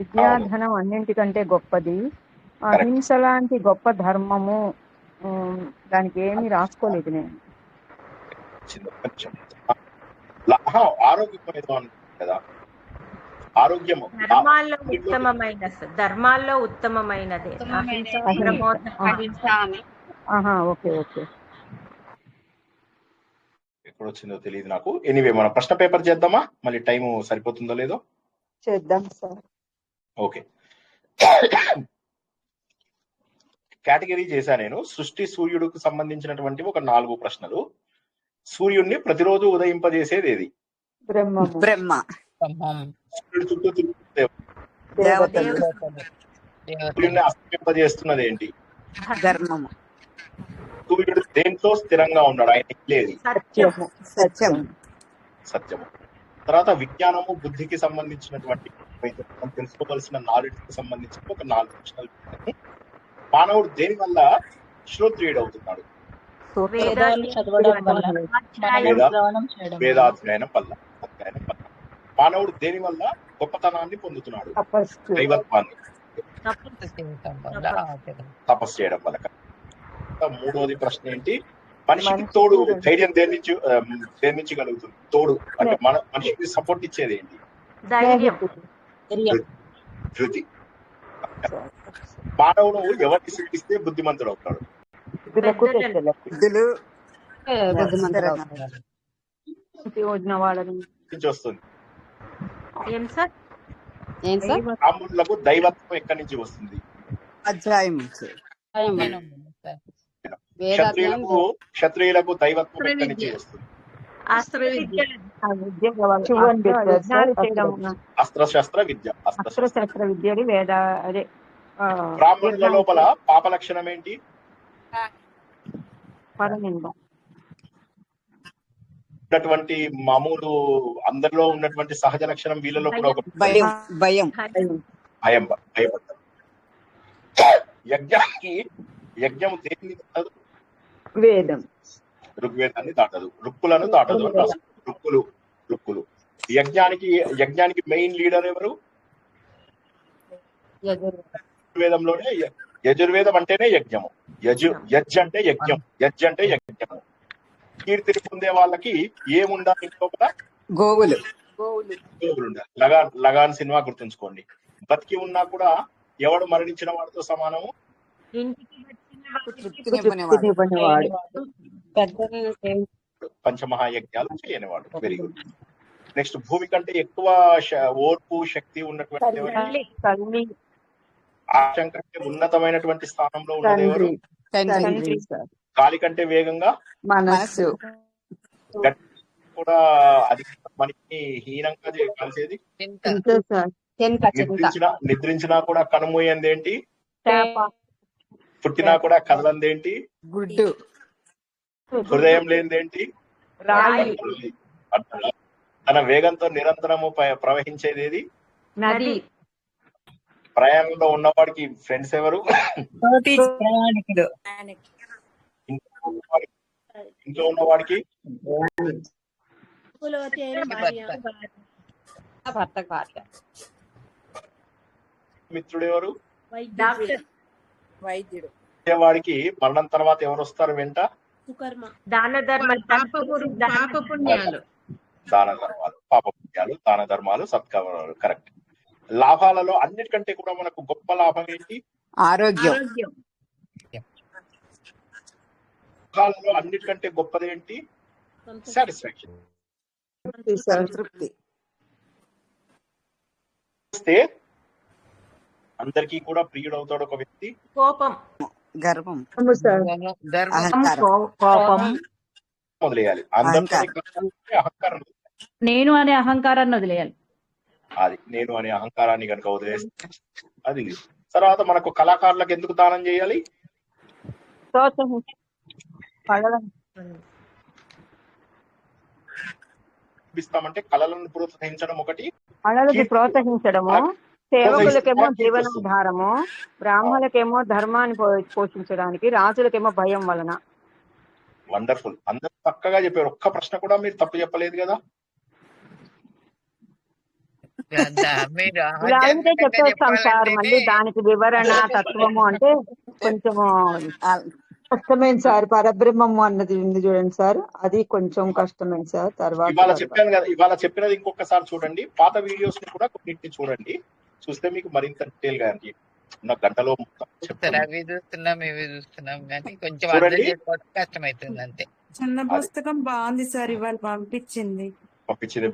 విద్యాధనం అన్నింటికంటే గొప్పది. అహింస లాంటి గొప్ప ధర్మము, దానికి ఏమీ రాసుకోలేదు నేను. ఆరోగ్యం కదా, ఆరోగ్యము ధర్మాల్లో ఉత్తమమైనదే ఓకే ఓకే. ఎక్కడ వచ్చిందో తెలియదు నాకు. ఎనీవే మనం ప్రశ్న పేపర్ చేద్దామా? మళ్ళీ టైం సరిపోతుందో లేదో చేద్దాం సార్. ఓకే. కేటగిరీ చేశా నేను. సృష్టి సూర్యుడికి సంబంధించినటువంటి ఒక 4 ప్రశ్నలు. సూర్యుడిని ప్రతిరోజు ఉదయింపజేసేది ఏది? బ్రహ్మ. సూర్యుడి చుట్టూ తిరుగుతుంది సూర్యుడిని అస్తమింపజేస్తున్నది ఏంటి? ధర్మము. సూర్యుడు దేంట్లో స్థిరంగా ఉన్నాడు? ఆయన లేదు సత్యము. తర్వాత విజ్ఞానము బుద్ధికి సంబంధించినటువంటి మనం తెలుసుకోవాల్సిన నాలెడ్జ్కి సంబంధించిన ఒక 4 ప్రశ్నలు. మానవుడు దేని వల్ల శ్రోత్రియుడు అవుతున్నాడు? వేదాధ్యయనం వల్ల. మానవుడు దేని వల్ల గొప్పతనాన్ని పొందుతున్నాడు? దైవత్వాన్ని. తపస్సు చేయడం వల్ల. మూడోది ప్రశ్న ఏంటి? మనిషికి తోడు ధైర్యం దేని నుంచి కలుగుతుంది? తోడు అంటే మనిషికి సపోర్ట్ ఇచ్చేది ఏంటి? ధృతి. మానవుడు ఎవరిని శిక్షిస్తే బుద్ధిమంతుడు అవుతాడు? వస్తుంది. బ్రాహ్మణులకు దైవత్వం ఎక్కడి నుంచి వస్తుంది? క్షత్రియులకు దైవత్వం ఎక్కడి నుంచి వస్తుంది? అస్త్రశస్త్ర విద్య. అస్త్రశస్త్ర విద్యలు వేద అదే. బ్రాహ్మణుల లోపల పాప లక్షణం ఏంటి? ఉన్నటువంటి మామూలు అందరిలో ఉన్నటువంటి సహజ లక్షణం వీళ్ళలో కూడా ఒక భయం. యజ్ఞం దేన్ని దాటదు? వేదం. ఋగ్వేదాన్ని దాటదు, రుక్కులను దాటదు అని రాస్తారు. రుక్కులు. యజ్ఞానికి మెయిన్ లీడర్ ఎవరు? యజుర్వేదంలోనే. యజుర్వేదం అంటేనే యజ్ఞము. యజ్ అంటే యజ్ఞము. కీర్తిని పొందే వాళ్ళకి ఏముండాలి లోపల? గోవులు ఉండాలి. లగాన్ సినిమా గుర్తుంచుకోండి. బతికి ఉన్నా కూడా ఎవడు మరణించిన వాడితో సమానము? పంచమహాయజ్ఞాలు చేయనివాడు. Very good. నెక్స్ట్, భూమి కంటే ఎక్కువ ఓర్పు శక్తి ఉన్నటువంటి ఆకాశం కంటే ఉన్నతమైనటువంటి స్థానంలో ఉన్నది ఎవరు? గాలి కంటే వేగంగా మనస్సు కూడా అది మనకి హీనంగా కలిసేది. నిద్రించినా కూడా కనుమూయంది ఏంటి? పుట్టినా కూడా కదలందేంటి? గుడ్డు. హృదయం లేనిదేంటి? తన వేగంతో నిరంతరము ప్రవహించేది ఏది? నది. ప్రయాణంలో ఉన్నవాడికి ఫ్రెండ్స్ ఎవరు? ఇంట్లో ఉన్నవాడికి మిత్రుడు ఎవరు? వైద్యుడు. వాడికి మరణం తర్వాత ఎవరు వస్తారు వెంట? దాన ధర్మాలు, పాపపుణ్యాలు, దాన ధర్మాలు, సత్కర్మాలు. కరెక్ట్. లాభాలలో అన్నిటికంటే కూడా మనకు గొప్ప లాభం ఏంటి? ఆరోగ్యం. లాభాలలో అన్నిటికంటే గొప్పది ఏంటి? సాటిస్ఫాక్షన్, సంతృప్తి. అందరికీ కూడా ప్రియుడు అవుతాడు ఒక వ్యక్తి. కోపం, గర్వం, కోపం వదిలేయాలి. అందరికీ అహంకారం, నేను అనే అహంకారాన్ని వదిలేయాలి. అది నేను అనే అహంకారాన్ని కనుక వదిలేస్తే అది. తర్వాత మనకు కళాకారులకు ఎందుకు దానం చేయాలి? ఇస్తామంటే కళలను ప్రోత్సహించడం ఒకటి, కళలకు ప్రోత్సహించడము, సేవకులకేమో జీవనాధారము, బ్రాహ్మణులకేమో ధర్మాన్ని పోషించడానికి, రాజులకేమో భయం వలన. వండర్ఫుల్. అందరూ చక్కగా చెప్పారు. ఒక్క ప్రశ్న కూడా మీరు తప్పు చెప్పలేదు కదా. ఇలా చెప్పేస్తాం సార్, మళ్ళీ దానికి వివరణ తత్వము అంటే కొంచెము కష్టమైంది సార్. పరబ్రహ్మము అన్నది ఉంది చూడండి సార్, అది కొంచెం కష్టమైంది సార్. తర్వాత ఇవాళ చెప్పాను కదా, ఇవాళ చెప్పినది ఇంకొకసారి చూడండి. పాత వీడియోస్ ని కూడా కొన్నింటిని చూడండి. చూస్తే మీకు మరింత డీటెయిల్ గా ఉన్న గంటలో అవి చూస్తున్నాం ఇవి చూస్తున్నాం కానీ కొంచెం అర్థం చేసుకోవడం కష్టమైతుంది అంతే. చిన్న పుస్తకం బాగుంది సార్, ఇవాళ పంపించింది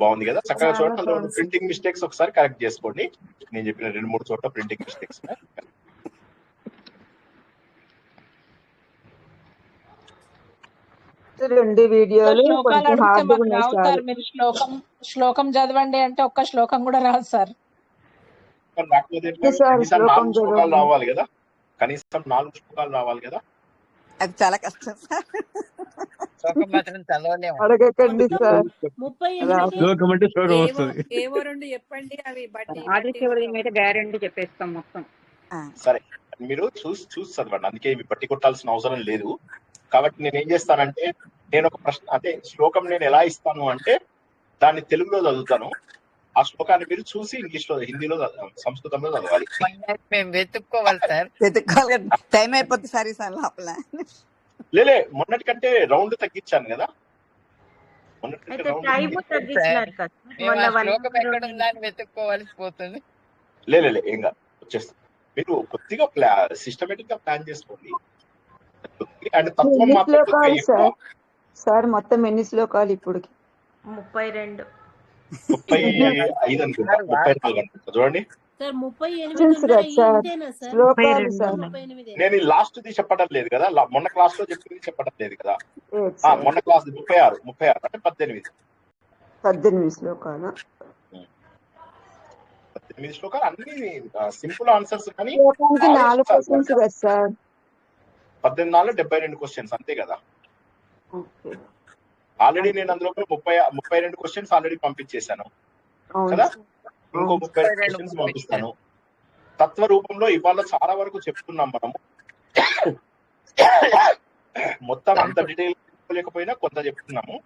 బాగుంది కదా. చక్కగా చూడండి. ప్రింటింగ్ మిస్టేక్స్ ఒకసారి కరెక్ట్ చేసుకోండి. నేను చెప్పిన 2-3 చోట్ల ప్రింటింగ్ మిస్టేక్స్. శ్లోకం చదవండి అంటే ఒక్క శ్లోకం కూడా రాదు సార్. కనీసం 4 శ్లోకాలు రావాలి కదా. కనీసం 4 శ్లోకాలు రావాలి కదా. అది చాలా కష్టం సార్. అడగకండి సార్. ఏవో 2 చెప్పండి, అవి గ్యారెంటీ చెప్పేస్తాం మొత్తం. సరే, మీరు చూసి చదవండి. అందుకే ఇవి బట్టి కొట్టాల్సిన అవసరం లేదు. కాబట్టి నేను ఏం చేస్తానంటే, నేను ఒక ప్రశ్న అంటే శ్లోకం నేను ఎలా ఇస్తాను అంటే దాన్ని తెలుగులో చదువుతాను. ఆ శ్లోకాన్ని మీరు చూసి ఇంగ్లీష్ లో, హిందీలో, సంస్కృతంలో చదవాలి. మేము వెతుక్కోవాలి సార్. వెతుక్కోవాలి, టైం అయిపోతుంది సార్ ఈ సార్ లోపల. లేలే, మొన్నటి కంటే రౌండ్ తగ్గించాను కదా, అయితే టైం తగ్గించినారు కదా మొన్న 1 శ్లోకం ఎక్కడ ఉందా అని వెతుక్కోవాల్సి పోతుంది. లేలే ఏం కాదు, వచ్చేస్తుంది. మీరు కొద్దిగా సిస్టమేటిక్ గా ప్లాన్ చేసుకోండి. అండ్ తత్వం ఎన్ని మాత్రం శ్లోకాలు ఎక్కువ సార్? సార్ మొత్తం ఎన్ని శ్లోకాలు ఇప్పటికి? 32 35 అనుకుంటా, 34 అనుకుంటా. చూడండి సార్ 38 Questions ఉన్నాయి కదా సార్, ఇంతేనా సార్? శ్లోకాలు సార్. 38 నేను ఈ లాస్ట్ ది చెప్పడం లేదు కదా, మొన్న క్లాస్ లో చెప్పింది చెప్పడం లేదు కదా. లేదు సార్. మొన్న క్లాస్ 36 అంటే 18 శ్లోకాలు. 18 శ్లోకాలు అన్ని సింపుల్ ఆన్సర్స్, కానీ శ్లోకానికి 4 క్వశ్చన్స్ కదా సార్. 18 72 క్వశ్చన్స్ అంతే కదా. ఓకే. ఆల్రెడీ నేను అందులో 32 క్వశ్చన్స్ ఆల్రెడీ పంపించేశాను అవును కదా, సార్. ఇంకో 32 క్వశ్చన్స్ పంపిస్తాను. తత్వ రూపంలో ఇవాళ చాలా వరకు చెప్తున్నాం మనము. మొత్తం అంత డీటెయిల్ లేకపోయినా కొంత చెప్తున్నాము.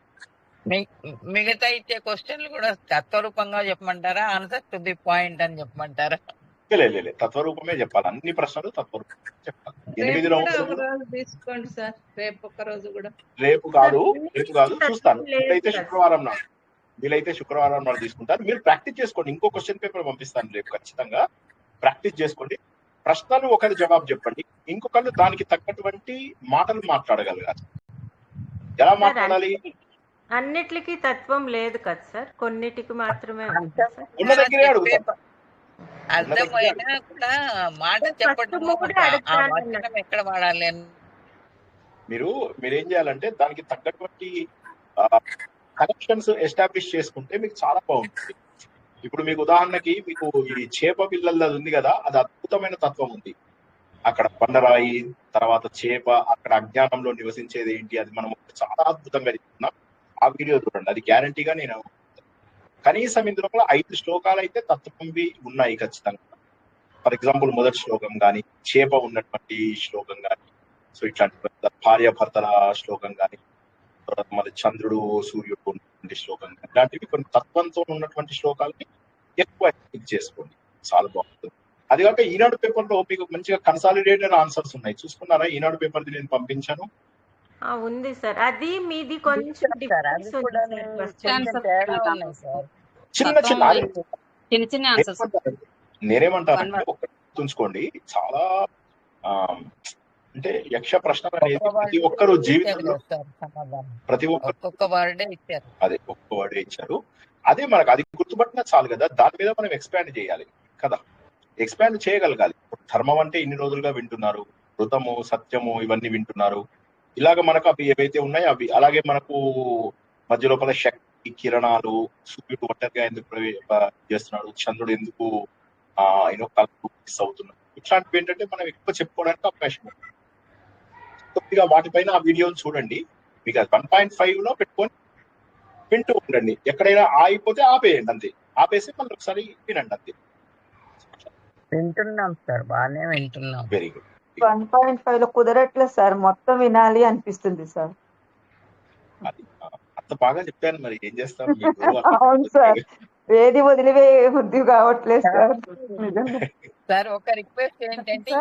మిగతా ఇచ్చే క్వశ్చన్లు కూడా తత్వరూపంగా చెప్పమంటారా, ఆన్సర్ టు ది పాయింట్ అని చెప్పమంటారా? లేదు, తత్వరూపమే చెప్పాలి. అన్ని ప్రశ్నలు తత్వరూపం చెప్పాలి. 8 రౌండ్స్ తీసుకోండి సార్, రేపు ఒక రోజు కూడా. రేపు కాదు చూస్తాను. వీలైతే శుక్రవారం నాడు తీసుకుంటాను. మీరు ప్రాక్టీస్ చేసుకోండి. ఇంకో క్వశ్చన్ పేపర్ పంపిస్తాను రేపు, ఖచ్చితంగా ప్రాక్టీస్ చేసుకోండి. ప్రశ్నలు ఒకరు జవాబు చెప్పండి, ఇంకొకళ్ళు దానికి తగ్గటువంటి మాటలు మాట్లాడగలగాలి. ఎలా మాట్లాడాలి? అన్నిటికీ తత్వం లేదు కదా సార్, కొన్నిటికి మాత్రమే ఉన్న దగ్గరే అడుగుతాం. అర్థమైనా కూడా మాట చెప్పడం ఎక్కడ వాడాలి అని మీరేం చేయాలంటే దానికి తగ్గటువంటి కనెక్షన్స్ ఎస్టాబ్లిష్ చేసుకుంటే మీకు చాలా బాగుంటుంది. ఇప్పుడు మీకు ఉదాహరణకి మీకు ఈ చేప పిల్లల ఉంది కదా, అది అద్భుతమైన తత్వం ఉంది. అక్కడ బండరాయి, తర్వాత చేప, అక్కడ అజ్ఞానంలో నివసించేది ఏంటి, అది మనం చాలా అద్భుతంగా చెప్తున్నాం. ఆ వీడియో చూడండి, అది గ్యారంటీగా నేను కనీసం ఇందులో 5 శ్లోకాలు అయితే తత్వంవి ఉన్నాయి ఖచ్చితంగా. ఫర్ ఎగ్జాంపుల్ మొదటి శ్లోకం కానీ, చేప ఉన్నటువంటి శ్లోకం కానీ, సో ఇట్లాంటి భార్యాభర్తల శ్లోకం కానీ, మరి చంద్రుడు సూర్యుడు ఉన్నటువంటి శ్లోకం కానీ, ఇలాంటివి కొన్ని తత్వంతో ఉన్నటువంటి శ్లోకాలని ఎక్కువ చేసుకోండి, చాలా బాగుంటుంది. అది కాక ఈనాడు పేపర్ లో మీకు మంచిగా కన్సాలిడేటెడ్ ఆన్సర్స్ ఉన్నాయి, చూసుకున్నారా? ఈనాడు పేపర్ నేను పంపించాను. ఉంది సార్, అది మీది కొంచెం చిన్న నేనేమంటానంటే ఒకటి గుర్తుంచుకోండి, చాలా అంటే యక్ష ప్రశ్నలు అనేది ప్రతి ఒక్కరు జీవితంలో ప్రతి ఒక్క వర్డే ఇచ్చారు. అదే మనకు అది గుర్తుపట్టినా చాలు కదా, దాని మీద మనం ఎక్స్పాండ్ చేయాలి కదా, ఎక్స్పాండ్ చేయగలగాలి. ధర్మం అంటే ఇన్ని రోజులుగా వింటున్నారు, ఋతము, సత్యము ఇవన్నీ వింటున్నారు. ఇలాగ మనకు అవి ఏవైతే ఉన్నాయో అవి, అలాగే మనకు మధ్య లోపల శక్తి, కిరణాలు, సూర్యుడు ఒంటరిగా ఎందుకు చేస్తున్నాడు, చంద్రుడు ఎందుకు కళ్ళు మిస్ అవుతున్నాడు, ఇట్లాంటివి ఏంటంటే మనం ఎక్కువ చెప్పుకోవడానికి అవకాశం ఉంది. కొద్దిగా వాటిపైన ఆ వీడియోని చూడండి. మీకు అది 1.5 లో పెట్టుకొని వింటూ ఉండండి. ఎక్కడైనా ఆగిపోతే ఆపేయండి అంతే, ఆపేసి మళ్ళీ ఒకసారి వినండి అంతే. వింటున్నాం సార్, బాగానే వింటున్నాం. Very good. 1.5 లో కుదరట్లేదు సార్, మొత్తం వినాలి అనిపిస్తుంది సార్. అంత బాగా చెప్పాను, మరి ఏం చేస్తాం. అవును సార్, ఏది వదిలివే బుద్ధి కావట్లేదు సార్. సార్ ఒక రిక్వెస్ట్ ఏంటంటే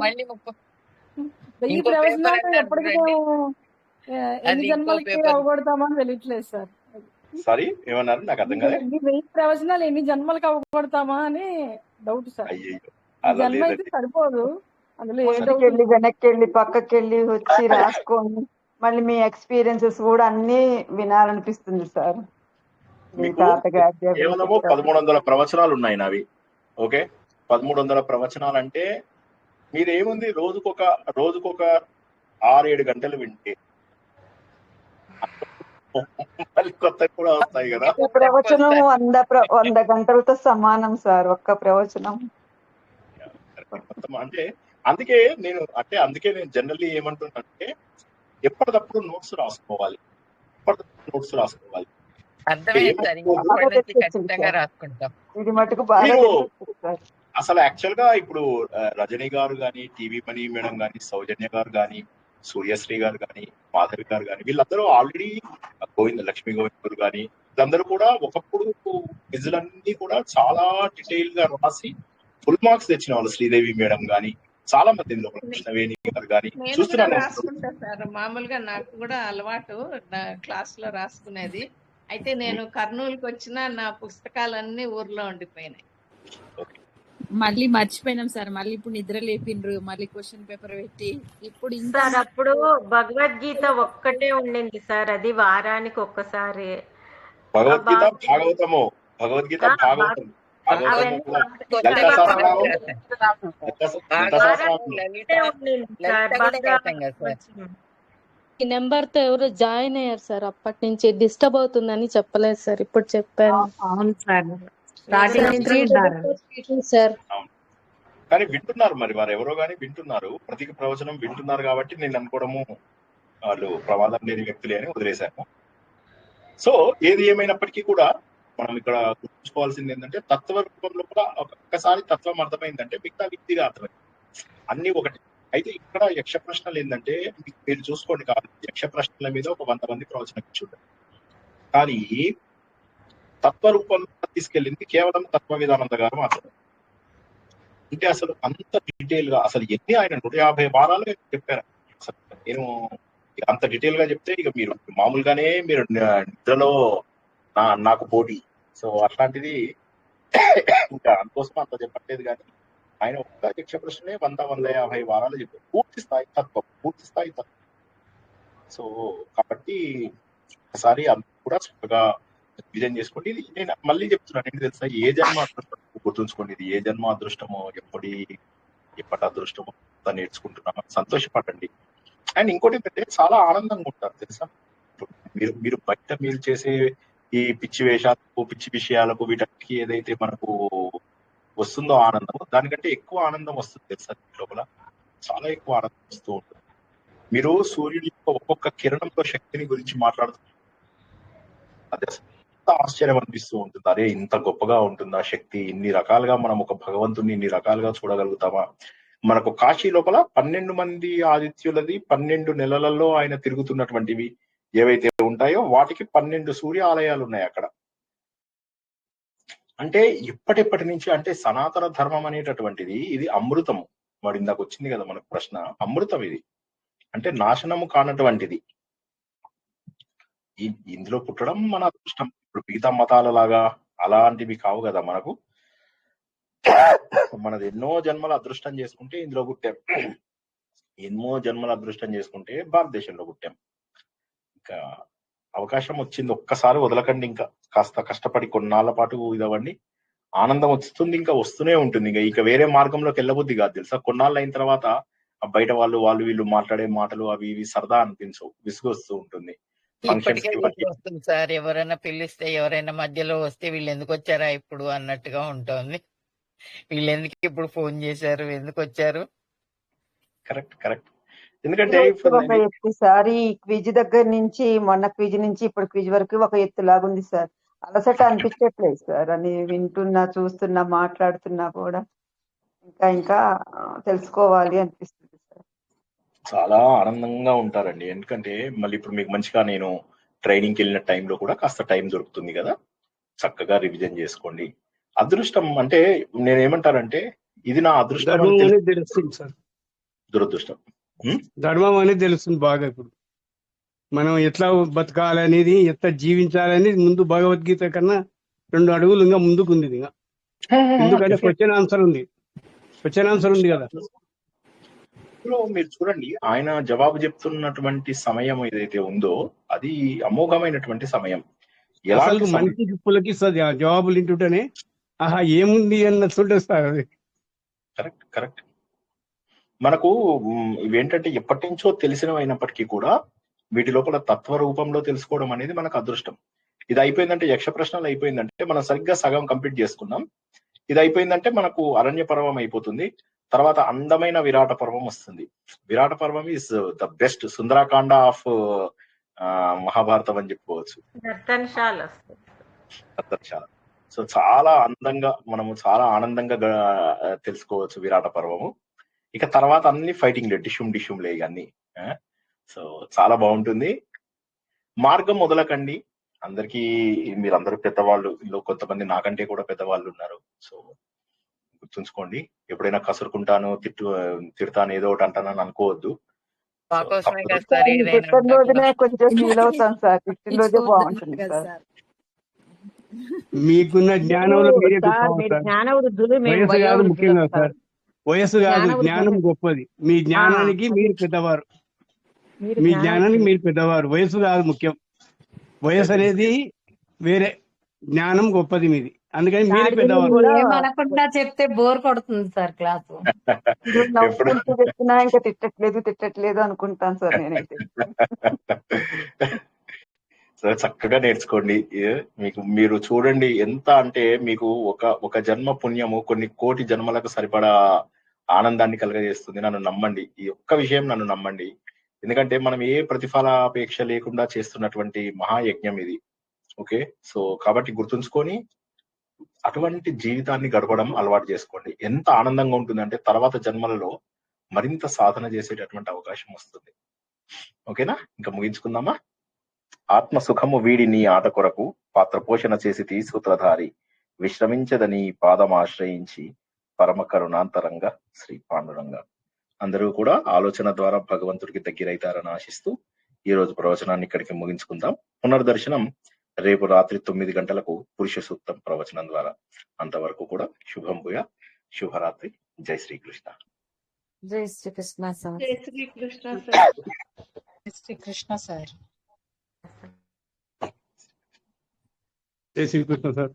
మళ్ళీ ఎన్ని జన్మలకి అవగొడతామని తెలియట్లేదు సార్. సారీ ఏమన్నారు, నాకు అర్థం కాదు. 1000 ప్రవచనాలు ఎన్ని జన్మలకి అవగొడతామా అని డౌట్ సార్. జన్మ అయితే సరిపోదు, అందులో ఏ డౌట్ వెళ్ళి వెనక్కి వెళ్ళి పక్కకి వెళ్ళి వచ్చి రాసుకొని మళ్ళీ మీ ఎక్స్పీరియన్సెస్ కూడా అన్ని వినాలనిపిస్తుంది సార్. కేవలము 1300 ప్రవచనాలు ఉన్నాయి నావి. ఓకే, 1300 ప్రవచనాలు అంటే మీరేముంది, రోజుకొక 6-7 గంటలు వింటే కొత్త కూడా వస్తాయి కదా. ప్రవచనం 100 గంటలతో సమానం సార్, ఒక్క ప్రవచనం. అంటే అందుకే నేను జనరల్లీ ఏమంటున్నానంటే ఎప్పటికప్పుడు నోట్స్ రాసుకోవాలి. ఇది మటుకు బాగా అసలు యాక్చువల్ గా ఇప్పుడు రజనీ గారు కానీ, టీవీ మనీ మేడం కానీ, సౌజన్య గారు కానీ, సూర్యశ్రీ గారు కానీ, మాధవి గారు కానీ, వీళ్ళందరూ ఆల్రెడీ లక్ష్మీ గోవింద్ గారు కానీ వీళ్ళందరూ కూడా ఒకప్పుడు క్విజులన్నీ కూడా చాలా డీటెయిల్ గా రాసి ఫుల్ మార్క్స్ తెచ్చిన వాళ్ళు. శ్రీదేవి మేడం గాని చాలా మంది ఇందులో కృష్ణవేణి గారు గాని నేను కూడా చూస్తున్నాను. రాసుకుంటా సార్. మామూలుగా నాకు కూడా అలవాటు నా క్లాస్ లో రాసుకునేది. అయితే నేను కర్నూలుకి వచ్చిన నా పుస్తకాలన్నీ ఊర్లో ఉండిపోయినాయి. మళ్ళీ మర్చిపోయినాం సార్. మళ్ళీ ఇప్పుడు నిద్ర లేపిండ్రు, మళ్ళీ క్వశ్చన్ పేపర్ పెట్టి ఇప్పుడు ఇంకా సార్ అప్పుడు భగవద్గీత ఒక్కటే ఉండింది సార్, అది వారానికి ఒక్కసారి. భగవద్గీత భాగవతము, భగవద్గీత భాగవతం, భాగవతము కూడా లలిత సహస్రనామం, లలిత సహస్రనామం. ఈ నెంబర్ తో ఎవరు జాయిన్ అయ్యారు సార్, అప్పటి నుంచి డిస్టర్బ్ అవుతుందని చెప్పలేదు సార్, ఇప్పుడు చెప్పాను. అవును సార్, స్టార్టింగ్ నుంచి ఉన్నారు సార్. కానీ వింటున్నారు, మరి వారు ఎవరో కానీ వింటున్నారు, ప్రతి ప్రవచనం వింటున్నారు. కాబట్టి నేను అనుకోవడము వాళ్ళు ప్రమాదం లేని వ్యక్తులే అని వదిలేశాను. సో ఏది ఏమైనప్పటికీ కూడా మనం ఇక్కడ గుర్తుంచుకోవాల్సింది ఏంటంటే తత్వ రూపంలో కూడా ఒక్కసారి తత్వం అర్థమైందంటే మిగతా వ్యక్తిగా అర్థమైంది, అన్ని ఒకటి. అయితే ఇక్కడ యక్ష ప్రశ్నలు ఏంటంటే మీరు చూసుకోండి, కాదు యక్ష ప్రశ్నల మీద ఒక 100 మంది ప్రవచనం చూడండి, కానీ తత్వ రూపంలో తీసుకెళ్ళింది కేవలం తత్వ విధానంద గారు మాత్రమే. అంటే అసలు అంత డీటెయిల్ గా అసలు ఎన్ని ఆయన 150 వారాలు చెప్పారు. అసలు నేను అంత డీటెయిల్ గా చెప్తే ఇక మీరు మామూలుగానే మీరు నిద్రలో నాకు పోటీ. సో అట్లాంటిది ఇంకా అందుకోసం అంత చెప్పట్లేదు. కానీ ఆయన ఒక్క యక్ష ప్రశ్నే 100-150 వారాలు చెప్పారు. పూర్తి స్థాయి తత్వం, పూర్తి స్థాయి తత్వం. సో కాబట్టి ఒకసారి అంత కూడా చక్కగా విజయం చేసుకోండి. ఇది నేను మళ్ళీ చెప్తున్నాను, ఏంటి తెలుసా, ఏ జన్మ అదృష్టం గుర్తుంచుకోండి. ఇది ఏ జన్మ అదృష్టమో ఎప్పటి అదృష్టమో నేర్చుకుంటున్నామో సంతోషపడండి. అండ్ ఇంకోటి ఏంటంటే చాలా ఆనందంగా ఉంటారు తెలుసా. మీరు బయట మీరు చేసే ఈ పిచ్చి వేషాలకు, పిచ్చి విషయాలకు, వీటన్నిటికీ ఏదైతే మనకు వస్తుందో ఆనందం, దానికంటే ఎక్కువ ఆనందం వస్తుంది తెలుసా. లోపల చాలా ఎక్కువ ఆనందం వస్తూ ఉంటుంది. మీరు సూర్యుడి యొక్క ఒక్కొక్క కిరణంలో శక్తిని గురించి మాట్లాడుతున్నారు, అది ఎంత ఆశ్చర్యం అనిపిస్తూ ఉంటుంది. అరే ఇంత గొప్పగా ఉంటుంది ఆ శక్తి, ఇన్ని రకాలుగా మనం ఒక భగవంతుని ఇన్ని రకాలుగా చూడగలుగుతామా. మనకు కాశీ లోపల 12 మంది ఆదిత్యులది 12 నెలలలో ఆయన తిరుగుతున్నటువంటివి ఏవైతే ఉంటాయో వాటికి 12 సూర్య ఆలయాలు ఉన్నాయి అక్కడ. అంటే ఇప్పటి నుంచి, అంటే సనాతన ధర్మం అనేటటువంటిది ఇది అమృతము. వాడు ఇందాక వచ్చింది కదా మనకు ప్రశ్న, అమృతం ఇది, అంటే నాశనము కానటువంటిది. ఇందులో పుట్టడం మన అదృష్టం. ఇప్పుడు మిగతా మతాల లాగా అలాంటివి కావు కదా మనకు. మనది ఎన్నో జన్మల అదృష్టం చేసుకుంటే ఇందులో పుట్టాం, ఎన్నో జన్మల అదృష్టం చేసుకుంటే భారతదేశంలో పుట్టాం. ఇంకా అవకాశం వచ్చింది, ఒక్కసారి వదలకండి. ఇంకా కాస్త కష్టపడి కొన్నాళ్ళ పాటు ఇదవ్వండి, ఆనందం వస్తుంది, ఇంకా వస్తూనే ఉంటుంది. ఇంకా వేరే మార్గంలోకి వెళ్ళబుద్ది కాదు తెలుసా. కొన్నాళ్ళు అయిన తర్వాత బయట వాళ్ళు వీళ్ళు మాట్లాడే మాటలు అవి ఇవి సరదా అనిపించవు, విసుగొస్తూ ఉంటుంది. ఇప్పటికే వస్తుంది సార్, ఎవరైనా పిలిస్తే ఎవరైనా మధ్యలో వస్తే వీళ్ళు ఎందుకు వచ్చారా ఇప్పుడు అన్నట్టుగా ఉంటుంది. వీళ్ళు ఎందుకు ఇప్పుడు ఫోన్ చేశారు, ఎందుకు వచ్చారు. Correct correct. ఎందుకంటే ఒక ఎత్తు సార్, ఈ క్విజ్ దగ్గర నుంచి మొన్న క్విజ్ నుంచి ఇప్పుడు క్విజ్ వరకు ఒక ఎత్తు లాగుంది సార్. అలసట అనిపించట్లేదు సార్, అని వింటున్నా, చూస్తున్నా, మాట్లాడుతున్నా కూడా ఇంకా తెలుసుకోవాలి అనిపిస్తుంది సార్. చాలా ఆనందంగా ఉంటారండి. ఎందుకంటే మళ్ళీ ఇప్పుడు మీకు మంచిగా నేను ట్రైనింగ్కి వెళ్ళిన టైంలో కూడా కాస్త టైం దొరుకుతుంది కదా, చక్కగా రివిజన్ చేసుకోండి. అదృష్టం అంటే నేనేమంటానంటే ఇది నా అదృష్టం తెలుస్తుంది సార్. దురదృష్టం ధర్మం అనేది తెలుస్తుంది బాగా. ఇప్పుడు మనం ఎట్లా బతకాలనేది, ఎట్లా జీవించాలనేది ముందు భగవద్గీత కన్నా 2 అడుగులు ఇంకా ముందుకుంది. ఇంకా ఎందుకంటే క్వశ్చన్ ఆన్సర్ ఉంది కదా. మీరు చూడండి, ఆయన జవాబు చెప్తున్నటువంటి సమయం ఏదైతే ఉందో అది అమోఘమైనటువంటి సమయం. అసలు మనిషికి పులకిస్తుంది ఆ జవాబులు వింటుంటేనే, ఆహా ఏముంది అన్నట్టుంటుంది సార్ అది. Correct correct. మనకు ఇవేంటంటే ఎప్పటి నుంచో తెలిసినవైనప్పటికీ కూడా వీటి లోపల తత్వ రూపంలో తెలుసుకోవడం అనేది మనకు అదృష్టం. ఇది అయిపోయిందంటే, యక్ష ప్రశ్నలు అయిపోయిందంటే మనం సరిగ్గా సగం కంప్లీట్ చేసుకున్నాం. ఇది అయిపోయిందంటే మనకు అరణ్య పర్వం అయిపోతుంది. తర్వాత అందమైన విరాట పర్వం వస్తుంది. విరాట పర్వం is the best Sundarakanda of Mahabharatam అని చెప్పుకోవచ్చు. నర్తనశాల. సో చాలా అందంగా, మనము చాలా ఆనందంగా తెలుసుకోవచ్చు విరాట పర్వము. ఇక తర్వాత అన్ని ఫైటింగ్లే, డిషుమ్లే ఇక అన్ని. సో చాలా బాగుంటుంది. మార్గం వదలకండి, అందరికీ మీరందరూ పెద్దవాళ్ళు, ఇందులో కొంతమంది నాకంటే కూడా పెద్దవాళ్ళు ఉన్నారు. సో గుర్తుంచుకోండి, ఎప్పుడైనా కసురుకుంటాను, తిడతాను, ఏదో ఒకటి అంటానని అనుకోవద్దు. మా సో కోసమే తప్పదు. కదా సార్ ఏదైనా పుట్టిన రోజునే ఉన్నప్పుడు. కొంచెం ఫీల్ అవుతాం సార్, పుట్టిన రోజే బాగుంటుంది కదా సార్. సార్. మీకున్న జ్ఞానంలో మీరే సార్ గొప్పవారు మీరు సార్. జ్ఞాన వృద్ధులు, మేము వయసు కాదు వయోవృద్ధులం ముఖ్యంగా సార్. సార్, వయసు కాదు, జ్ఞాన జ్ఞానం వృద్ధులు గొప్పది. మీ జ్ఞానానికి అది మీరు పెద్దవారు, మీరు మీ జ్ఞాన జ్ఞానానికి వృద్ధులు. మీరు పెద్దవారు. వయసు కాదు ముఖ్యం, వయసు అనేది వేరే, జ్ఞానం గొప్పది మీది, అందుకని మీరే దాడి గురించి పెద్దవారు. కూడా ఏమనకుండా చెప్తే బోర్ కొడుతుంది సార్ క్లాసు. మీరు ఎప్పుడు నవ్వుకుంటూ చెప్పినా ఇంకా తిట్టట్లేదు అనుకుంటాను సార్ నేనైతే. సరే, చక్కగా నేర్చుకోండి. మీరు చూడండి, ఎంత అంటే మీకు ఒక జన్మ పుణ్యము కొన్ని కోటి జన్మలకు సరిపడా ఆనందాన్ని కలగజేస్తుంది. నన్ను నమ్మండి, ఈ ఒక్క విషయం నన్ను నమ్మండి. ఎందుకంటే మనం ఏ ప్రతిఫలాపేక్ష లేకుండా చేస్తున్నటువంటి మహాయజ్ఞం ఇది. ఓకే, సో కాబట్టి గుర్తుంచుకొని అటువంటి జీవితాన్ని గడపడం అలవాటు చేసుకోండి. ఎంత ఆనందంగా ఉంటుందంటే తర్వాత జన్మలలో మరింత సాధన చేసేటటువంటి అవకాశం వస్తుంది. ఓకేనా, ఇంకా ముగించుకుందామా? ఆత్మ సుఖము వీడి నీ ఆట కొరకు పాత్ర పోషణ చేసి సూత్రధారి విశ్రమించదని పాదమాశ్రయించి పరమ కరుణాంతరంగా శ్రీ పాండురంగ. అందరూ కూడా ఆలోచన ద్వారా భగవంతుడికి దగ్గరైతారని ఆశిస్తూ ఈ రోజు ప్రవచనాన్ని ఇక్కడికి ముగించుకుందాం. పునర్దర్శనం రేపు రాత్రి 9 గంటలకు పురుష సూక్తం ప్రవచనం ద్వారా. అంతవరకు కూడా శుభం భూయ, శుభరాత్రి. జై శ్రీకృష్ణ. జై శ్రీకృష్ణ సార్. జై శ్రీకృష్ణ సార్. శ్రీకృష్ణ సార్. జై శ్రీకృష్ణ సార్.